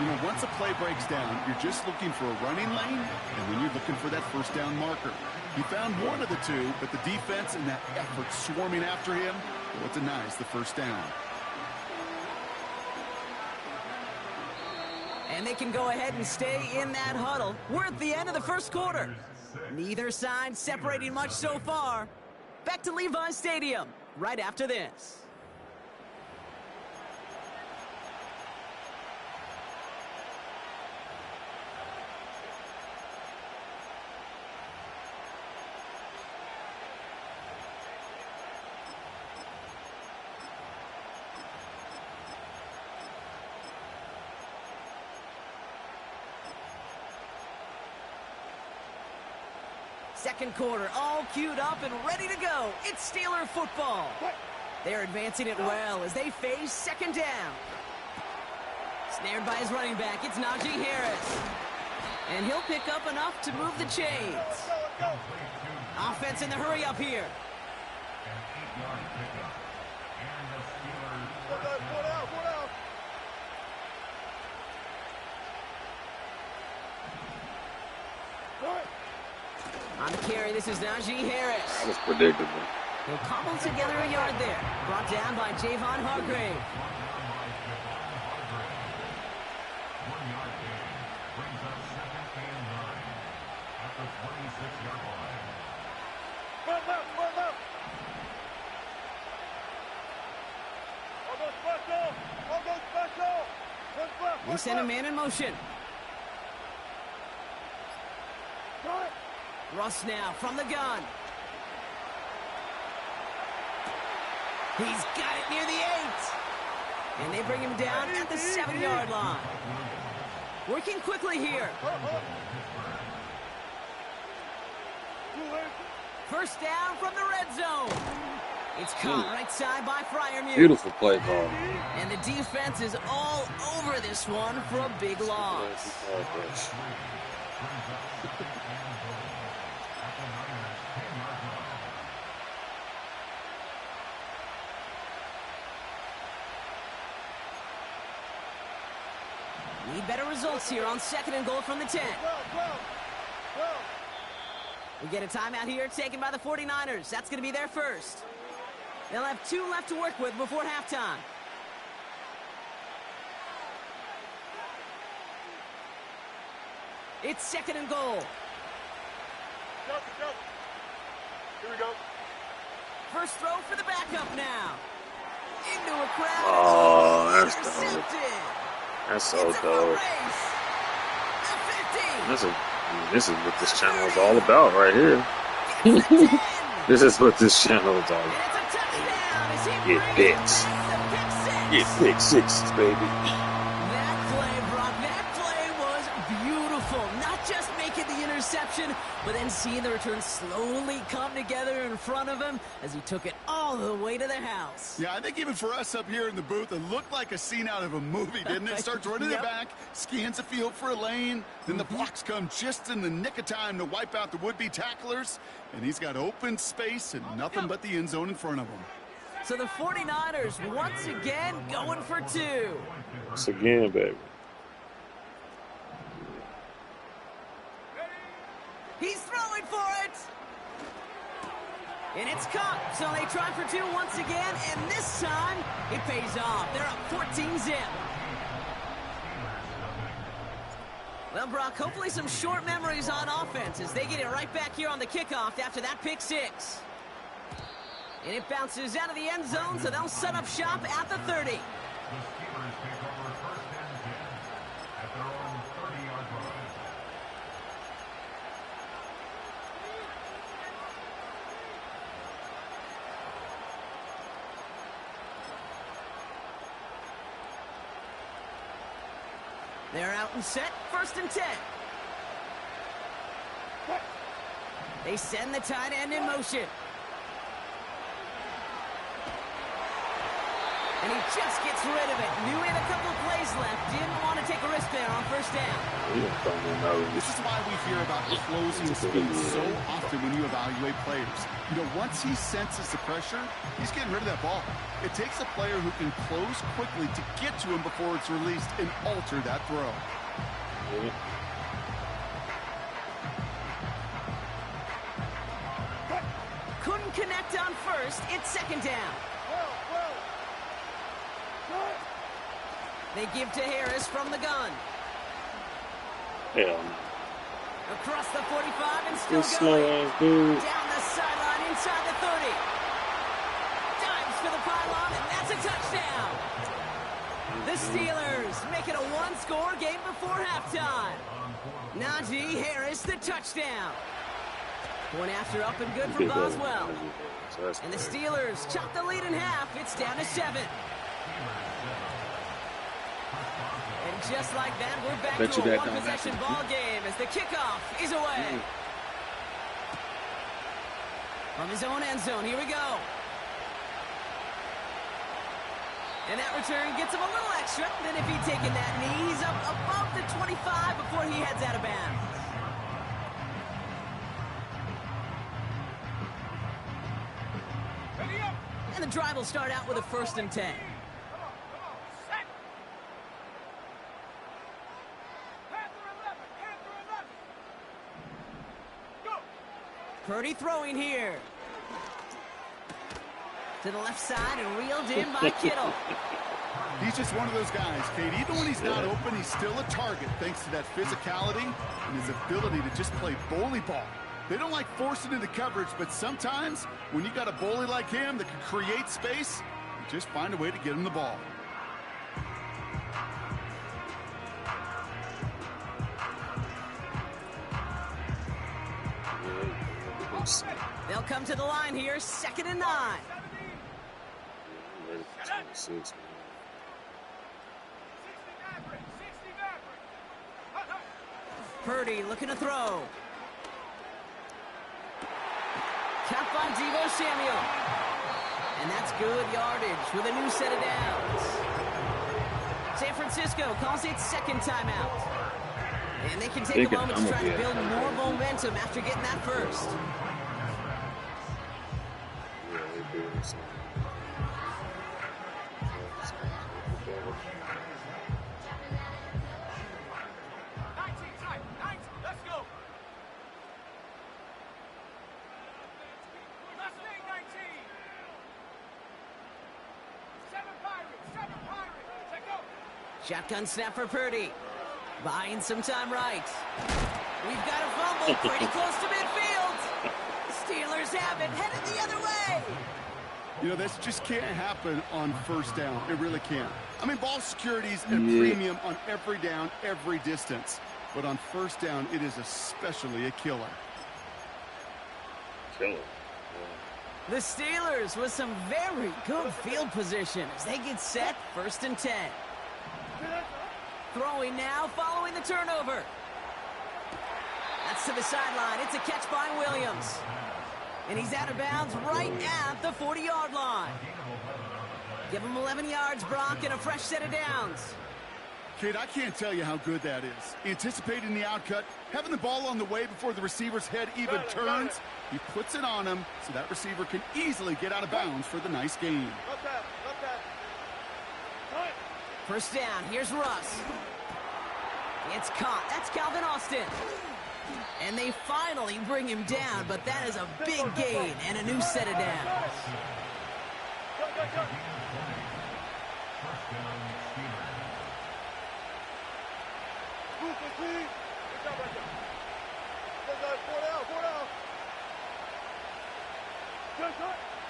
You know, once a play breaks down, you're just looking for a running lane, and then you're looking for that first down marker. He found one of the two, but the defense and that effort swarming after him, well, it denies the first down. And they can go ahead and stay in that huddle. We're at the end of the first quarter. Neither side separating much so far. Back to Levi's Stadium right after this. Second quarter, all queued up and ready to go. It's Steeler football. They're advancing it well as they face second down. Snared by his running back, it's Najee Harris. And he'll pick up enough to move the chains. Offense in the hurry up here. On the carry, this is Najee Harris. That was predictable. He'll cobble together a yard there. Brought down by Javon Hargrave. 1 yard gain brings up 2nd and 9 at the 26-yard line. Front left. I'll go special. We send a man in motion. Russ now from the gun. He's got it near the 8. And they bring him down at the 7-yard line. Working quickly here. First down from the red zone. It's caught right side by Fryermuth. Beautiful play call. And the defense is all over this one for a big loss. Need better results here on 2nd and goal from the 10. We get a timeout here taken by the 49ers. That's going to be their first. They'll have 2 left to work with before halftime. It's 2nd and goal. Here we go. First throw for the backup now. Into a crowd. Oh, that's intercepted. dope. That's so dope. This is what this channel is all about right here. This is what this channel is all about. Get bits. Get pick sixes, baby. That play, Brock, that play was beautiful. Not just making the interception, but then seeing the return slowly come together in front of him as he took it all the way to the house. Yeah, I think even for us up here in the booth, it looked like a scene out of a movie, didn't it? Starts running it back, scans the field for a lane, then the blocks come just in the nick of time to wipe out the would-be tacklers, and he's got open space and nothing but the end zone in front of him. So the 49ers once again going for 2. Once again, baby. He's throwing for it. And it's caught. So they try for 2 once again, and this time it pays off. They're up 14-zip. Well, Brock, hopefully some short memories on offense as they get it right back here on the kickoff after that pick 6. And it bounces out of the end zone, so they'll set up shop at the 30. The Steelers take over 1st and 10 at their own 30-yard line. They're out and set, 1st and 10. They send the tight end in motion. And he just gets rid of it. Knew he had a couple of plays left. Didn't want to take a risk there on 1st down. This is why we hear about closing speed so often when you evaluate players. You know, once he senses the pressure, he's getting rid of that ball. It takes a player who can close quickly to get to him before it's released and alter that throw. Couldn't connect on 1st. It's 2nd down. They give to Harris from the gun. Hell no. Across the 45 and still going. Down the sideline inside the 30. Dives for the pylon, and that's a touchdown. The Steelers make it a 1-score game before halftime. Najee Harris, the touchdown. Point after up and good for Boswell. And the Steelers chop the lead in half. It's down to 7. And just like that, we're back to a one-possession ball game as the kickoff is away. From his own end zone, here we go. And that return gets him a little extra than if he'd taken that knee. He's up above the 25 before he heads out of bounds. And the drive will start out with a 1st and 10. Purdy throwing here. To the left side and reeled in by Kittle. He's just one of those guys, Kate. Even when he's not open, he's still a target thanks to that physicality and his ability to just play bully ball. They don't like forcing into coverage, but sometimes when you got a bully like him that can create space, you just find a way to get him the ball. They'll come to the line here, 2nd and 9. Purdy looking to throw. Cap on Deebo Samuel. And that's good yardage with a new set of downs. San Francisco calls it 2nd timeout. And they can take a moment to try to build more momentum after getting that 1st. Shotgun snap for Purdy. Buying some time right. We've got a fumble pretty close to midfield. Steelers have it, headed the other way. You know, this just can't happen on 1st down. It really can't. I mean, ball security's at a premium on every down, every distance. But on 1st down, it is especially a killer. The Steelers with some very good field position as they get set, 1st and 10. Throwing now, following the turnover. That's to the sideline. It's a catch by Williams. And he's out of bounds right at the 40-yard line. Give him 11 yards, Brock, and a fresh set of downs. Kate, I can't tell you how good that is. Anticipating the outcut, having the ball on the way before the receiver's head even turns. He puts it on him so that receiver can easily get out of bounds for the nice gain. 1st down, here's Russ. It's caught. That's Calvin Austin. And they finally bring him down, but that is a big gain and a new set of downs.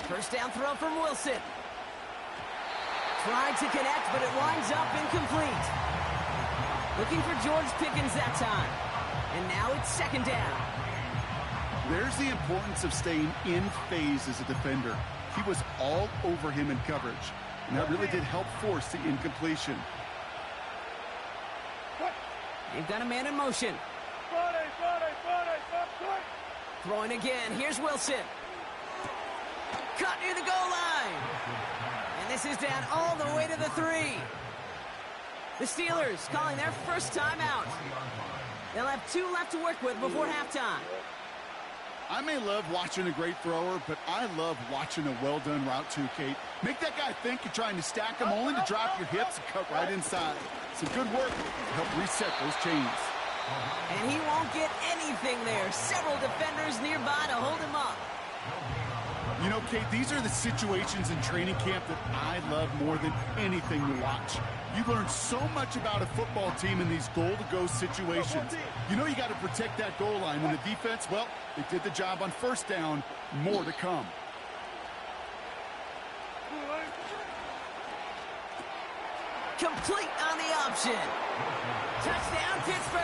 First down throw from Wilson. Tried to connect, but it winds up incomplete. Looking for George Pickens that time. And now it's 2nd down. There's the importance of staying in phase as a defender. He was all over him in coverage, and that really did help force the incompletion. They've got a man in motion. Throwing again. Here's Wilson. Cut near the goal line. And this is down all the way to the 3. The Steelers calling their first timeout. They'll have 2 left to work with before halftime. I may love watching a great thrower, but I love watching a well-done route too, Kate. Make that guy think you're trying to stack him only to drop your hips and cut right inside. Some good work to help reset those chains. And he won't get anything there. Several defenders nearby to hold him up. You know, Kate, these are the situations in training camp that I love more than anything to watch. You learn so much about a football team in these goal-to-go situations. You know you got to protect that goal line. And the defense, well, they did the job on first down. More to come. Complete on the option. Touchdown, Pittsburgh.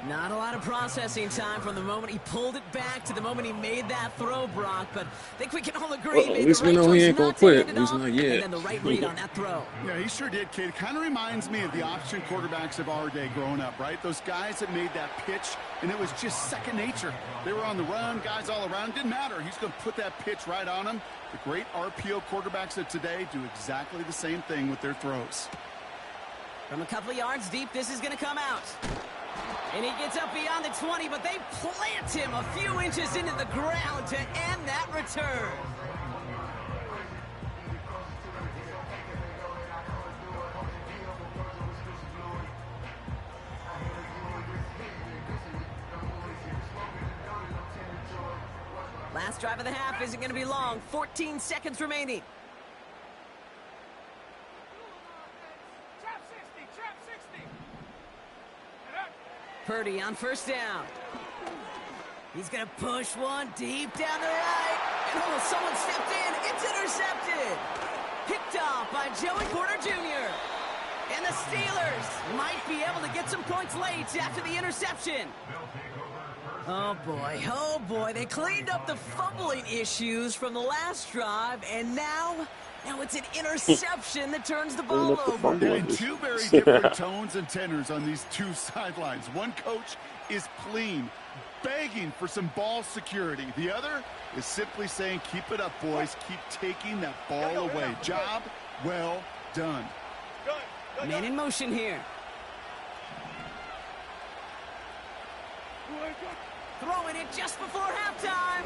Not a lot of processing time from the moment he pulled it back to the moment he made that throw, Brock. But I think we can all agree. At least we know he ain't gonna quit. At least not yet. And then the right read on that throw. Yeah, he sure did, kid. It kind of reminds me of the option quarterbacks of our day growing up, right? Those guys that made that pitch, and it was just second nature. They were on the run, guys all around. Didn't matter. He's going to put that pitch right on them. The great RPO quarterbacks of today do exactly the same thing with their throws. From a couple of yards deep, this is going to come out. And he gets up beyond the 20, but they plant him a few inches into the ground to end that return. Last drive of the half isn't going to be long. 14 seconds remaining. Purdy on first down. He's going to push one deep down the right. And oh, someone stepped in. It's intercepted. Picked off by Joey Porter Jr. And the Steelers might be able to get some points late after the interception. Oh, boy. They cleaned up the fumbling issues from the last drive, and now it's an interception that turns the ball over. And two very different tones and tenors on these two sidelines. One coach is pleading, begging for some ball security. The other is simply saying, keep it up, boys. Keep taking that ball away. Job well done. Man in motion here. Throwing it just before halftime.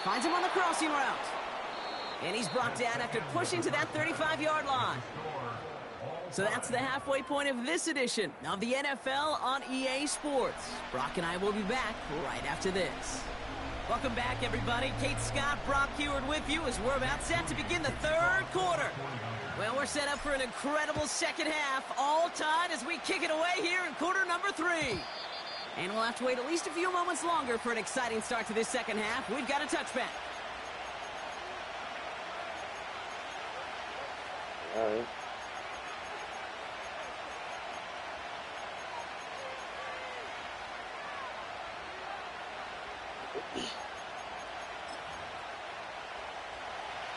Finds him on the crossing route. And he's brought down after pushing to that 35-yard line. So that's the halfway point of this edition of the NFL on EA Sports. Brock and I will be back right after this. Welcome back, everybody. Kate Scott, Brock Heward with you as we're about set to begin the third quarter. Well, we're set up for an incredible second half, all tied as we kick it away here in quarter number 3. And we'll have to wait at least a few moments longer for an exciting start to this second half. We've got a touchback. All right.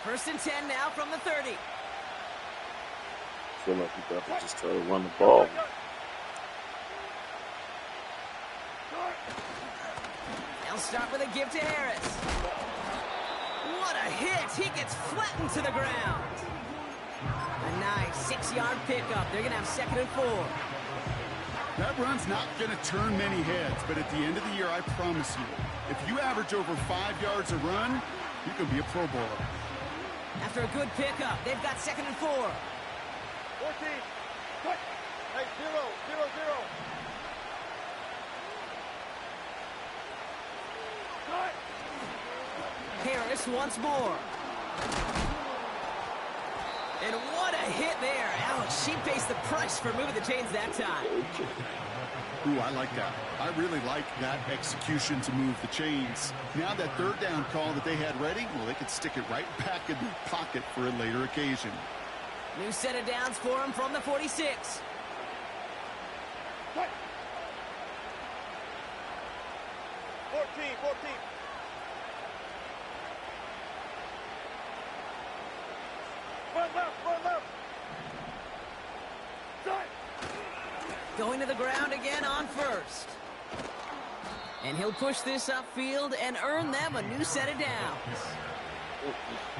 First and 10 now from the 30. I feel like you got to just try to run the ball. They'll start with a give to Harris. What a hit! He gets flattened to the ground. A nice 6-yard pickup. They're going to have 2nd and 4. That run's not going to turn many heads, but at the end of the year, I promise you, if you average over 5 yards a run, you can be a Pro Bowler. After a good pickup, they've got 2nd and 4. 14. Quick. Hey, 0, 0, 0. Harris once more. And what a hit there. Ouch, she pays the price for moving the chains that time. Ooh, I like that. I really like that execution to move the chains. Now that third down call that they had ready, well, they could stick it right back in their pocket for a later occasion. New set of downs for him from the 46. Quick. 14. One left. Set. Going to the ground again on first. And he'll push this upfield and earn them a new set of downs.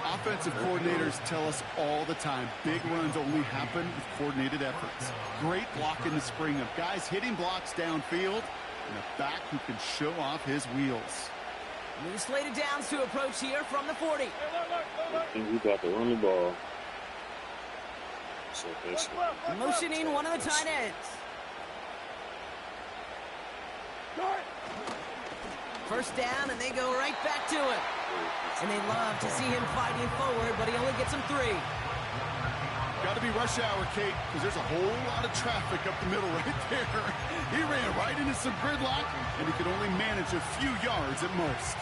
Offensive coordinators tell us all the time, big runs only happen with coordinated efforts. Great block in the spring of guys hitting blocks downfield and a back who can show off his wheels. New slate of downs to approach here from the 40. I think we got to run the ball. So motioning one of the tight ends. First down, and they go right back to it. And they love to see him fighting forward, but he only gets them 3. Got to be rush hour, Kate, because there's a whole lot of traffic up the middle right there. He ran right into some gridlock, and he could only manage a few yards at most.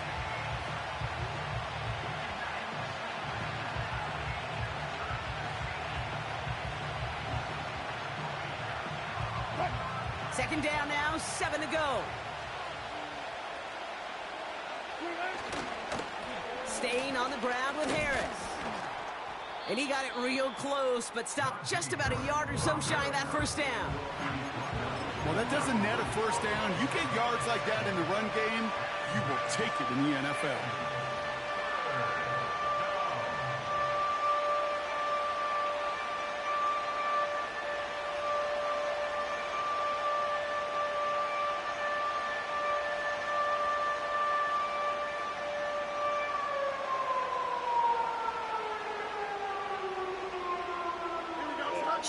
Second down now, 7 to go. Staying on the ground with Harris. And he got it real close, but stopped just about a yard or so shy of that first down. Well, that doesn't net a first down. You get yards like that in the run game, you will take it in the NFL.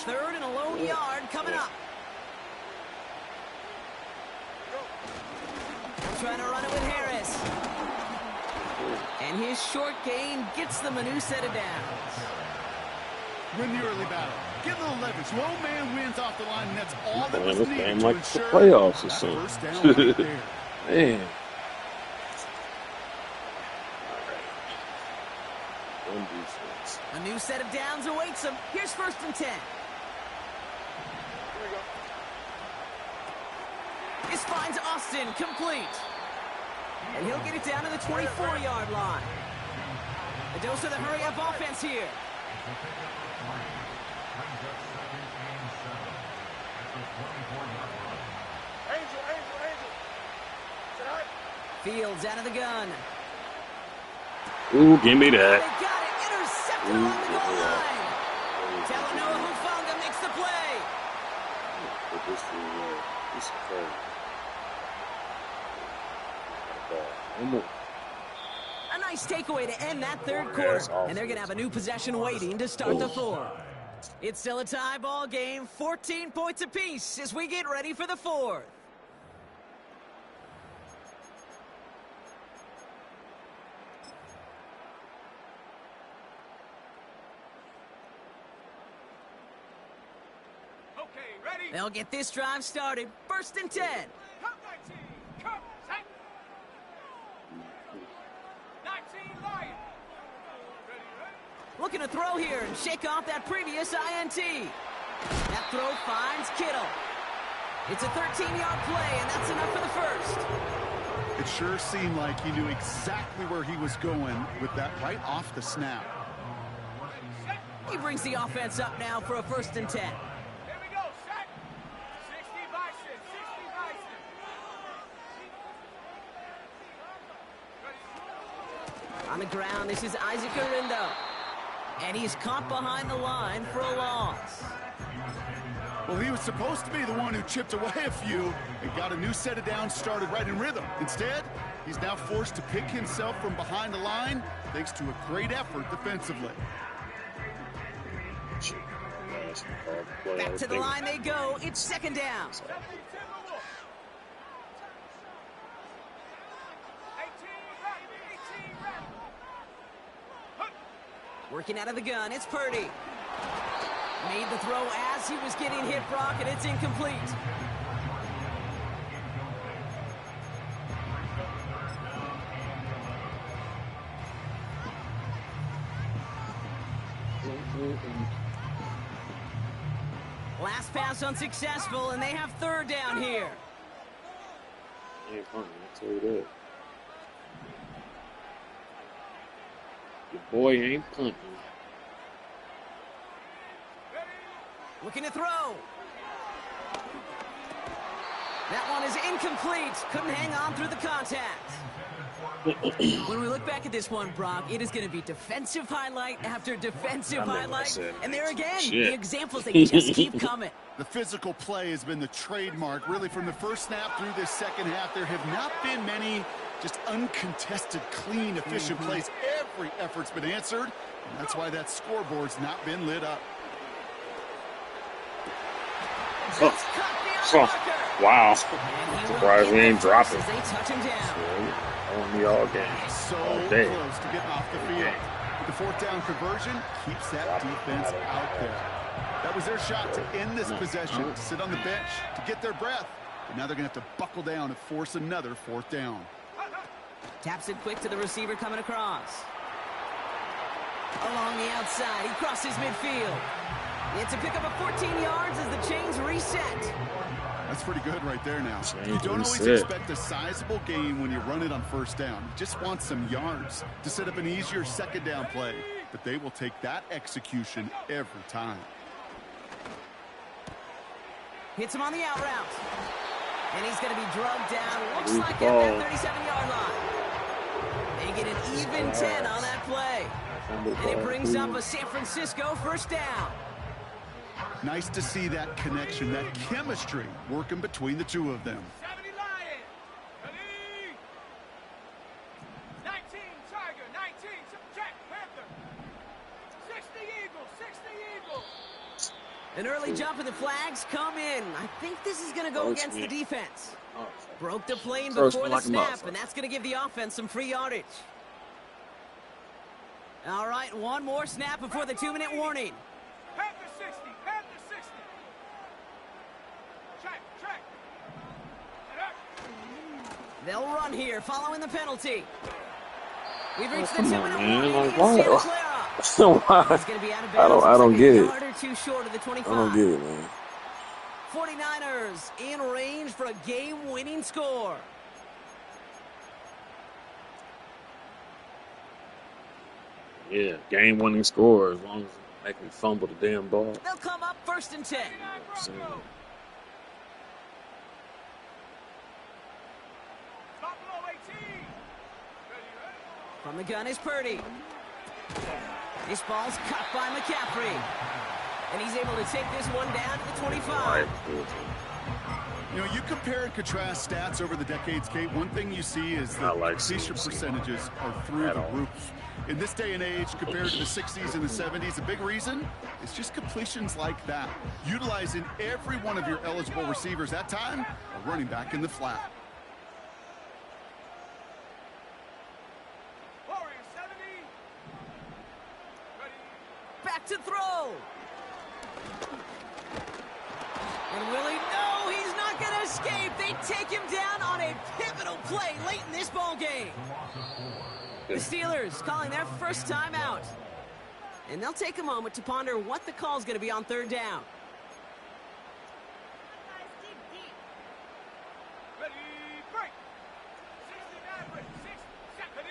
Third and a lone yard coming up. Trying to run it with Harris. And his short gain gets them a new set of downs. Win the early battle. Get a little leverage. One man wins off the line, and that's all that was needed like to ensure the playoffs or that something. first down right there. Man. A new set of downs awaits him. Here's 1st and 10. This finds Austin complete. And he'll get it down to the 24-yard line. A dose of the hurry-up offense here. Fields out of the gun. Ooh, give me that. They got it. Intercepted on the goal line. Talanoa Hufanga makes the play. A nice takeaway to end that third quarter. And they're going to have a new possession waiting to start the 4th. It's still a tie ball game. 14 points apiece as we get ready for the 4th. They'll get this drive started. 1st and 10. Come 19. Come. Set. 19 Lion. Looking to throw here and shake off that previous INT. That throw finds Kittle. It's a 13-yard play, and that's enough for the 1st. It sure seemed like he knew exactly where he was going with that right off the snap. He brings the offense up now for a 1st and 10. On the ground, this is Isaac Arindo. And he's caught behind the line for a loss. Well, he was supposed to be the one who chipped away a few and got a new set of downs started right in rhythm. Instead, he's now forced to pick himself from behind the line thanks to a great effort defensively. Back to the line they go. It's 2nd down. Working out of the gun, it's Purdy. Made the throw as he was getting hit, Brock, and it's incomplete. Last pass unsuccessful, and they have 3rd down here. Ain't funny, I'll tell you that. Your boy ain't punting. Looking to throw. That one is incomplete. Couldn't hang on through the contact. When we look back at this one, Brock, it is going to be defensive highlight after defensive highlight. And there again, the examples, they just keep coming. The physical play has been the trademark. Really, from the first snap through this second half, there have not been many just uncontested, clean, efficient plays. Every effort's been answered, and that's why that scoreboard's not been lit up. Wow. Surprised we ain't dropping. They touch him down. On me all game. So all day. Close to getting off the field. The fourth down conversion keeps that defense out there. That was their shot to end this possession, to sit on the bench, to get their breath. But now they're going to have to buckle down and force another fourth down. Taps it quick to the receiver coming across. Along the outside, he crosses midfield. It's a pick up of 14 yards as the chains reset. That's pretty good right there now. You don't always expect a sizable gain when you run it on first down. You just want some yards to set up an easier second down play. But they will take that execution every time. Hits him on the out route. And he's going to be drugged down. Looks like at that 37-yard line. They get an even 10 on that play. And it brings up a San Francisco first down. Nice to see that connection, that chemistry working between the two of them. 70 Lion. Ready? 19 Tiger, 19 Jack Panther. 60 Eagle, 60 Eagle. An early jump and the flags come in. I think this is going to go against the defense. Broke the plane before the snap, and that's going to give the offense some free yardage. All right, one more snap before the 2-minute warning. Panther 60, Panther 60. Check. They'll run here following the penalty. We've reached the 2-minute warning. I don't get it. Too short of the 25. I don't get it, man. 49ers in range for a game-winning score. Yeah, game-winning score as long as they make me fumble the damn ball. They'll come up 1st and 10. From the gun is Purdy. This ball's cut by McCaffrey. And he's able to take this one down to the 25. You know, you compare and contrast stats over the decades, Kate. One thing you see is that completion percentages are through the roof. In this day and age, compared to the 60s and the 70s, a big reason is just completions like that. Utilizing every one of your eligible receivers that time, a running back in the flat. Back to throw. And will he? No, he's not going to escape. They take him down on a pivotal play late in this ball game. The Steelers calling their first time out. And they'll take a moment to ponder what the call is going to be on 3rd down. Ready, break. 69, ready, 6, 7,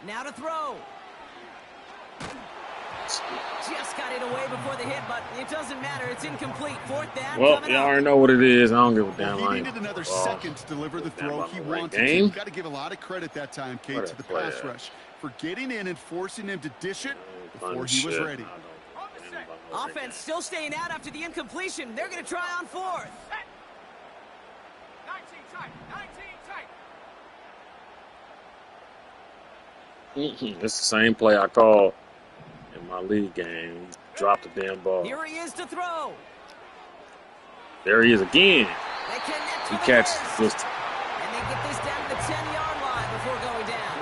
Now to throw. Just got it away before the hit, but it doesn't matter. It's incomplete. 4th down. Well, you already know what it is. I don't give a damn. He needed another second to deliver the throw he wanted to. You've got to give a lot of credit that time, Kate, to the pass rush for getting in and forcing him to dish it before he was ready. Offense still staying out after the incompletion. They're going to try on 4th. 19 tight, 19 tight. It's the same play I called in my league game. He dropped the damn ball. Here he is to throw. There he is again. He catches this. And they get this down to the 10-yard line before going down.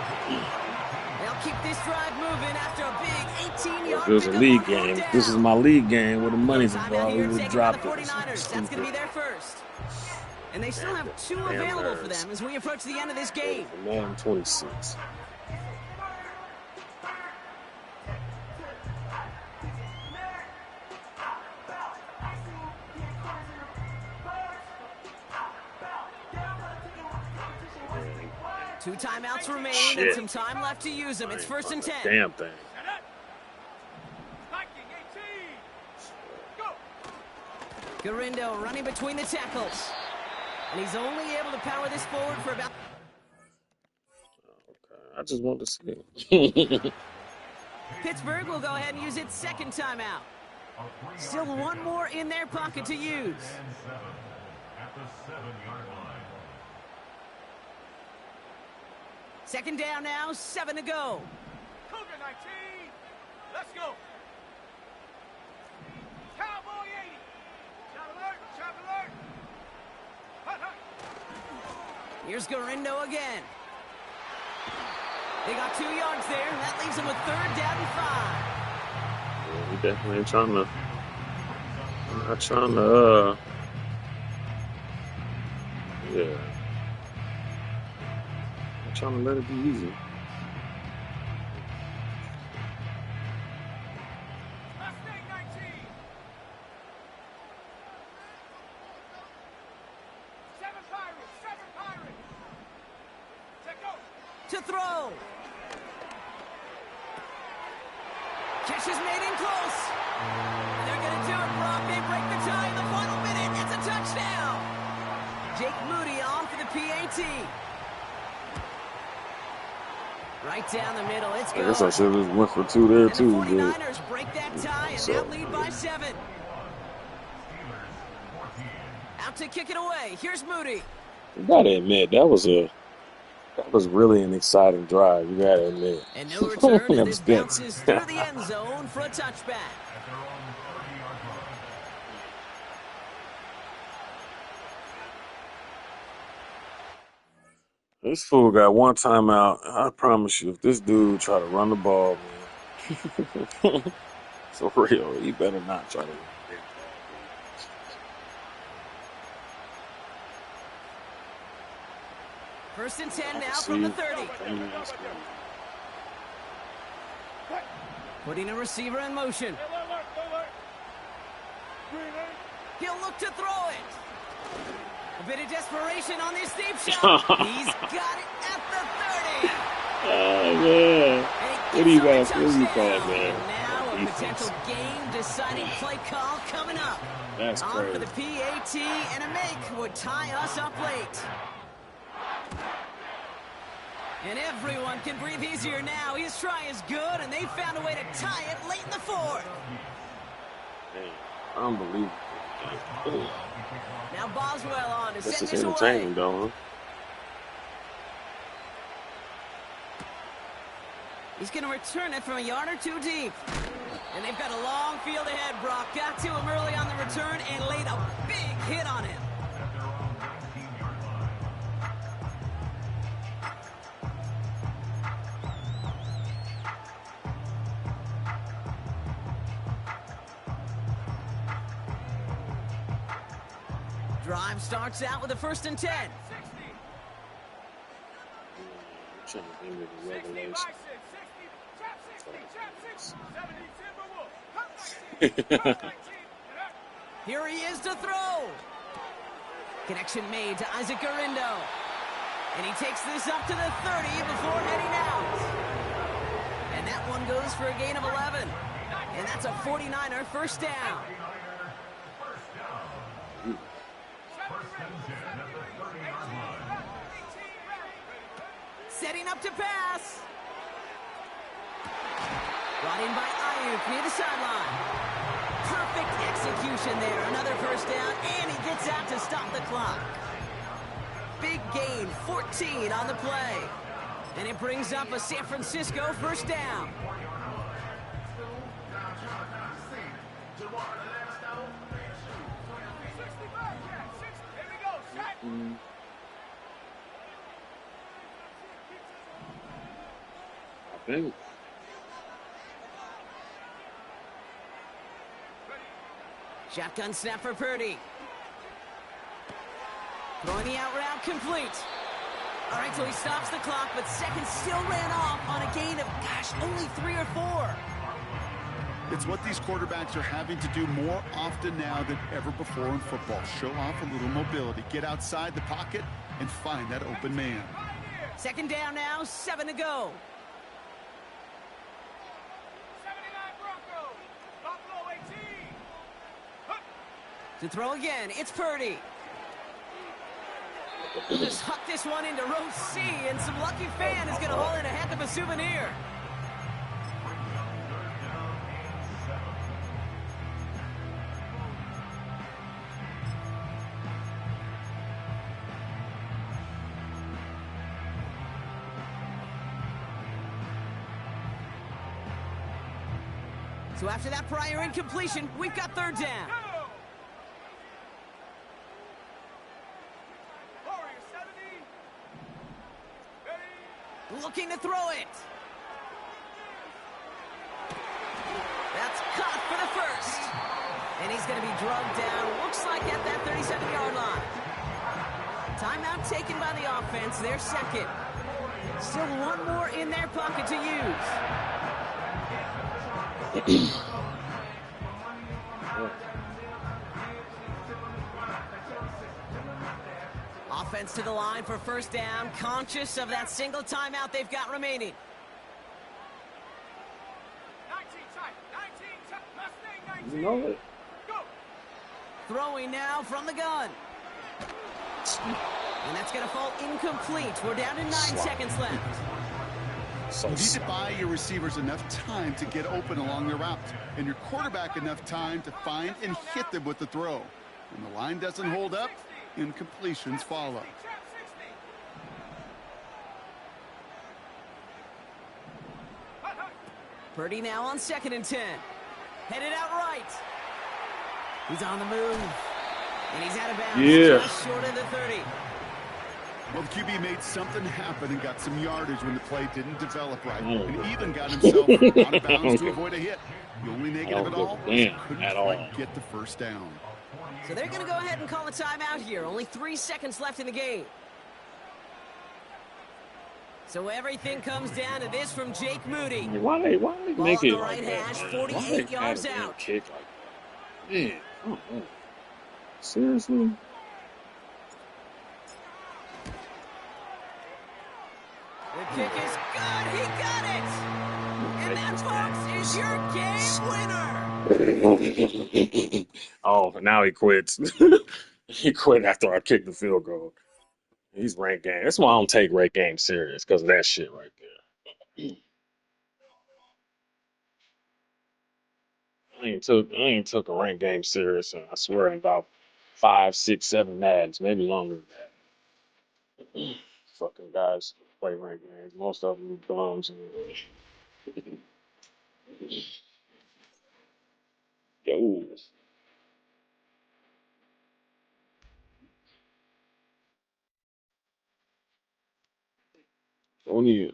They'll keep this drive moving after a big 18-yard. If it was a league game, this is my league game where the money's involved. We would drop it. 49ers. That's going to be their first. And they still have 2 available for them as we approach the end of this game. Madden 26. Two timeouts remaining and some time left to use them. It's 1st and 10. Damn thing. Go. Garindo running between the tackles. And he's only able to power this forward for about... I just want to see it. Pittsburgh will go ahead and use its second timeout. Still one more in their pocket to use. At the 7-yard line. Second down now, 7 to go. Cougar 19. Let's go. Cowboy 80. Shot alert. Shot alert. Hut, hut. Here's Garindo again. They got 2 yards there, and that leaves them with 3rd down and 5. Yeah, he definitely ain't trying to. I'm not trying to. Yeah. I'm trying to let it be easy. Mustang 19. 7 Pirates. 7 Pirates. Let go. To throw. Catch is made in close. And they're going to do it, Brock. They break the tie in the final minute. It's a touchdown. Jake Moody on for the PAT. Right down the middle. It's good. I guess I should have went for 2 there, too. And the 49ers break that tie and now lead by 7. Out to kick it away. Here's Moody. You gotta admit, that was really an exciting drive. You gotta admit. And no return as this bounces through the end zone for a touchback. This fool got 1 timeout. I promise you, if this dude try to run the ball, man, for real, he better not try to. First and 10 now from the 30. Putting a receiver in motion. He'll look to throw it. A bit of desperation on this deep shot. He's got it at the 30. Oh, man. What do you guys call man? Now a potential game-deciding play call coming up. That's on crazy. For the PAT, and a make would tie us up late. And everyone can breathe easier now. His try is good, and they found a way to tie it late in the 4th. Hey, unbelievable. Now Boswell on to This send is this entertaining, away. though, huh? He's going to return it from a yard or 2 deep. And they've got a long field ahead, Brock. Got to him early on the return and laid a big hit on him. Drive starts out with a 1st and 10. Here he is to throw. Connection made to Isaac Garindo. And he takes this up to the 30 before heading out. And that one goes for a gain of 11. And that's a 49er first down. Setting up to pass. Brought in by Ayuk near the sideline. Perfect execution there. Another first down, and he gets out to stop the clock. Big gain, 14 on the play. And it brings up a San Francisco first down. I think. Shotgun snap for Purdy. Throwing the out route complete. All right, so he stops the clock, but seconds still ran off on a gain of, gosh, only 3 or 4. It's what these quarterbacks are having to do more often now than ever before in football. Show off a little mobility. Get outside the pocket and find that open man. Second down now, 7 to go. 79 Broncos. Buffalo 18. Hup. To throw again, it's Purdy. Just huck this one into row C, and some lucky fan is going to haul in a heck of a souvenir. So after that prior incompletion, we've got third down. Looking to throw it. That's caught for the first. And he's going to be drugged down, looks like at that 37-yard line. Timeout taken by the offense, their second. Still one more in their pocket to use. Offense to the line for first down, conscious of that single timeout they've got remaining. 19, You know it. go. Throwing now from the gun. And that's going to fall incomplete. We're down to 9 seconds left. So You need to buy your receivers enough time to get open along their route, and your quarterback enough time to find and hit them with the throw. When the line doesn't hold up, incompletions follow. Purdy now on 2nd and 10. Headed out right. He's on the move. And he's out of bounds. Yeah. Just short of the 30. Well, the QB made something happen and got some yardage when the play didn't develop right, and even got himself out of bounds to avoid a hit. The only negative at all was he couldn't quite get the first down. So they're going to go ahead and call a timeout here. Only 3 seconds left in the game. So everything comes down to this from Jake Moody. Why they Ball make on it the like right that, hash, man? 48 Why they yards add a damn out. kick like that? Man, I don't know. Seriously? The kick is good. He got it. And that, folks, is your game winner. Oh, now he quits. He quit after I kicked the field goal. He's ranked game. That's why I don't take ranked game serious, because of that shit right there. I ain't took a ranked game serious, I swear, in about 5, 6, 7 Maddens, maybe longer than that. Fucking guys play ranked games. Most of them bums. Yo. Only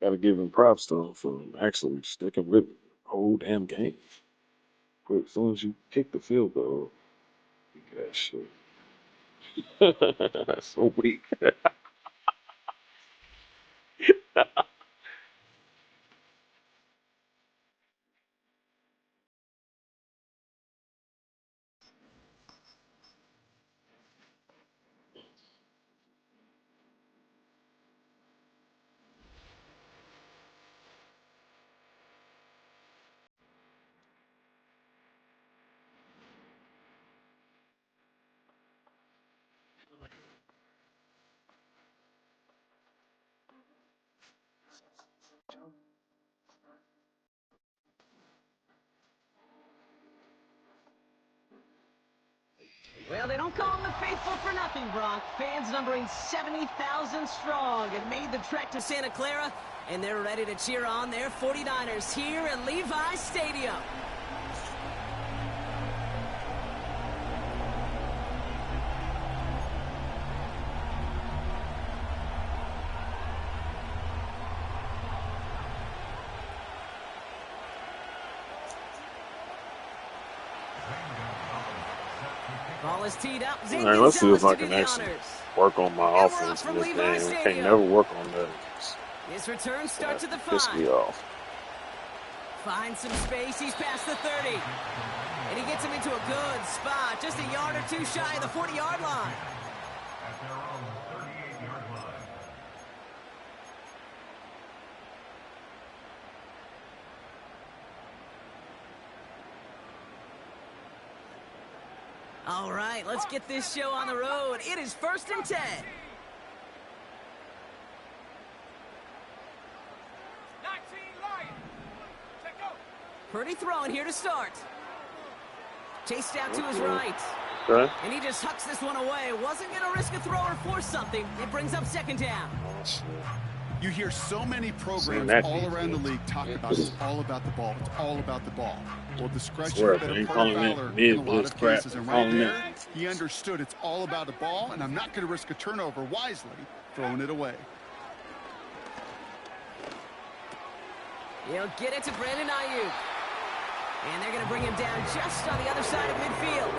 gotta give him props though for actually sticking with it the whole damn game. Quick, as soon as you kick the field goal, you get that shit. That's so weak. Well, they don't call them the faithful for nothing, Brock. Fans numbering 70,000 strong have made the trek to Santa Clara, and they're ready to cheer on their 49ers here at Levi Stadium. Ball is teed up. All right, let's see if I can actually work on my offense in this game. I can't never work on that. His return starts at the 5. Piss me off. Finds some space. He's past the 30. And he gets him into a good spot. Just a yard or two shy of the 40-yard line. At their own 38-yard line. All right, let's get this show on the road. It is 1st and 10. 19 Lions. Check go. Purdy throwing here to start. Chased out to his right. Okay. And he just hucks this one away. Wasn't going to risk a throw or force something. It brings up 2nd down. Oh, shit. You hear so many programs all around the league talk about it's all about the ball. It's all about the ball. Well, discretion has been a part of Fowler in a lot of cases. And right there, he understood it's all about the ball, and I'm not going to risk a turnover wisely, throwing it away. He'll get it to Brandon Ayuk. And they're going to bring him down just on the other side of midfield.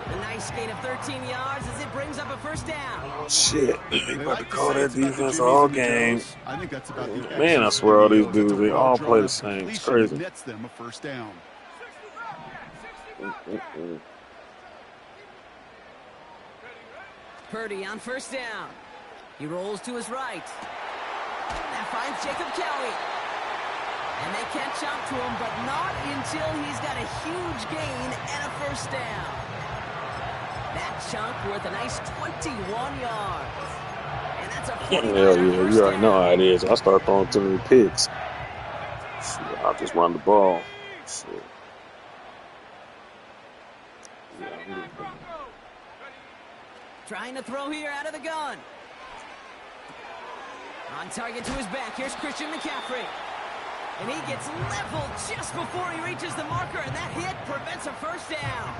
A nice gain of 13 yards as it brings up a 1st down. Oh, shit. They about to call that defense all game. I think that's about the Man, I swear all these dudes, they all play the same. It's crazy. Nets them a 1st down. Purdy on 1st down. He rolls to his right. That finds Jacob Kelly. And they catch up to him, but not until he's got a huge gain and a 1st down. That chunk worth a nice 21 yards. And that's a 49 Hell yeah, you already know how it is. I start throwing too many picks. Shit, I'll just run the ball. Shit. Trying to throw here out of the gun. On target to his back. Here's Christian McCaffrey. And he gets leveled just before he reaches the marker, and that hit prevents a 1st down.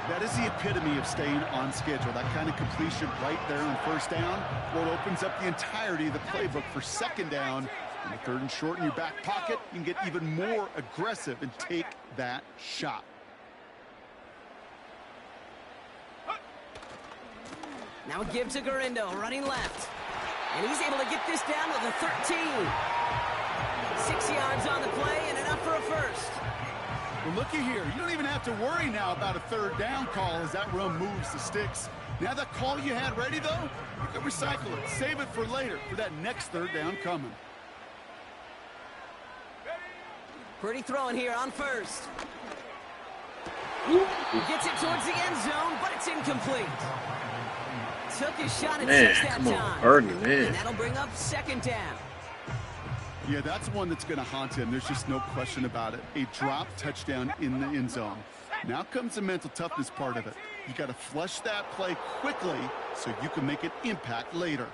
That is the epitome of staying on schedule. That kind of completion right there on 1st down. Well, it opens up the entirety of the playbook for 2nd down. In the 3rd and short in your back pocket, you can get even more aggressive and take that shot. Now a give to Garindo, running left. And he's able to get this down to the 13. 6 yards on the play and enough for a 1st. Well, looky here. You don't even have to worry now about a 3rd down call as that run moves the sticks. Now that call you had ready, though, you can recycle it. Save it for later for that next 3rd down coming. Purdy throwing here on 1st. Gets it towards the end zone, but it's incomplete. Took his shot at 6 that come time. on, Purdy, man. And that'll bring up 2nd down. Yeah, that's one that's going to haunt him. There's just no question about it. A drop touchdown in the end zone. Now comes the mental toughness part of it. You got to flush that play quickly so you can make an impact later.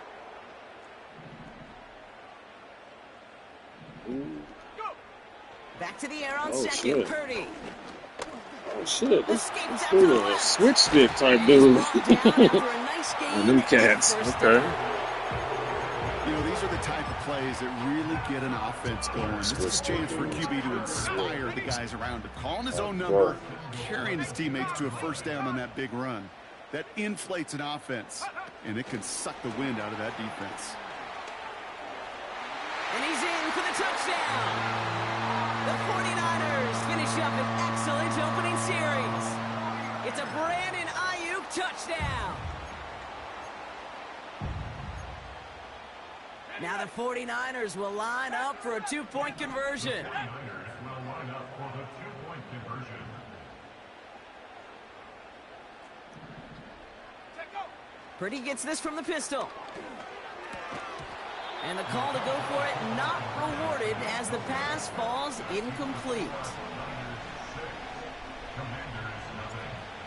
Back to the air on 2nd, shit. Purdy. Oh, shit. This dude is a switch stick type dude. And them cats. Okay. You know, these are the type of plays that really get an offense going. This is a chance for a QB to inspire the guys around him. Calling his own number, carrying his teammates to a 1st down on that big run. That inflates an offense, and it can suck the wind out of that defense. And he's in for the touchdown. The 49ers finish up an excellent opening series. It's a Brandon Ayuk touchdown. Now the 49ers will line up for a 2-point conversion. Purdy gets this from the pistol. And the call to go for it not rewarded as the pass falls incomplete.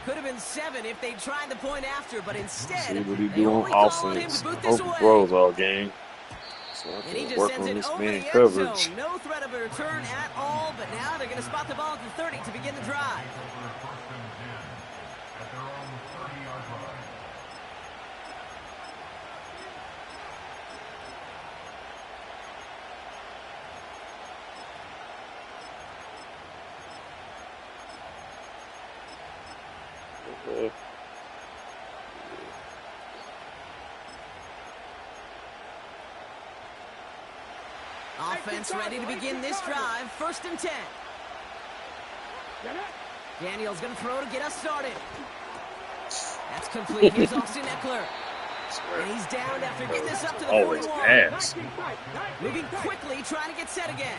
Could have been 7 if they tried the point after, but instead, See what he they do on only call on him offense. to boot Hope this he away. throws all game. So I And he can just work sends on it this over man the end coverage. zone. No threat of a return at all, but now they're going to spot the ball at the 30 to begin the drive. Okay. Offense ready to begin this drive. 1st and 10. Daniel's going to throw to get us started. That's complete. Here's Austin Eckler. And he's down after getting this up to the 41. Ass. Moving quickly, trying to get set again.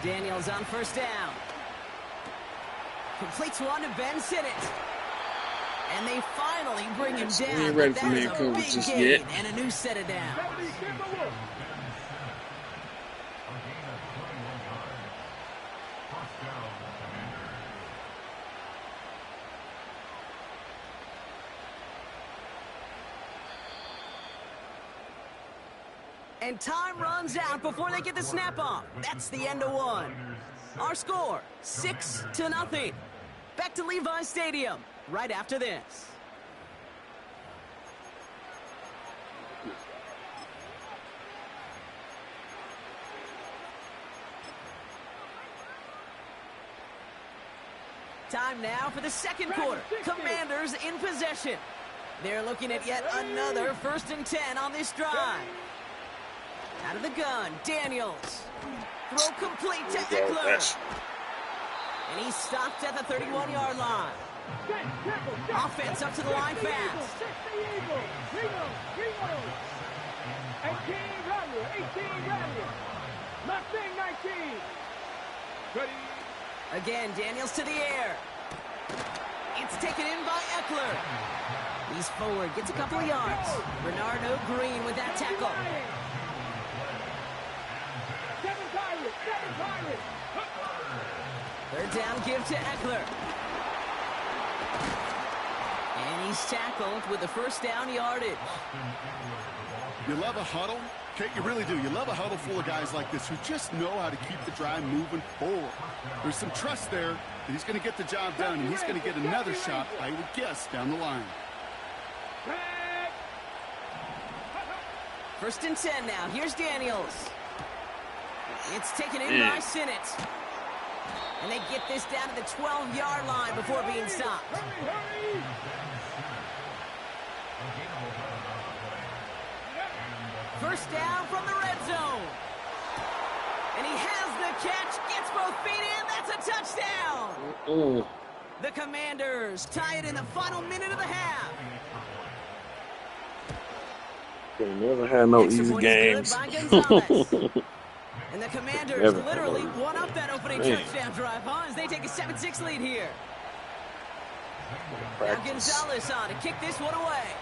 Daniel's on 1st down. Completes one to Ben Sinnott. And they finally bring him We down. ain't ready But for that man is a coverage big just gain yet. and a new set of downs. And time runs out before they get the snap off. That's the end of one. Our score, 6-0. Back to Levi Stadium right after this. Time now for the second quarter. Commanders in possession. They're looking at yet another 1st and 10 on this drive. Out of the gun, Daniels. Throw complete to Eckler. And he's stopped at the 31-yard line. Offense up to the line fast. 19. Again, Daniels to the air. It's taken in by Eckler. He's forward, gets a couple of yards. Bernardo Green with that tackle. 3rd down, give to Eckler. And he's tackled with the 1st down yardage. You love a huddle? Okay, you really do. You love a huddle full of guys like this who just know how to keep the drive moving forward. There's some trust there that he's going to get the job done, and he's going to get another shot, I would guess, down the line. 1st and 10 now. Here's Daniels. It's taken in by Sinnott. And they get this down to the 12-yard line before being stopped. First down from the red zone. And he has the catch, gets both feet in. That's a touchdown. The Commanders tie it in the final minute of the half. They never had no easy games. And the Commanders literally won up that opening touchdown drive, huh? As they take a 7-6 lead here. Now Gonzalez on to kick this one away.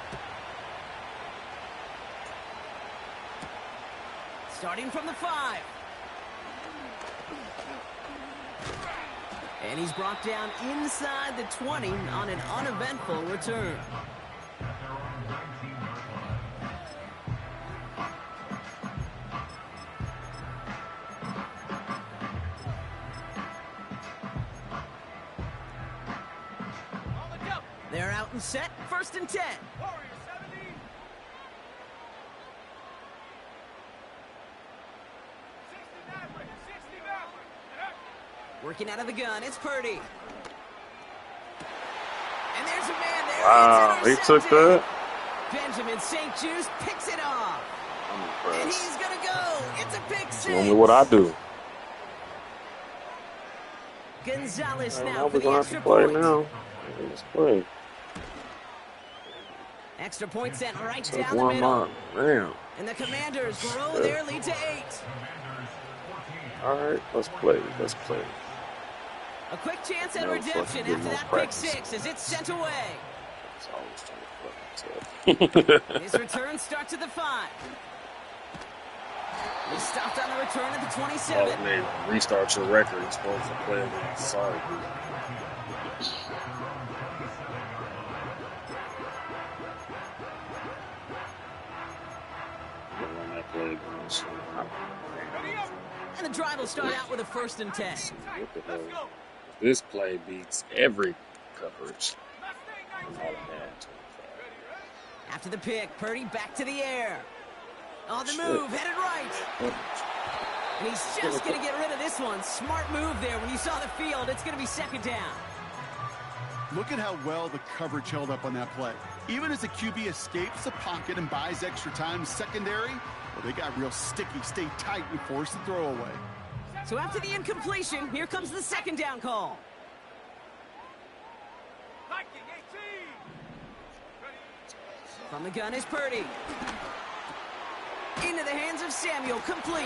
Starting from the 5. And he's brought down inside the 20 on an uneventful return. They're out and set, 1st and 10. Working out of the gun, it's Purdy. And there's a man there. Wow, he took that. Benjamin St. Juice picks it off. And he's going to go. It's a pick six. Only what I do. Gonzalez now for the extra point. Now. Let's play. Extra point sent right down the middle. Man. And the Commanders grow their lead to 8. All right, let's play. Let's play. A quick chance at redemption after that pick six as it's sent away. His return starts at the 5. He stopped on the return at the 27. Oh, man, restart your record. You're supposed to play again. Sorry. And the drive will start out with a 1st and 10. This play beats every coverage. After the pick, Purdy back to the air. On the move, headed right. And he's just going to get rid of this one. Smart move there. When you saw the field, it's going to be 2nd down. Look at how well the coverage held up on that play. Even as the QB escapes the pocket and buys extra time secondary, well, they got real sticky, stay tight, and force the throw away. So after the incompletion, here comes the 2nd down call. From the gun is Purdy. Into the hands of Samuel, complete.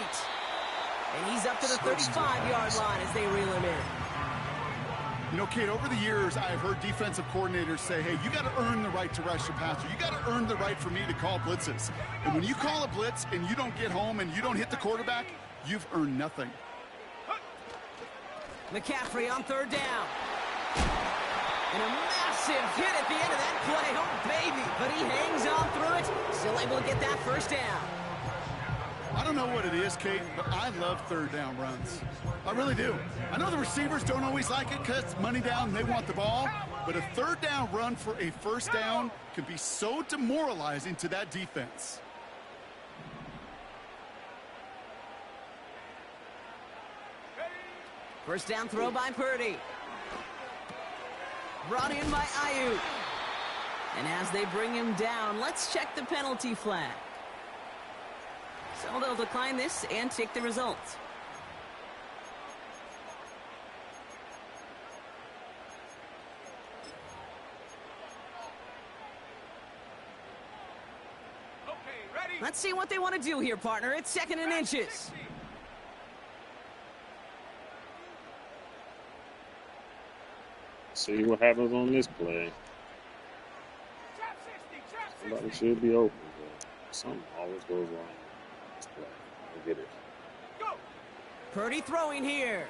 And he's up to the 35-yard line as they reel him in. You know, Kate, over the years, I've heard defensive coordinators say, hey, you got to earn the right to rush your passer. You got to earn the right for me to call blitzes. And when you call a blitz and you don't get home and you don't hit the quarterback, you've earned nothing. McCaffrey on third down. And a massive hit at the end of that play. Oh, baby. But he hangs on through it. Still able to get that first down. I don't know what it is, Kate, but I love third down runs. I really do. I know the receivers don't always like it because it's money down and they want the ball, but a third down run for a first down can be so demoralizing to that defense. First down throw by Purdy. Brought in by Ayuk. And as they bring him down, let's check the penalty flag. So they'll decline this and take the results. Okay, ready? Let's see what they want to do here, partner. It's 2nd and inches. See what happens on this play. Somebody should be open, but something always goes wrong. I get it. Purdy throwing here.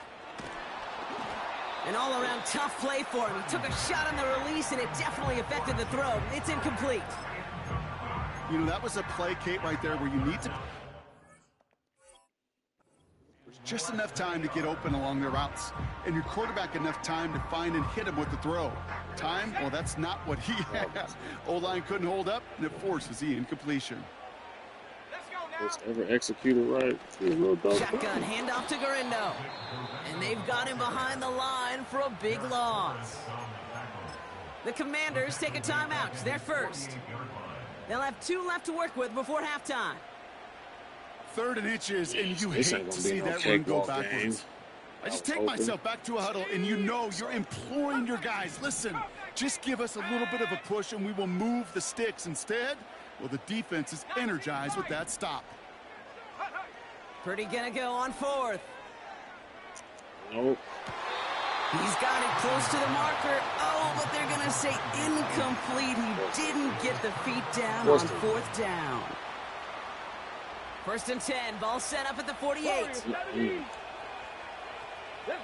An all-around tough play for him. He took a shot on the release, and it definitely affected the throw. It's incomplete. You know, that was a play, Kate, right there where you need to... There's just enough time to get open along their routes, and your quarterback enough time to find and hit him with the throw. Time? Well, that's not what he had. O-line couldn't hold up, and it forces the incompletion. Just ever executed right. Shotgun handoff to Garindo. And they've got him behind the line for a big loss. The Commanders take a timeout. They're first. They'll have 2 left to work with before halftime. 3rd and inches, and you hate to see that run go backwards. I just take myself back to a huddle, and you know you're imploring your guys, listen, just give us a little bit of a push, and we will move the sticks. Instead, well, the defense is energized with that stop. Purdy gonna go on 4th. Nope. He's got it close to the marker. Oh, but they're gonna say incomplete. He didn't get the feet down on 4th down. 1st and 10. Ball set up at the 48. Let's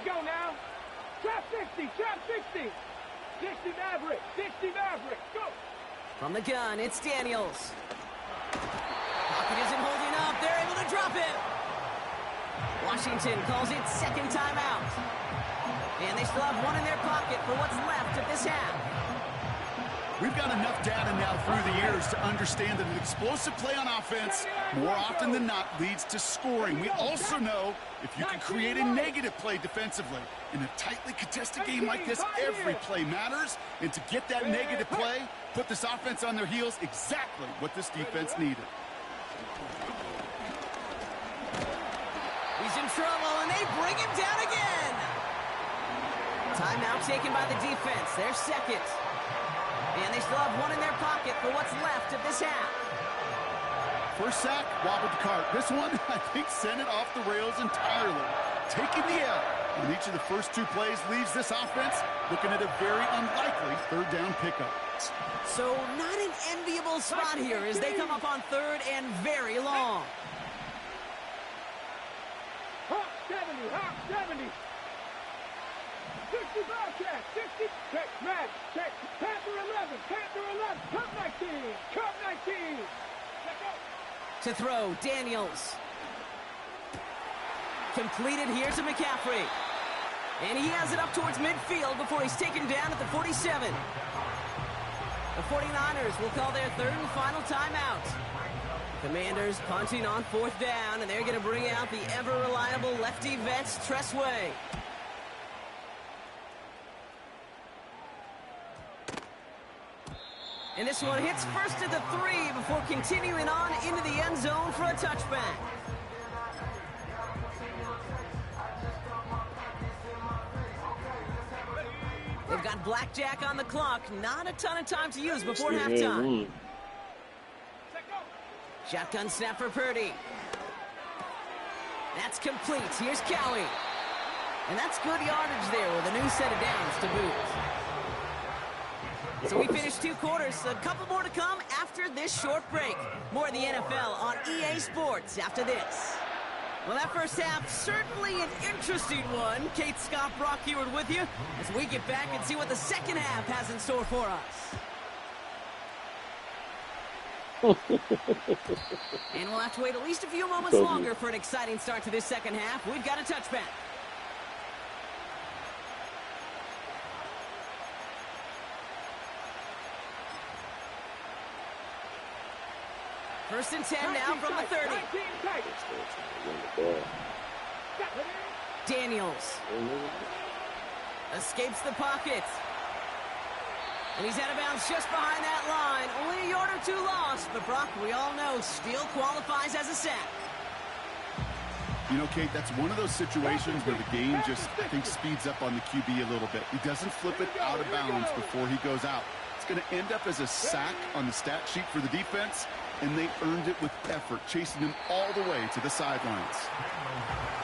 go now. Trap 60, trap 60. 60 Maverick, 60 Maverick, go. From the gun, it's Daniels. Pocket isn't holding up. They're able to drop it. Washington calls it 2nd timeout. And they still have 1 in their pocket for what's left of this half. We've got enough data now through the years to understand that an explosive play on offense, more often than not, leads to scoring. We also know if you can create a negative play defensively. In a tightly contested game like this, every play matters. And to get that negative play, put this offense on their heels, exactly what this defense needed. He's in trouble, and they bring him down again. Timeout taken by the defense. They're second. And they still have 1 in their pocket for what's left of this half. First sack, wobbled the cart. This one, I think, sent it off the rails entirely. Taking the L on each of the first 2 plays leaves this offense looking at a very unlikely 3rd down pickup. So not an enviable spot here as they come up on 3rd and very long. Hawk 70, Hawk 70. 60 Bobcat, 60. Check, match, check. Panther 11, Panther 11. Cup 19, Cup 19. Let's go. To throw, Daniels. Completed here to McCaffrey. And he has it up towards midfield before he's taken down at the 47. The 49ers will call their 3rd and final timeout. Commanders punting on 4th down, and they're going to bring out the ever-reliable lefty vets, Tressway. And this one hits first to the 3 before continuing on into the end zone for a touchback. They've got blackjack on the clock. Not a ton of time to use before halftime. Shotgun snap for Purdy. That's complete. Here's Cowie. And that's good yardage there with a new set of downs to boot. So we finished 2 quarters. A couple more to come after this short break. More of the NFL on EA Sports after this. Well, that first half, certainly an interesting one. Kate, Scott, Brock Eward with you as we get back and see what the second half has in store for us. And we'll have to wait at least a few moments longer for an exciting start to this second half. We've got a touchback. First and 10 now from the 30. Daniels escapes the pocket. And he's out of bounds just behind that line. Only a yard or 2 lost, but Brock, we all know, still qualifies as a sack. You know, Kate, that's one of those situations where the game just, I think, speeds up on the QB a little bit. He doesn't flip it out of bounds before he goes out. It's going to end up as a sack on the stat sheet for the defense, and they earned it with effort, chasing him all the way to the sidelines.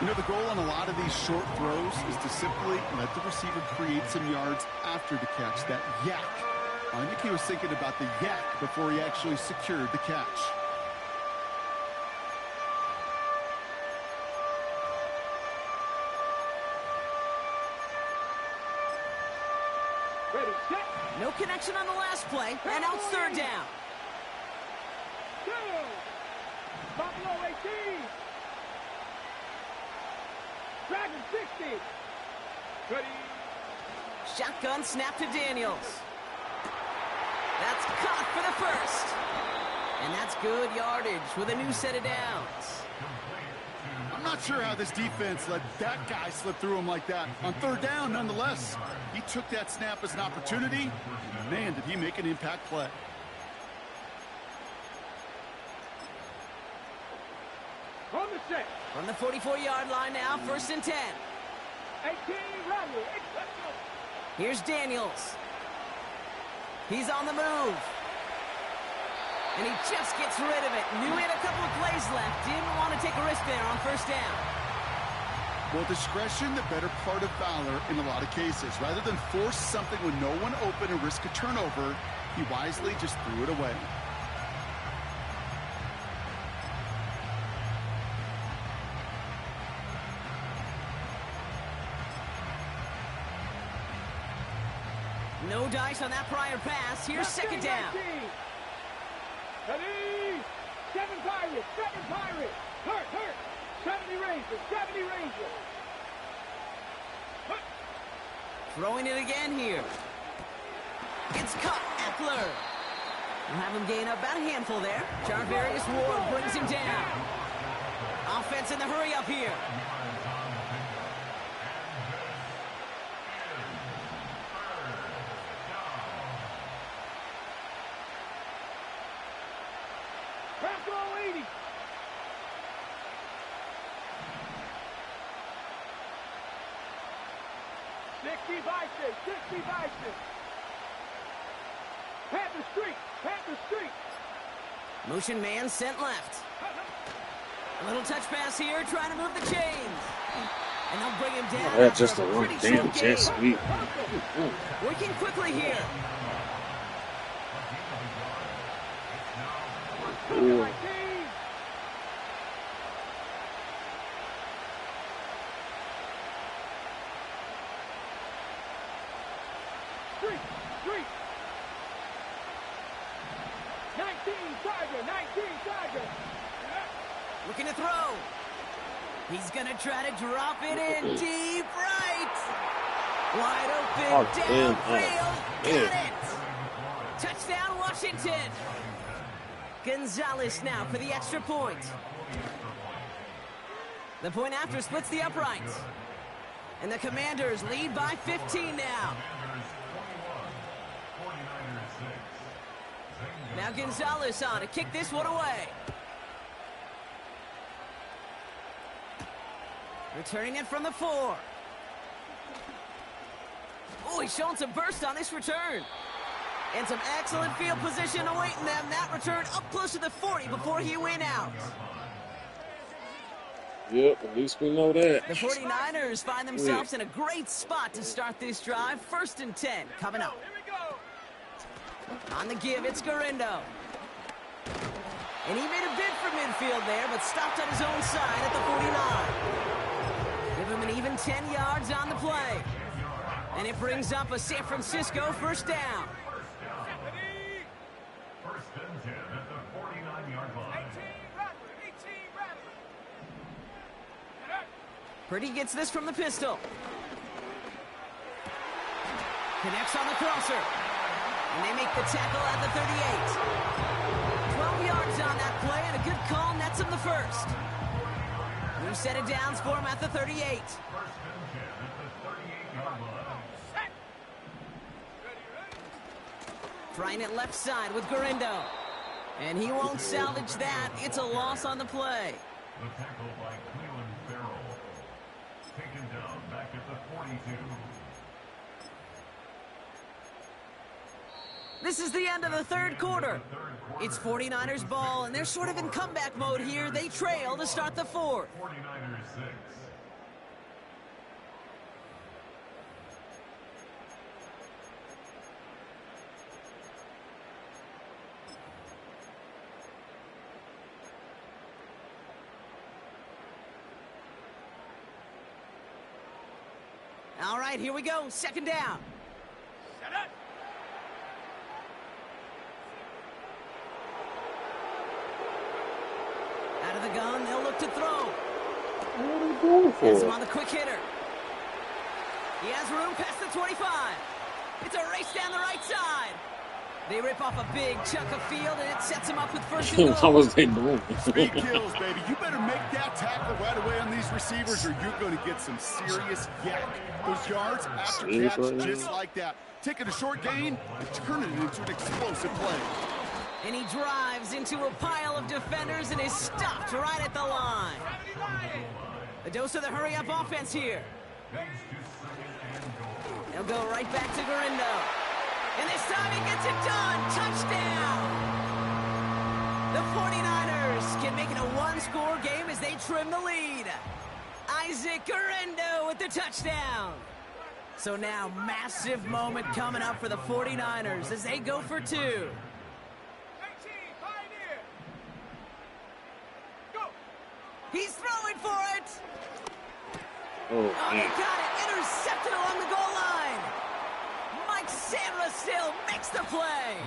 You know, the goal on a lot of these short throws is to simply let the receiver create some yards after the catch, that yak. I think he was thinking about the yak before he actually secured the catch. Ready, set. No connection on the last play, and now it's third down. Buffalo 18. Dragon 60. Ready. Shotgun snap to Daniels. That's caught for the first. And that's good yardage with a new set of downs. I'm not sure how this defense let that guy slip through him like that. On third down, nonetheless, he took that snap as an opportunity. Man, did he make an impact play. On the set. From the 44-yard line now, first and 10. 18, Rodney. Here's Daniels. He's on the move. And he just gets rid of it. Knew he had a couple of plays left. Didn't want to take a risk there on first down. Well, discretion, the better part of valor in a lot of cases. Rather than force something with no one open and risk a turnover, he wisely just threw it away. No dice on that prior pass. Here's second down. Ready. 7 Pirates. 7 Pirates. Hurt. 70 Rangers. 70 Rangers. Hurt. Throwing it again here. It's caught. Eckler. We'll have him gain about a handful there. Jarvarius Ward brings him down. Offense in the hurry up here. Bravo 80. Panther Street. Motion man sent left. A little touch pass here, trying to move the chains. And they'll bring him down. Oh, that's just a one damn jet sweep. Working quickly here. Ooh. Street. 19 Tiger. Looking to throw. He's going to try to drop it in deep right. Wide open, downfield. Got it. Touchdown, Washington. Gonzalez now for the extra point. The point after splits the uprights. And the Commanders lead by 15 now. Now Gonzalez on to kick this one away. Returning it from the 4. Oh, he's showing some burst on this return. And some excellent field position awaiting them. That return up close to the 40 before he went out. Yep, at least we know that. The 49ers find themselves in a great spot to start this drive. 1st and 10 coming up. On the give, it's Garindo. And he made a bid for midfield there, but stopped on his own side at the 49. Give him an even 10 yards on the play. And it brings up a San Francisco 1st down. First and 10 at the 49-yard line. Purdy gets this from the pistol. Connects on the crosser. And they make the tackle at the 38. 12 yards on that play, and a good call nets him the 1st. New set of downs for him at the 38. First and 10 at the 38-yard line. Trying it left side with Garindo. And he won't salvage that. It's a loss on the play. The tackle by Cleveland Farrell. Taken down back at the 42. This is the end of the 3rd quarter. It's 49ers ball, and they're sort of in comeback mode here. They trail to start the 4th. 49ers 6. All right, here we go. 2nd down. Out of the gun, they'll look to throw. What are they going Has him for? on the quick hitter. He has room past the 25. It's a race down the right side. They rip off a big chunk of field, and it sets him up with 1st and What goal. was they doing? Speed kills, baby. You better make that tackle right away on these receivers, or you're going to get some serious yak. Those yards after catch, just like that. Taking a short gain and turning it into an explosive play. And he drives into a pile of defenders and is stopped right at the line. A dose of the hurry-up offense here. They'll go right back to Garindo. And this time he gets it done. Touchdown! The 49ers can make it a one-score game as they trim the lead. Isaac Garindo with the touchdown. So now, massive moment coming up for the 49ers as they go for 2. He's throwing for it. Oh, They man. got it. Intercepted along the goal line. Mike Sandra still makes the play.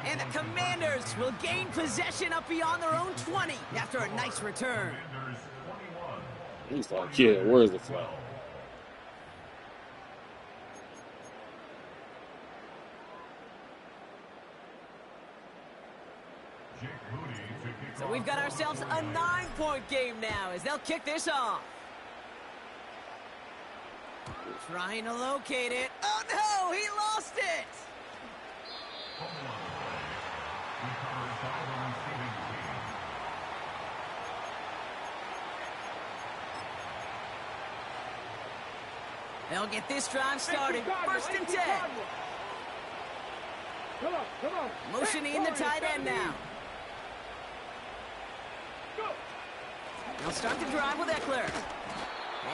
And the Commanders will gain possession up beyond their own 20 after a nice return. He's like, yeah, where's the flag? So we've got ourselves a 9-point game now as they'll kick this off. Trying to locate it. Oh, no, he lost it. They'll get this drive started. 1st and 10. Come on. Motioning the tight end now. They'll start the drive with Eckler.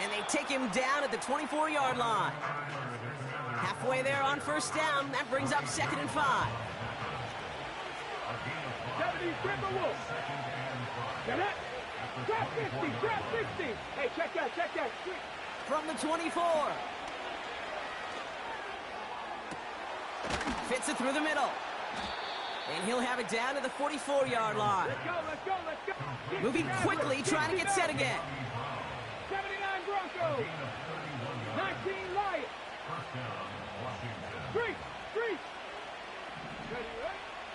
And they take him down at the 24-yard line. Halfway there on 1st down. That brings up 2nd and 5. 70, Timberwolves. Now that. Drop 50. Hey, check that. From the 24. Fits it through the middle. And he'll have it down to the 44-yard line. Let's go. Moving quickly, trying to get set again. 79 Broncos. 19 Lions. Street.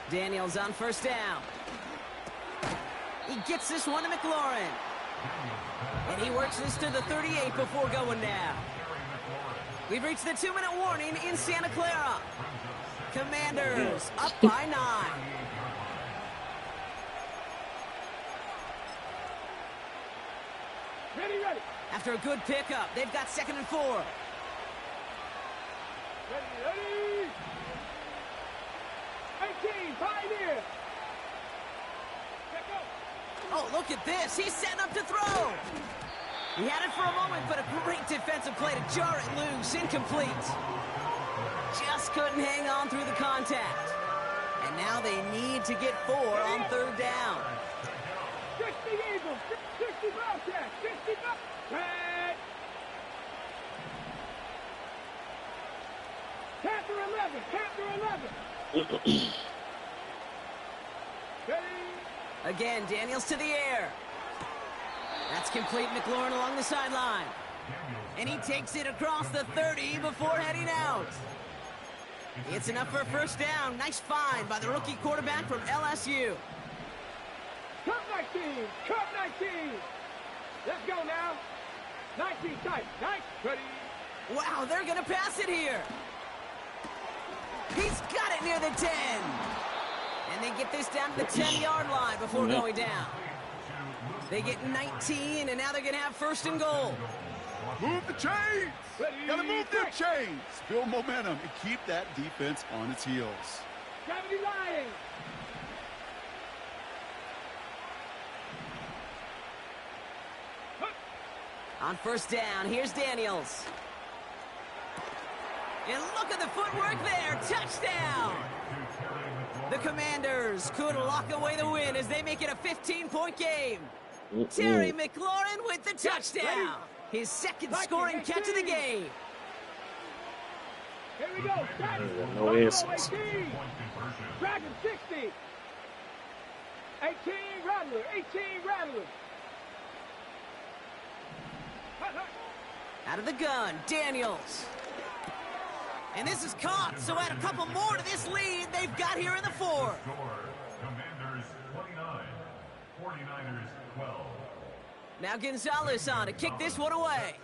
Daniels on 1st down. He gets this one to McLaurin. And he works this to the 38 before going down. We've reached the 2-minute warning in Santa Clara. Commanders up by 9. Ready. After a good pickup, they've got 2nd and 4. Ready. 18, Pioneer. Oh, look at this. He's setting up to throw. He had it for a moment, but a great defensive play to jar it loose. Incomplete. Just couldn't hang on through the contact. And now they need to get 4 on 3rd down. 60 Eagles, 60 Bobcats, 60 Bobcats. Panther 11, Panther 11. Again, Daniels to the air. That's complete. McLaurin along the sideline. And he takes it across the 30 before heading out. It's enough for a 1st down. Nice find by the rookie quarterback from LSU. Cup 19, Cup 19. Let's go now. 19 tight, nice, ready. Wow, they're going to pass it here. He's got it near the 10. And they get this down to the 10-yard line before going down. They get 19, and now they're going to have 1st and goal. Move the chains. Gotta move the chains. Build momentum and keep that defense on its heels. 70 Lions. On 1st down, here's Daniels. And look at the footwork there. Touchdown. The Commanders could lock away the win as they make it a 15-point game. Terry McLaurin with the touchdown. His 2nd scoring catch of the game. Here we go. No answers. Dragon 60. 18 Rattler. 18 Rattler. Out of the gun, Daniels. And this is caught, so add a couple more to this lead they've got here in the 4th. Commanders 29, 49ers 12. Now Gonzalez on to kick this one away.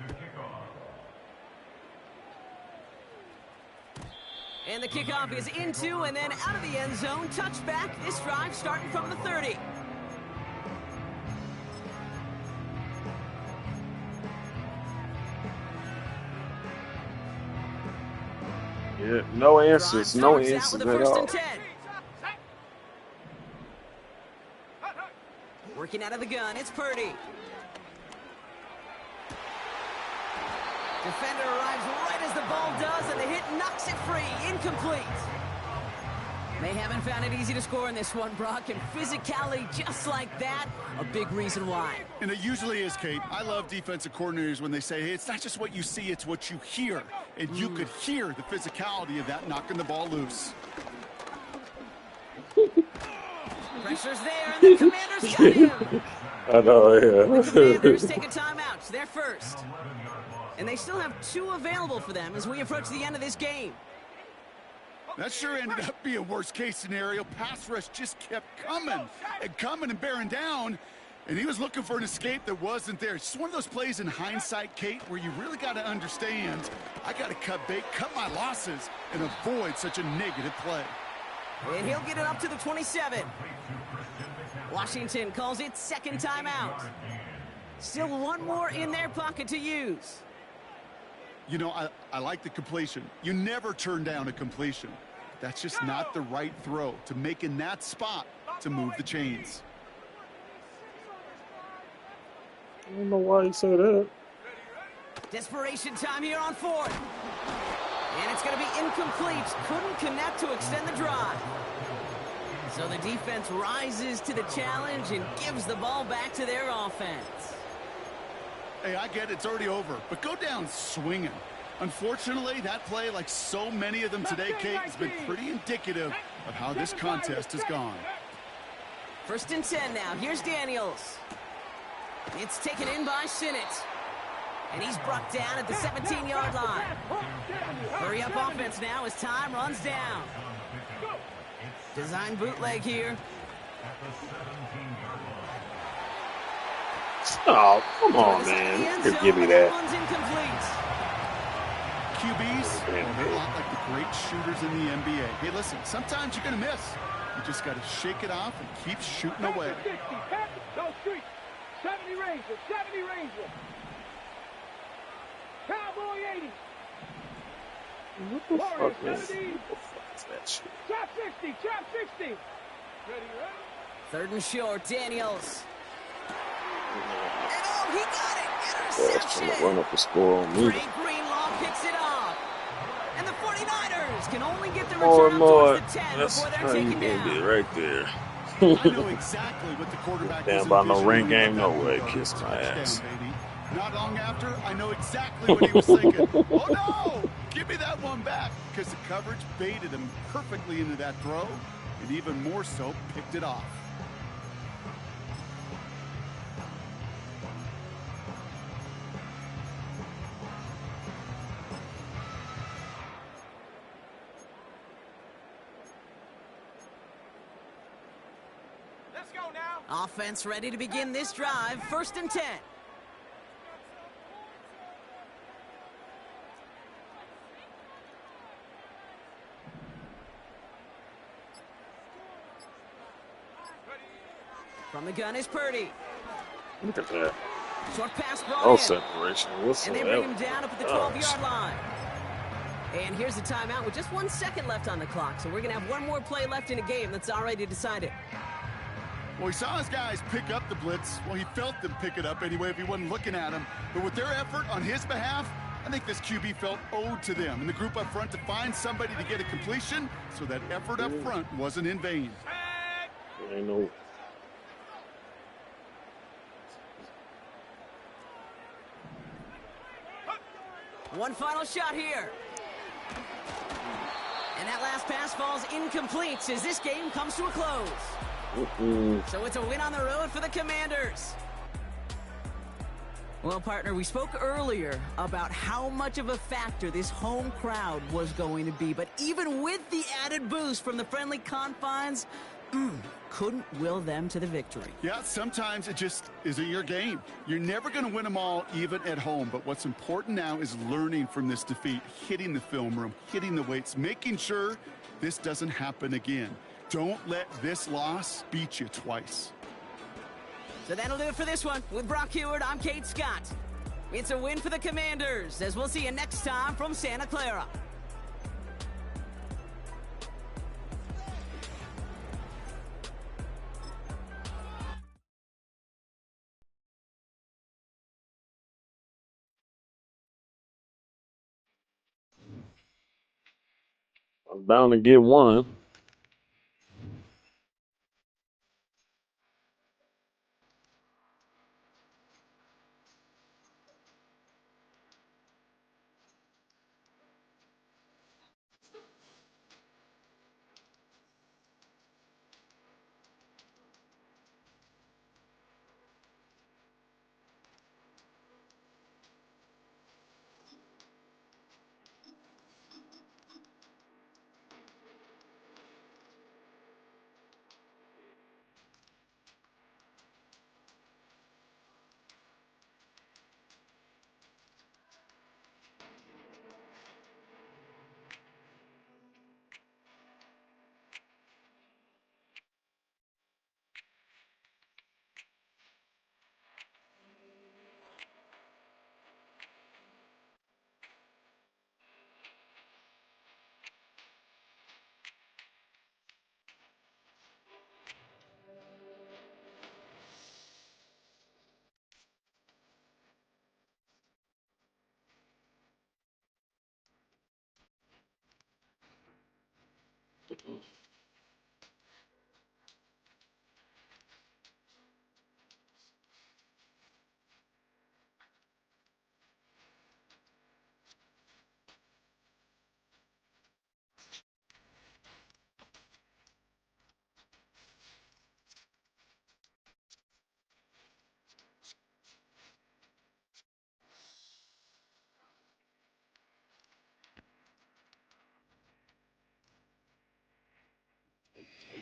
And the kickoff is into and then out of the end zone. Touchback. This drive starting from the 30. Yeah, no answers. No answers at all. Working out of the gun, it's Purdy. Defender arrives right as the ball does, and the hit knocks it free. Incomplete. They haven't found it easy to score in this one, Brock, and physicality just like that, a big reason why. And it usually is, Kate. I love defensive coordinators when they say, hey, it's not just what you see, it's what you hear. And you could hear the physicality of that knocking the ball loose. Pressure's there, and the Commanders got him. I know, yeah. The Commanders take a timeout. It's their 1st. And they still have 2 available for them as we approach the end of this game. That sure ended up being worst-case scenario. Pass rush just kept coming and bearing down. And he was looking for an escape that wasn't there. It's just one of those plays in hindsight, Kate, where you really got to understand, I got to cut bait, cut my losses, and avoid such a negative play. And he'll get it up to the 27. Washington calls it 2nd timeout. Still 1 more in their pocket to use. You know, I like the completion. You never turn down a completion. That's just not the right throw to make in that spot to move the chains. I don't know why you say that. Desperation time here on 4th. And it's going to be incomplete. Couldn't connect to extend the drive. So the defense rises to the challenge and gives the ball back to their offense. Hey, I get it. It's already over. But go down swinging. Unfortunately, that play, like so many of them today, Kate, has been pretty indicative of how this contest has gone. 1st and 10 now. Here's Daniels. It's taken in by Sinnott. And he's brought down at the 17-yard line. Hurry up offense now as time runs down. Design bootleg here. Oh, come on, man. You could give me that. QBs, they're a lot like the great shooters in the NBA. Hey, listen, sometimes you're going to miss. You just got to shake it off and keep shooting away. 70 Ranger, 70 Ranger. Cowboy 80. What the Warrior fuck is 70. that shit? Chop 60, chop 60. Ready, ready. 3rd and short, Daniels. interception. Trying to run up the score on me. Frank Greenlaw picks it off. And the 49ers can only get the More return and up more. towards the 10 That's before they're how you taken gonna down. get right there. I know exactly what the quarterback was Damn about no envisioning ring when he game, let no that way. one go. Kiss my Touchdown, ass. baby. Not long after, I know exactly what he was thinking. Oh, no! Give me that one back. Because the coverage baited him perfectly into that throw, and even more so, picked it off. Let's go now. Offense ready to begin this drive. 1st and 10. From the gun is Purdy. Look at that. Short pass brought No in. separation And they bring whatsoever. him down up at the Gosh. 12-yard line. And here's the timeout with just 1 second left on the clock. So we're going to have one more play left in a game that's already decided. Well, he saw his guys pick up the blitz. Well, he felt them pick it up anyway if he wasn't looking at him. But with their effort on his behalf, I think this QB felt owed to them and the group up front to find somebody to get a completion, so that effort up front wasn't in vain. There ain't no. One final shot here. And that last pass falls incomplete as this game comes to a close. So it's a win on the road for the Commanders. Well, partner, we spoke earlier about how much of a factor this home crowd was going to be. But even with the added boost from the friendly confines, couldn't will them to the victory. Yeah, sometimes it just isn't your game. You're never going to win them all, even at home. But what's important now is learning from this defeat, hitting the film room, hitting the weights, making sure this doesn't happen again. Don't let this loss beat you twice. So that'll do it for this one. With Brock Heward, I'm Kate Scott. It's a win for the Commanders, as we'll see you next time from Santa Clara. I'm bound to get one.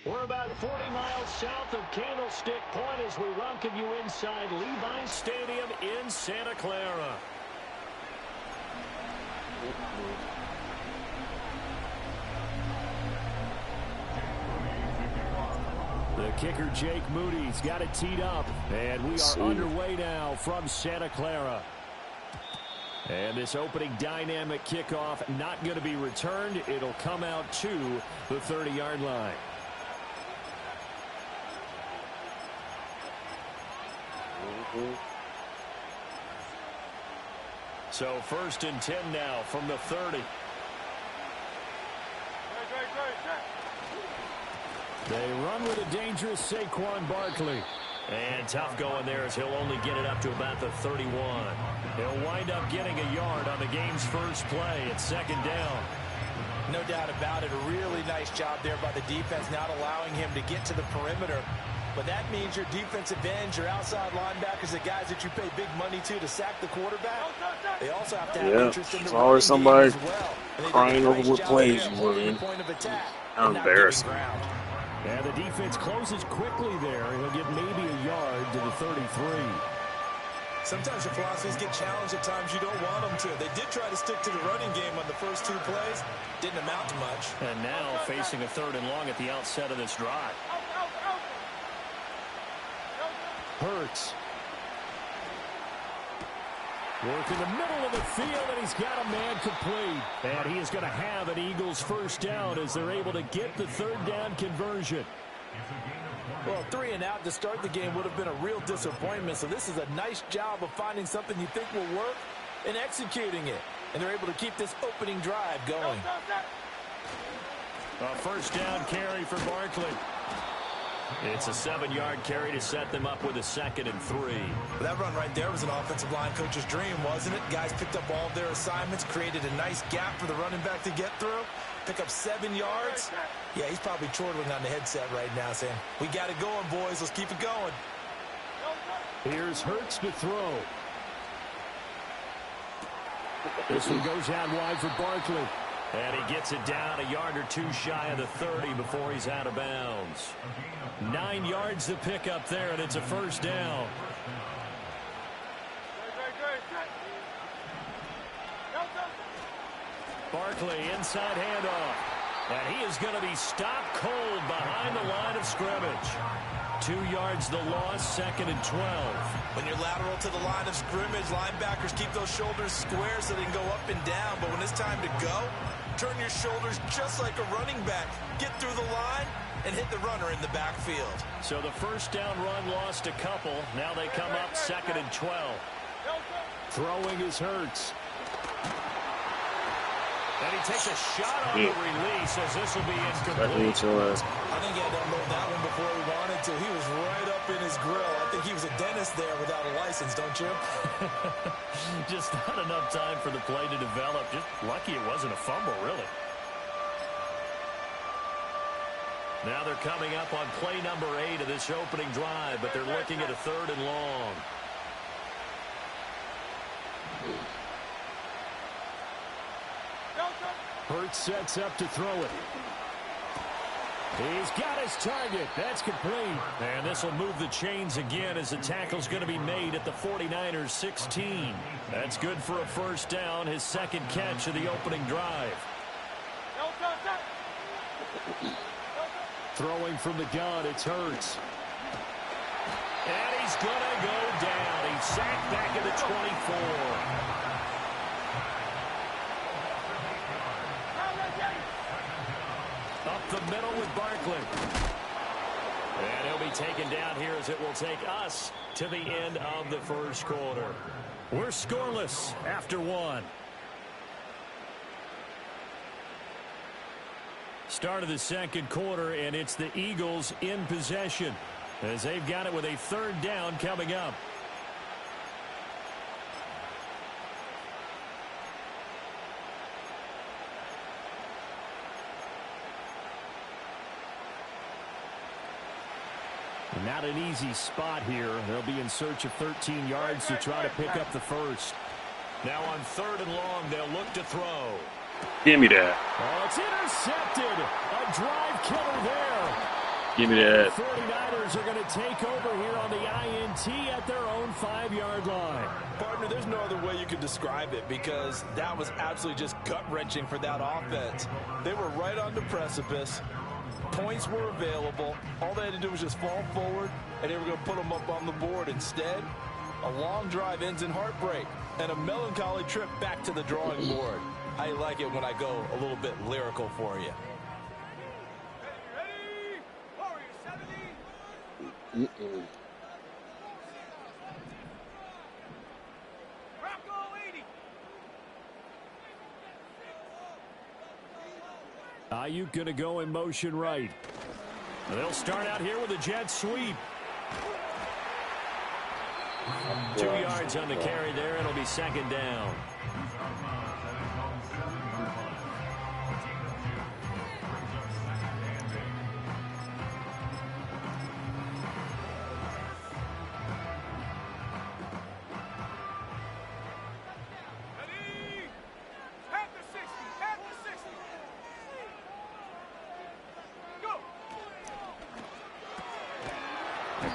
We're about 40 miles south of Candlestick Point as we welcome you inside Levi Stadium in Santa Clara. The kicker, Jake Moody's got it teed up, and we are underway now from Santa Clara. And this opening dynamic kickoff not going to be returned. It'll come out to the 30-yard line. So 1st and 10 now from the 30. They run with a dangerous Saquon Barkley. And tough going there as he'll only get it up to about the 31. He'll wind up getting a yard on the game's first play at 2nd down. No doubt about it. A really nice job there by the defense, not allowing him to get to the perimeter. But that means your defensive ends, your outside linebackers, the guys that you pay big money to sack the quarterback, they also have to have interest in the running always somebody game as well. crying over what plays you run. I'm embarrassed. And the defense closes quickly there. He'll get maybe a yard to the 33. Sometimes your philosophies get challenged at times you don't want them to. They did try to stick to the running game on the first 2 plays. Didn't amount to much. And now facing a 3rd and long at the outset of this drive. Hurts. Work in the middle of the field, and he's got a man complete. And he is going to have an Eagles first down as they're able to get the 3rd down conversion. Well, 3 and out to start the game would have been a real disappointment. So this is a nice job of finding something you think will work and executing it. And they're able to keep this opening drive going. A 1st down carry for Barkley. It's a 7-yard carry to set them up with a 2nd and 3. That run right there was an offensive line coach's dream, wasn't it? Guys picked up all of their assignments, created a nice gap for the running back to get through, pick up 7 yards. Yeah, he's probably chortling on the headset right now saying, we got it going, boys. Let's keep it going. Here's Hurts to throw. This one goes out wide for Barkley. And he gets it down a yard or 2 shy of the 30 before he's out of bounds. 9 yards to pick up there, and it's a 1st down. Barkley, inside handoff. And he is going to be stopped cold behind the line of scrimmage. 2 yards the loss, 2nd and 12. When you're lateral to the line of scrimmage, linebackers keep those shoulders square so they can go up and down. But when it's time to go, turn your shoulders just like a running back. Get through the line and hit the runner in the backfield. So the 1st down run lost a couple. Now they come up 2nd and 12. Throwing is Hurts. And he takes a shot on the release as this will be incomplete. I think he had to unload that one before he wanted to. He was right up in his grill. I think he was a dentist there without a license, don't you? Just not enough time for the play to develop. Just lucky it wasn't a fumble, really. Now they're coming up on play number 8 of this opening drive, but they're looking at a 3rd and long. Hurts sets up to throw it. He's got his target. That's complete. And this will move the chains again as the tackle's going to be made at the 49ers 16. That's good for a 1st down, his 2nd catch of the opening drive. Throwing from the gun, it's Hurts. And he's going to go down. He's sacked back at the 24. Up the middle with Barkley. And he'll be taken down here as it will take us to the end of the 1st quarter. We're scoreless after 1. Start of the 2nd quarter, and it's the Eagles in possession as they've got it with a 3rd down coming up. Not an easy spot here. They'll be in search of 13 yards to try to pick up the 1st. Now on 3rd and long, they'll look to throw. Give me that. Oh, it's intercepted. A drive killer there. Give me that. The 49ers are going to take over here on the INT at their own 5-yard line. Partner, there's no other way you could describe it because that was absolutely just gut-wrenching for that offense. They were right on the precipice. Points were available. All they had to do was just fall forward, and they were going to put them up on the board. Instead, a long drive ends in heartbreak and a melancholy trip back to the drawing board. I like it when I go a little bit lyrical for you. Ready? Warrior 70. Rocco 80. Ayuk going to go in motion right. They'll start out here with a jet sweep. 2 yards on the carry there. It'll be second down.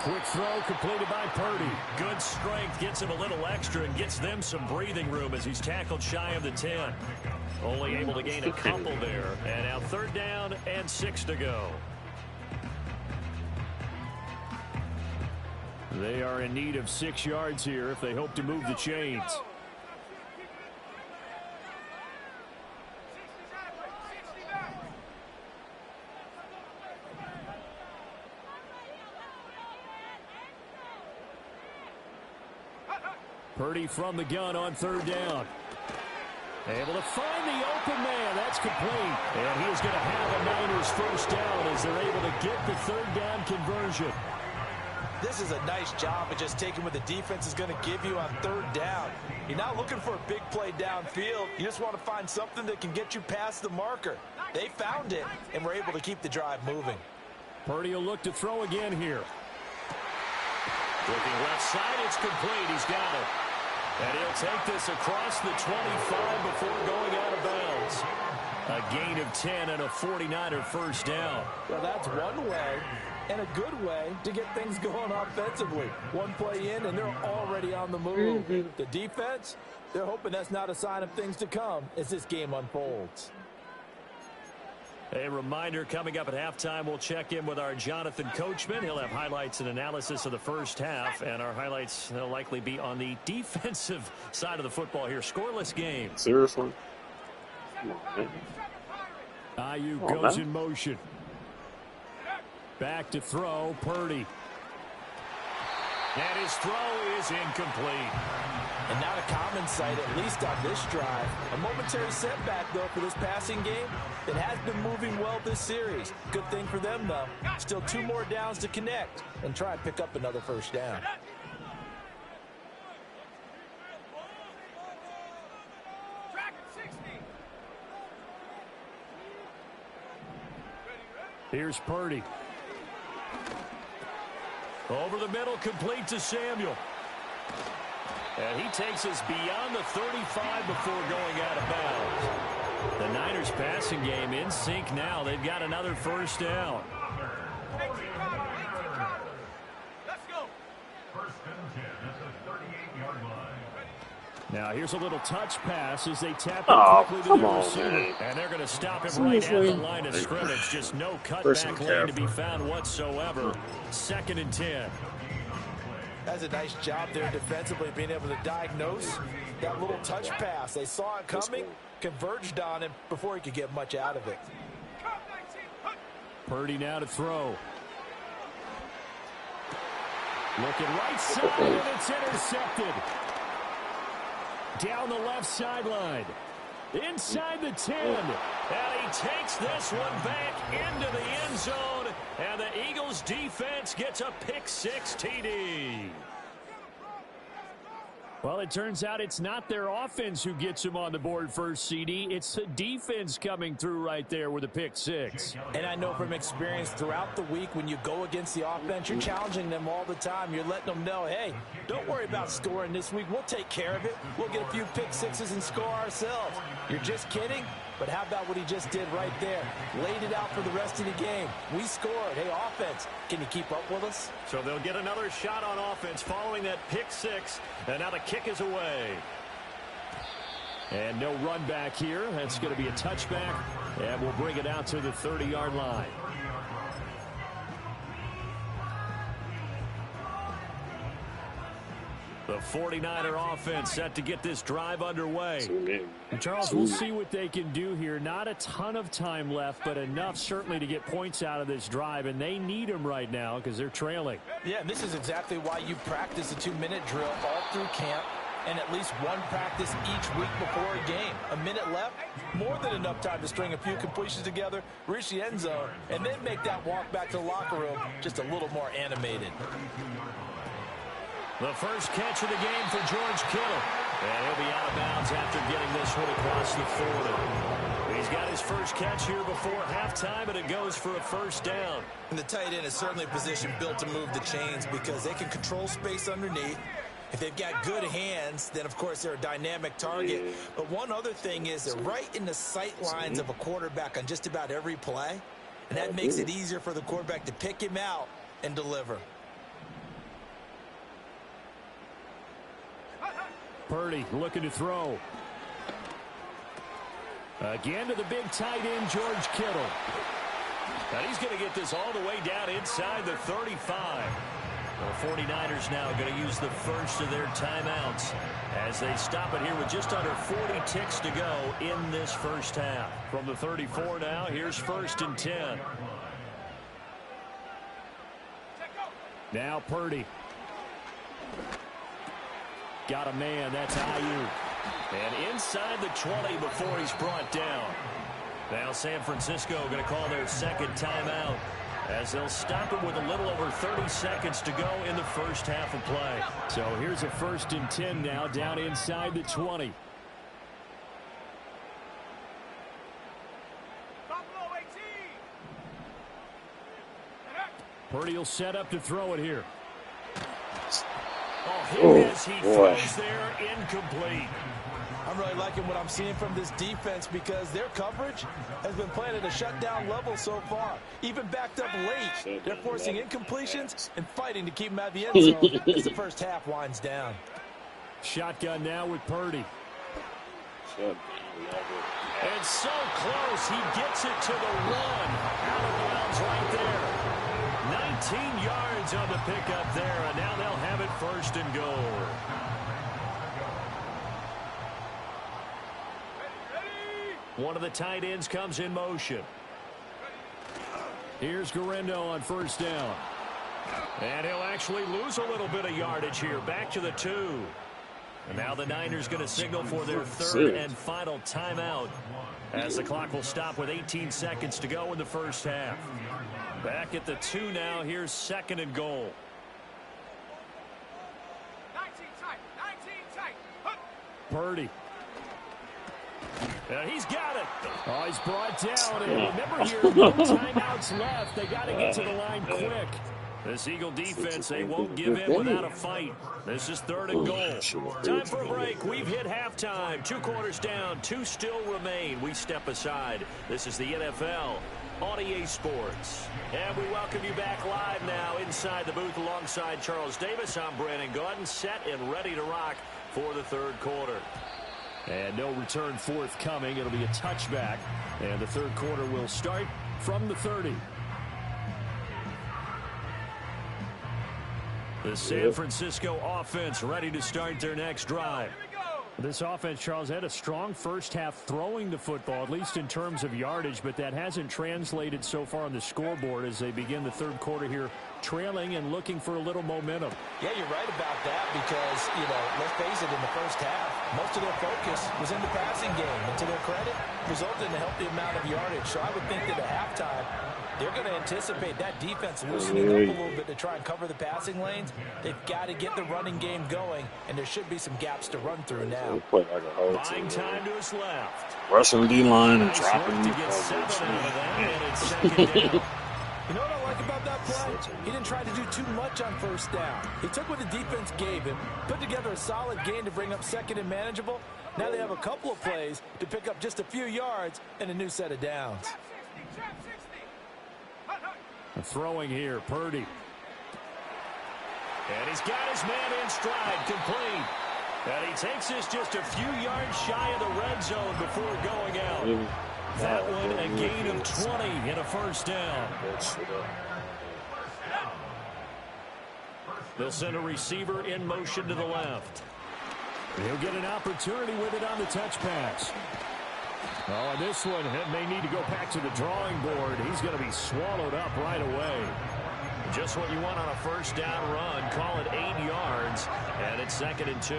Quick throw completed by Purdy. Good strength, gets him a little extra and gets them some breathing room as he's tackled shy of the 10. Only able to gain a couple there. And now third down and 6 to go. They are in need of 6 yards here if they hope to move the chains. Purdy from the gun on third down. Able to find the open man. That's complete. And he is going to have a Niners first down as they're able to get the third down conversion. This is a nice job of just taking what the defense is going to give you on third down. You're not looking for a big play downfield. You just want to find something that can get you past the marker. They found it and were able to keep the drive moving. Purdy will look to throw again here. Looking left side, it's complete. He's got it. And he'll take this across the 25 before going out of bounds. A gain of 10 and a 49er first down. Well, that's one way and a good way to get things going offensively. One play in, and they're already on the move. The defense, they're hoping that's not a sign of things to come as this game unfolds. A reminder, coming up at halftime, we'll check in with our Jonathan Coachman. He'll have highlights and analysis of the first half, and our highlights will likely be on the defensive side of the football here. Scoreless game. Seriously? Come on, man. Ayuk goes in motion. Back to throw, Purdy. And his throw is incomplete. And not a common sight, at least on this drive. A momentary setback, though, for this passing game that has been moving well this series. Good thing for them, though. Still 2 more downs to connect and try and pick up another first down. Here's Purdy. Over the middle, complete to Samuel. And he takes us beyond the 35 before going out of bounds. The Niners passing game in sync now. They've got another first down. Let's go. First and 10 at the 38-yard line. Now here's a little touch pass as they tap it quickly to come the on, receiver. man. And they're going to stop him right at the line of scrimmage. Just no cutback lane to be found whatsoever. Second and 10. That's a nice job there defensively, being able to diagnose that little touch pass. They saw it coming, converged on him before he could get much out of it. Purdy now to throw. Looking right side, and it's intercepted. Down the left sideline. Inside the 10. And he takes this one back into the end zone. And the Eagles defense gets a pick-6 TD. Well, it turns out it's not their offense who gets him on the board first, CD. It's the defense coming through right there with a pick-6. And I know from experience throughout the week, when you go against the offense, you're challenging them all the time. You're letting them know, hey, don't worry about scoring this week. We'll take care of it. We'll get a few pick-6s and score ourselves. You're just kidding? But how about what he just did right there? Laid it out for the rest of the game. We scored. Hey, offense, can you keep up with us? So they'll get another shot on offense following that pick-6. And now the kick is away. And no run back here. That's going to be a touchback. And we'll bring it out to the 30-yard line. The 49er offense set to get this drive underway. And Charles, we'll see what they can do here. Not a ton of time left, but enough certainly to get points out of this drive. And they need them right now because they're trailing. Yeah, and this is exactly why you practice a 2-minute drill all through camp. and at least one practice each week before a game. A minute left, more than enough time to string a few completions together, reach the end zone, and then make that walk back to the locker room just a little more animated. The first catch of the game for George Kittle. And he'll be out of bounds after getting this one across the 40. He's got his first catch here before halftime, and it goes for a first down. And the tight end is certainly a position built to move the chains because they can control space underneath. If they've got good hands, then, of course, they're a dynamic target. But one other thing is they're right in the sight lines of a quarterback on just about every play. And that makes it easier for the quarterback to pick him out and deliver. Purdy looking to throw. Again to the big tight end, George Kittle. Now he's going to get this all the way down inside the 35. The 49ers now going to use the first of their timeouts as they stop it here with just under 40 ticks to go in this first half. From the 34 now, here's 1st and 10. Now Purdy. Got a man, that's Ayuk. And inside the 20 before he's brought down. Now San Francisco going to call their second timeout as they'll stop it with a little over 30 seconds to go in the first half of play. So here's a 1st and 10 now down inside the 20. Purdy will set up to throw it here. He throws there, incomplete. I'm really liking what I'm seeing from this defense because their coverage has been playing at a shutdown level so far. Even backed up late, they're forcing incompletions and fighting to keep them out of the end zone as the first half winds down. Shotgun now with Purdy. And so close, he gets it to the 1. Out of bounds right there. 19 yards on the pickup there, and now they'll have it 1st and goal. One of the tight ends comes in motion. Here's Guerrero on 1st down. And he'll actually lose a little bit of yardage here, back to the 2. And now the Niners going to signal for their 3rd and final timeout as the clock will stop with 18 seconds to go in the first half. Back at the 2 now. Here's 2nd and goal. 19 tight. Purdy. And he's got it. Oh, he's brought down. And remember here, no timeouts left. They got to get to the line quick. This Eagle defense, they won't give in without a fight. This is 3rd and goal. Time for a break. We've hit halftime. 2 quarters down. 2 still remain. We step aside. This is the NFL on EA Sports. And we welcome you back live now inside the booth alongside Charles Davis. I'm Brandon Gordon, set and ready to rock for the 3rd quarter. And no return forthcoming. It'll be a touchback. And the 3rd quarter will start from the 30. The San Francisco offense ready to start their next drive. This offense, Charles, had a strong first half throwing the football, at least in terms of yardage, but that hasn't translated so far on the scoreboard as they begin the 3rd quarter here, trailing and looking for a little momentum. Yeah, you're right about that because, let's face it, in the first half, most of their focus was in the passing game. And to their credit, resulted in a healthy amount of yardage. So I would think that at halftime, they're going to anticipate that defense loosening up a little bit to try and cover the passing lanes. They've got to get the running game going, and there should be some gaps to run through now. Buying time to his left. Rushing D-line and dropping. To get 7 out of that, and it's 2nd down. You know what I like about that play? He didn't try to do too much on 1st down. He took what the defense gave him, put together a solid gain to bring up 2nd and manageable. Now they have a couple of plays to pick up just a few yards and a new set of downs. Throwing here, Purdy. And he's got his man in stride, complete. And he takes this just a few yards shy of the red zone before going out. That one a gain of 20 and a 1st down. They'll send a receiver in motion to the left. He'll get an opportunity with it on the touch pass. Oh, and this one may need to go back to the drawing board. He's going to be swallowed up right away. Just what you want on a 1st down run. Call it 8 yards, and it's 2nd and 2.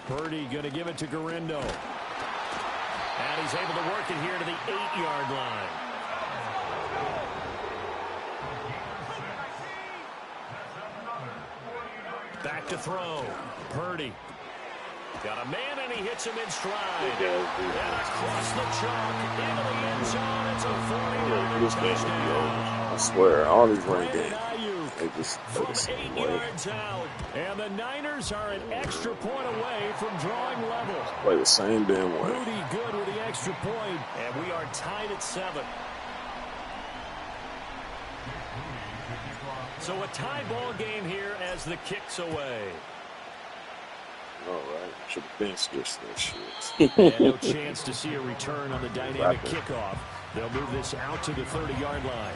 Purdy going to give it to Guerrero. And he's able to work it here to the 8-yard line. Back to throw. Purdy. Got a man, and he hits him in stride. And across the chalk into the end zone. It's a 49-yard touchdown. I swear, all these run games, they just from 8 yards out. And the Niners are an extra point away from drawing level. Play the same damn way. Moody good with the extra point. And we are tied at 7. So a tie ball game here as the kick's away. All right, should have benched this shit. And no chance to see a return on the dynamic kickoff. They'll move this out to the 30-yard line.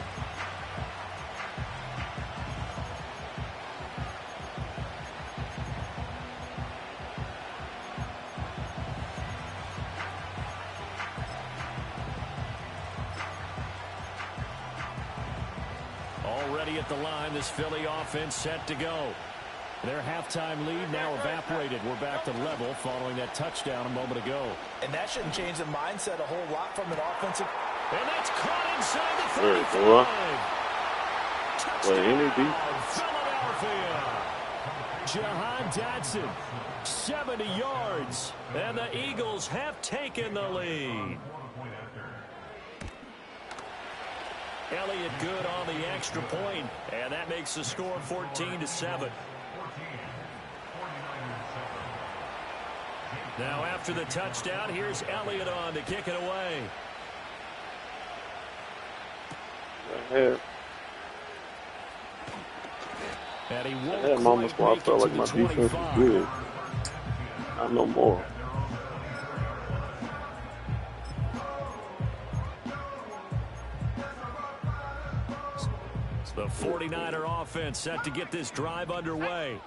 Already at the line, this Philly offense set to go. Their halftime lead now evaporated. We're back to level following that touchdown a moment ago. And that shouldn't change the mindset a whole lot from an offensive. And that's caught inside the 35. Touchdown, Philadelphia. Jahan Dotson, 70 yards. And the Eagles have taken the lead. Elliott good on the extra point, and that makes the score 14-7. Now after the touchdown, here's Elliott on to kick it away. And he won't I had moments where I felt like my defense was good. Not no more. The 49er offense set to get this drive underway.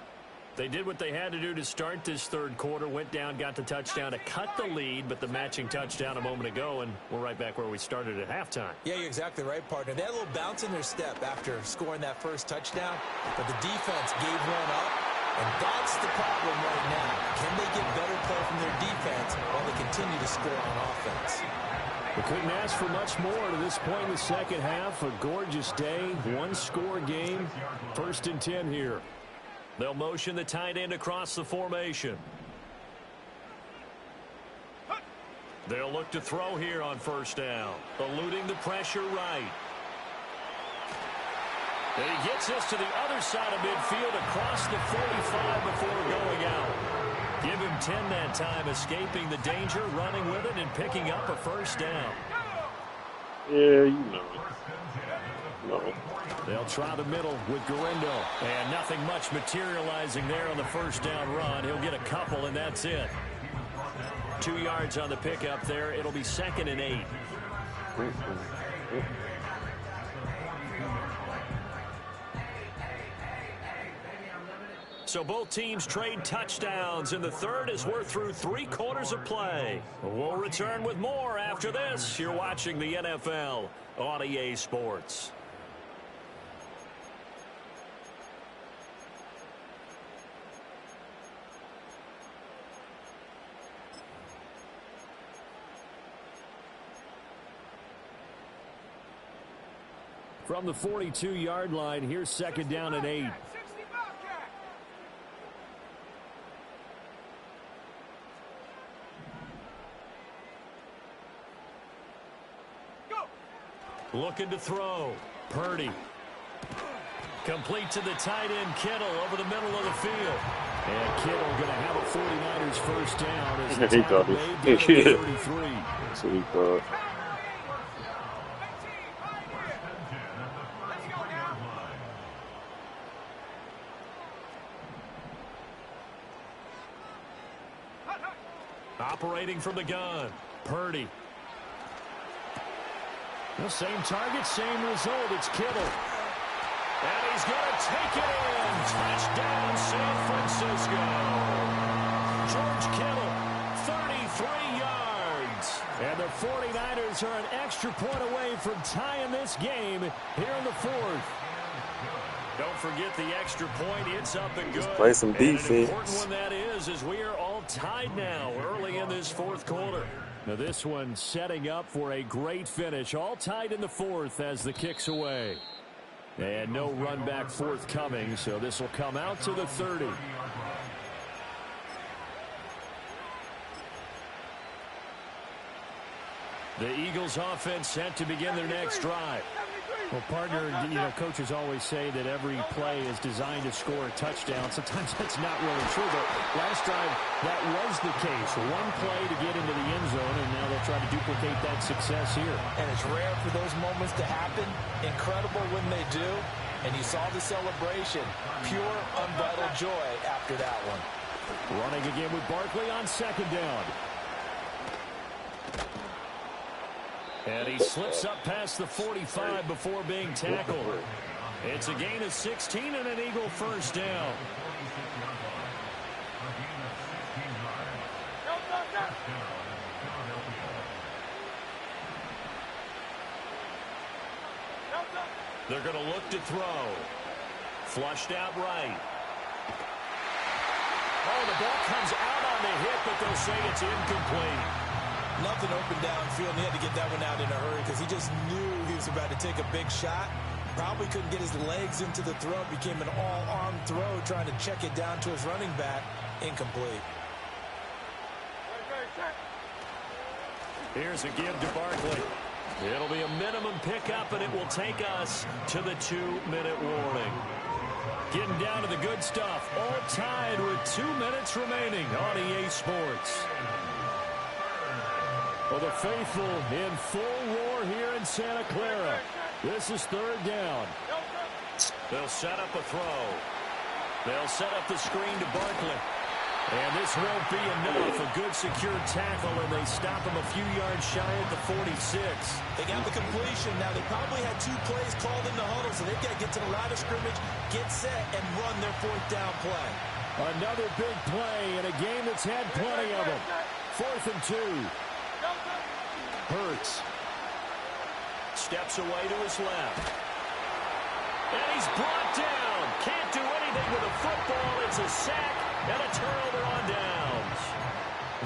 They did what they had to do to start this third quarter, went down, got the touchdown to cut the lead, but the matching touchdown a moment ago, and we're right back where we started at halftime. Yeah, you're exactly right, partner. They had a little bounce in their step after scoring that first touchdown, but the defense gave one up, and that's the problem right now. Can they get better play from their defense while they continue to score on offense? We couldn't ask for much more to this point in the second half. A gorgeous day, one-score game, 1st and 10 here. They'll motion the tight end across the formation. They'll look to throw here on first down, eluding the pressure right. And he gets this to the other side of midfield across the 45 before going out. Give him 10 that time, escaping the danger, running with it, and picking up a first down. Yeah, you know it. No. They'll try the middle with Guerrero. And nothing much materializing there on the first down run. He'll get a couple, and that's it. 2 yards on the pickup there. It'll be 2nd and 8. So both teams trade touchdowns in the third as we're through 3 quarters of play. We'll return with more after this. You're watching the NFL on EA Sports. From the 42-yard line, here's 2nd down and 8. Looking to throw. Purdy. Complete to the tight end, Kittle, over the middle of the field. And Kittle going to have a 49ers first down as the tackle made down to 33. So he thought. Operating from the gun. Purdy. The same target, same result. It's Kittle. And he's going to take it in. Touchdown, San Francisco. George Kittle, 33 yards. And the 49ers are an extra point away from tying this game here in the fourth. Don't forget the extra point. It's up and good. Just play some defense. And an important one that is, as we are all tied now early in this fourth quarter. Now this one setting up for a great finish. All tied in the fourth as the kick's away. And no run back forthcoming, so this will come out to the 30. The Eagles offense set to begin their next drive. Well, partner, coaches always say that every play is designed to score a touchdown. Sometimes that's not really true, but last drive that was the case. One play to get into the end zone, and now they'll try to duplicate that success here. And it's rare for those moments to happen. Incredible when they do. And you saw the celebration. Pure, unbridled joy after that one. Running again with Barkley on second down. And he slips up past the 45 before being tackled. It's a gain of 16 and an Eagle first down. They're going to look to throw. Flushed out right. Oh, the ball comes out on the hit, but they'll say it's incomplete. Nothing open downfield, and he had to get that one out in a hurry because he just knew he was about to take a big shot. Probably couldn't get his legs into the throw. Became an all-arm throw, trying to check it down to his running back. Incomplete. Here's a give to Barkley. It'll be a minimum pickup, and it will take us to the 2-minute warning. Getting down to the good stuff. All tied with 2 minutes remaining on EA Sports. Well, the faithful in full roar here in Santa Clara. This is third down. They'll set up a throw. They'll set up the screen to Barkley. And this won't be enough. A good secure tackle, and they stop him a few yards shy at the 46. They got the completion. Now, they probably had 2 plays called in the huddle, so they've got to get to the line of scrimmage, get set, and run their fourth down play. Another big play in a game that's had plenty of them. 4th and 2. Hurts. Steps away to his left. And he's brought down. Can't do anything with a football. It's a sack and a turnover on downs.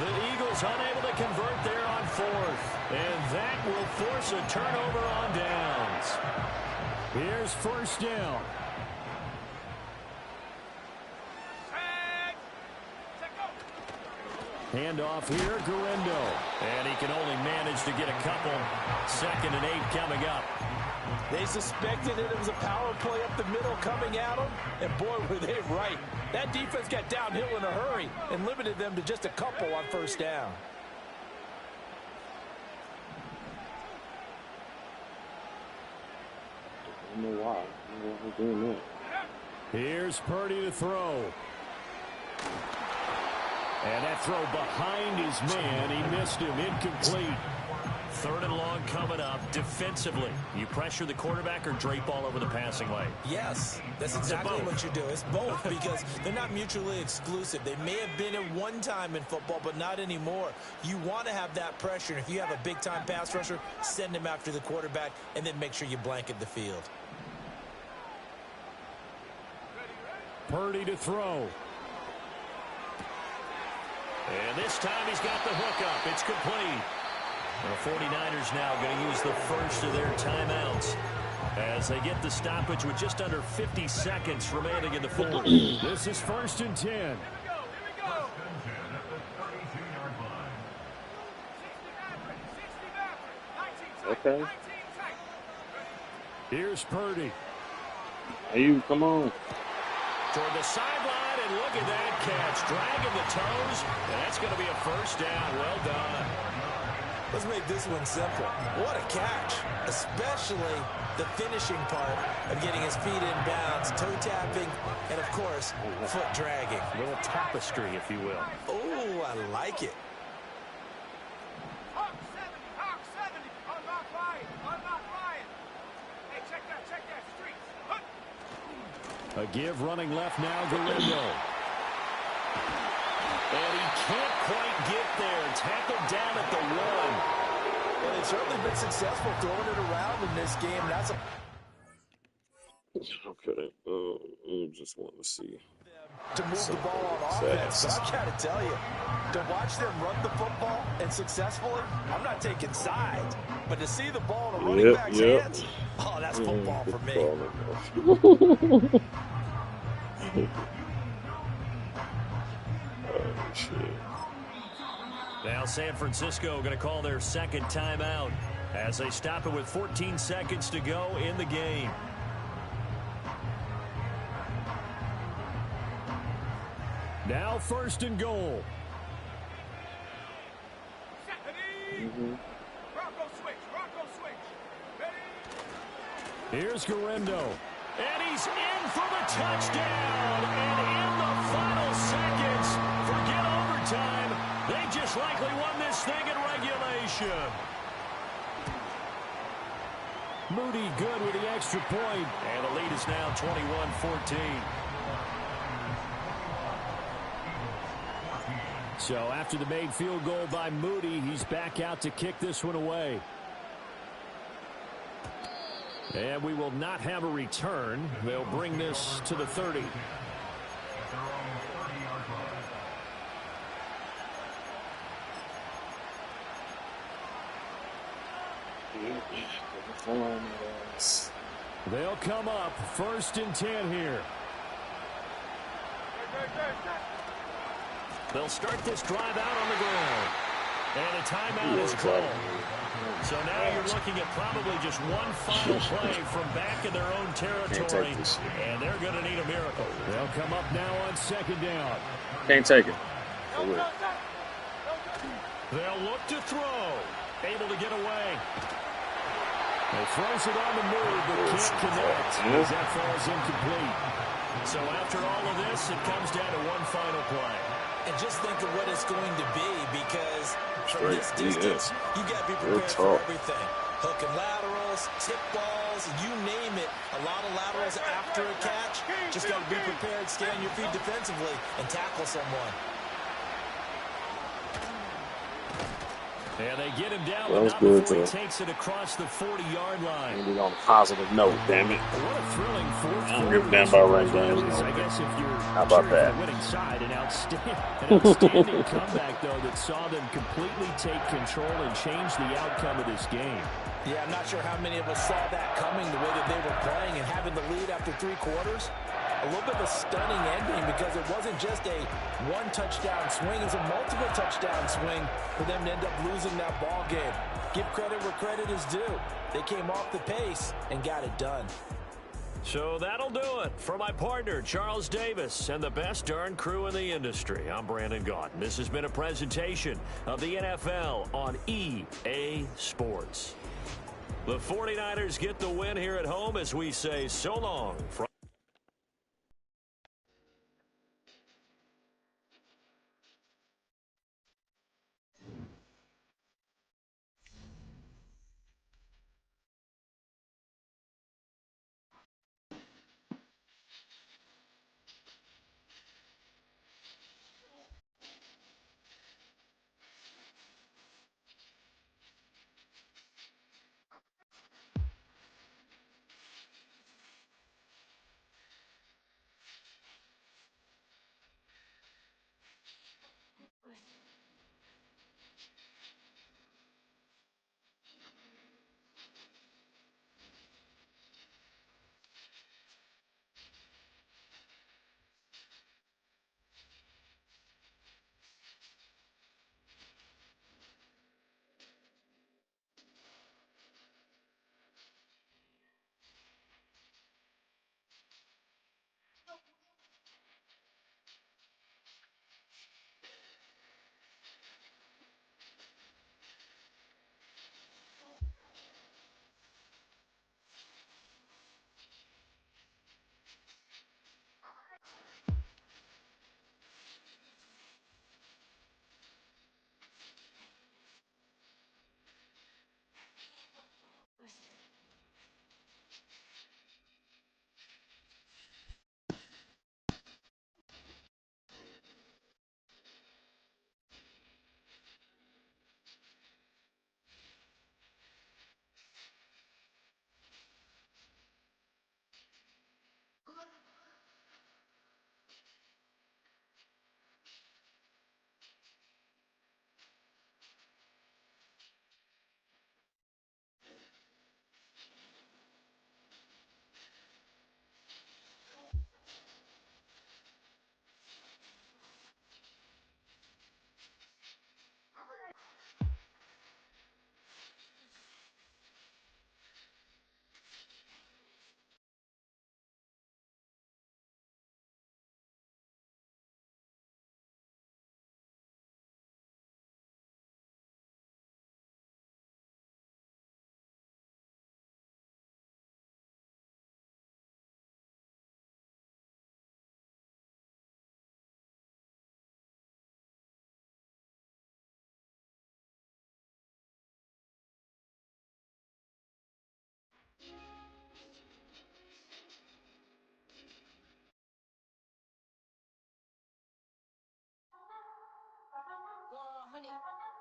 The Eagles unable to convert there on 4th. And that will force a turnover on downs. Here's first down. Handoff here, Garendo. And he can only manage to get a couple. 2nd and 8 coming up. They suspected it was a power play up the middle coming at them, and boy, were they right. That defense got downhill in a hurry and limited them to just a couple on first down. I don't know why. I don't know why they're doing that. Here's Purdy to throw. And that throw behind his man. He missed him. Incomplete. 3rd and long coming up. Defensively, you pressure the quarterback or drape all over the passing lane? Yes, that's exactly what you do. It's both because they're not mutually exclusive. They may have been at one time in football, but not anymore. You want to have that pressure. And if you have a big-time pass rusher, send him after the quarterback and then make sure you blanket the field. Purdy to throw. And this time he's got the hook up. It's complete. The 49ers now going to use the first of their timeouts as they get the stoppage with just under 50 seconds remaining in the fourth. This is 1st and 10. Here we go. Okay. Here's Purdy. Hey, you, come on. Toward the sideline, and look at that catch. Dragging the toes, and that's going to be a first down. Well done. Let's make this one simple. What a catch, especially the finishing part of getting his feet in bounds, toe tapping, and, of course, foot dragging. A little tapestry, if you will. Oh, I like it. Hawk 70, unlock Ryan. Hey, check that, street. A give running left now, Garendo. And he can't quite get there. Tackled down at the 1. Well, they've certainly been successful throwing it around in this game. That's a... Okay. I just want to see. to move the ball on offense. But I got to tell you, to watch them run the football and successfully, I'm not taking sides, but to see the ball in a running back's hands, oh, that's football for me. Oh, shit. Now San Francisco going to call their second timeout as they stop it with 14 seconds to go in the game. Now 1st and goal. Rocco switch. Ready? Here's Garendo. And he's in for the touchdown. And in the final seconds, forget overtime. They just likely won this thing in regulation. Moody good with the extra point. And the lead is now 21-14. So after the made field goal by Moody, he's back out to kick this one away. And we will not have a return. They'll bring this to the 30. They'll come up 1st and 10 here. They'll start this drive out on the ground. And a timeout is called. So now you're looking at probably just one final play from back in their own territory. And they're going to need a miracle. They'll come up now on 2nd down. Can't take it. They'll look to throw. Able to get away. They throws it on the move, but can't connect as that falls incomplete. So after all of this, it comes down to one final play. And just think of what it's going to be, because from this distance, you got to be prepared for everything. Hook and laterals, tip balls, you name it. A lot of laterals after a catch. Just got to be prepared, stay on your feet defensively, and tackle someone. And they get him down, That was but not good, before he takes it across the 40-yard line. Ended on a positive note, damn it. What a thrilling fourth I don't give a damn about ranked games. I guess if you're How about that? the winning side, an outstanding comeback, though, that saw them completely take control and change the outcome of this game. Yeah, I'm not sure how many of us saw that coming, the way that they were playing and having the lead after 3 quarters. A little bit of a stunning ending, because it wasn't just a one-touchdown swing. It was a multiple touchdown swing for them to end up losing that ball game. Give credit where credit is due. They came off the pace and got it done. So that'll do it for my partner, Charles Davis, and the best darn crew in the industry. I'm Brandon Gaunt. This has been a presentation of the NFL on EA Sports. The 49ers get the win here at home as we say so long from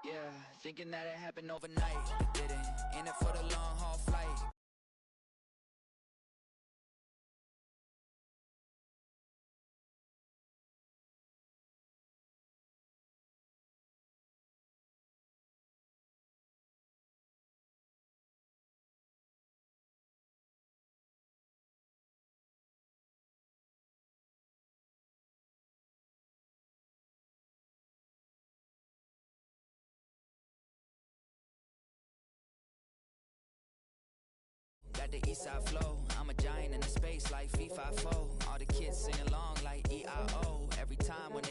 Yeah, thinking that it happened overnight. It didn't. In it for the long haul flight. Got the east side flow. I'm a giant in the space like FIFA 4. All the kids sing along like EIO. Every time when they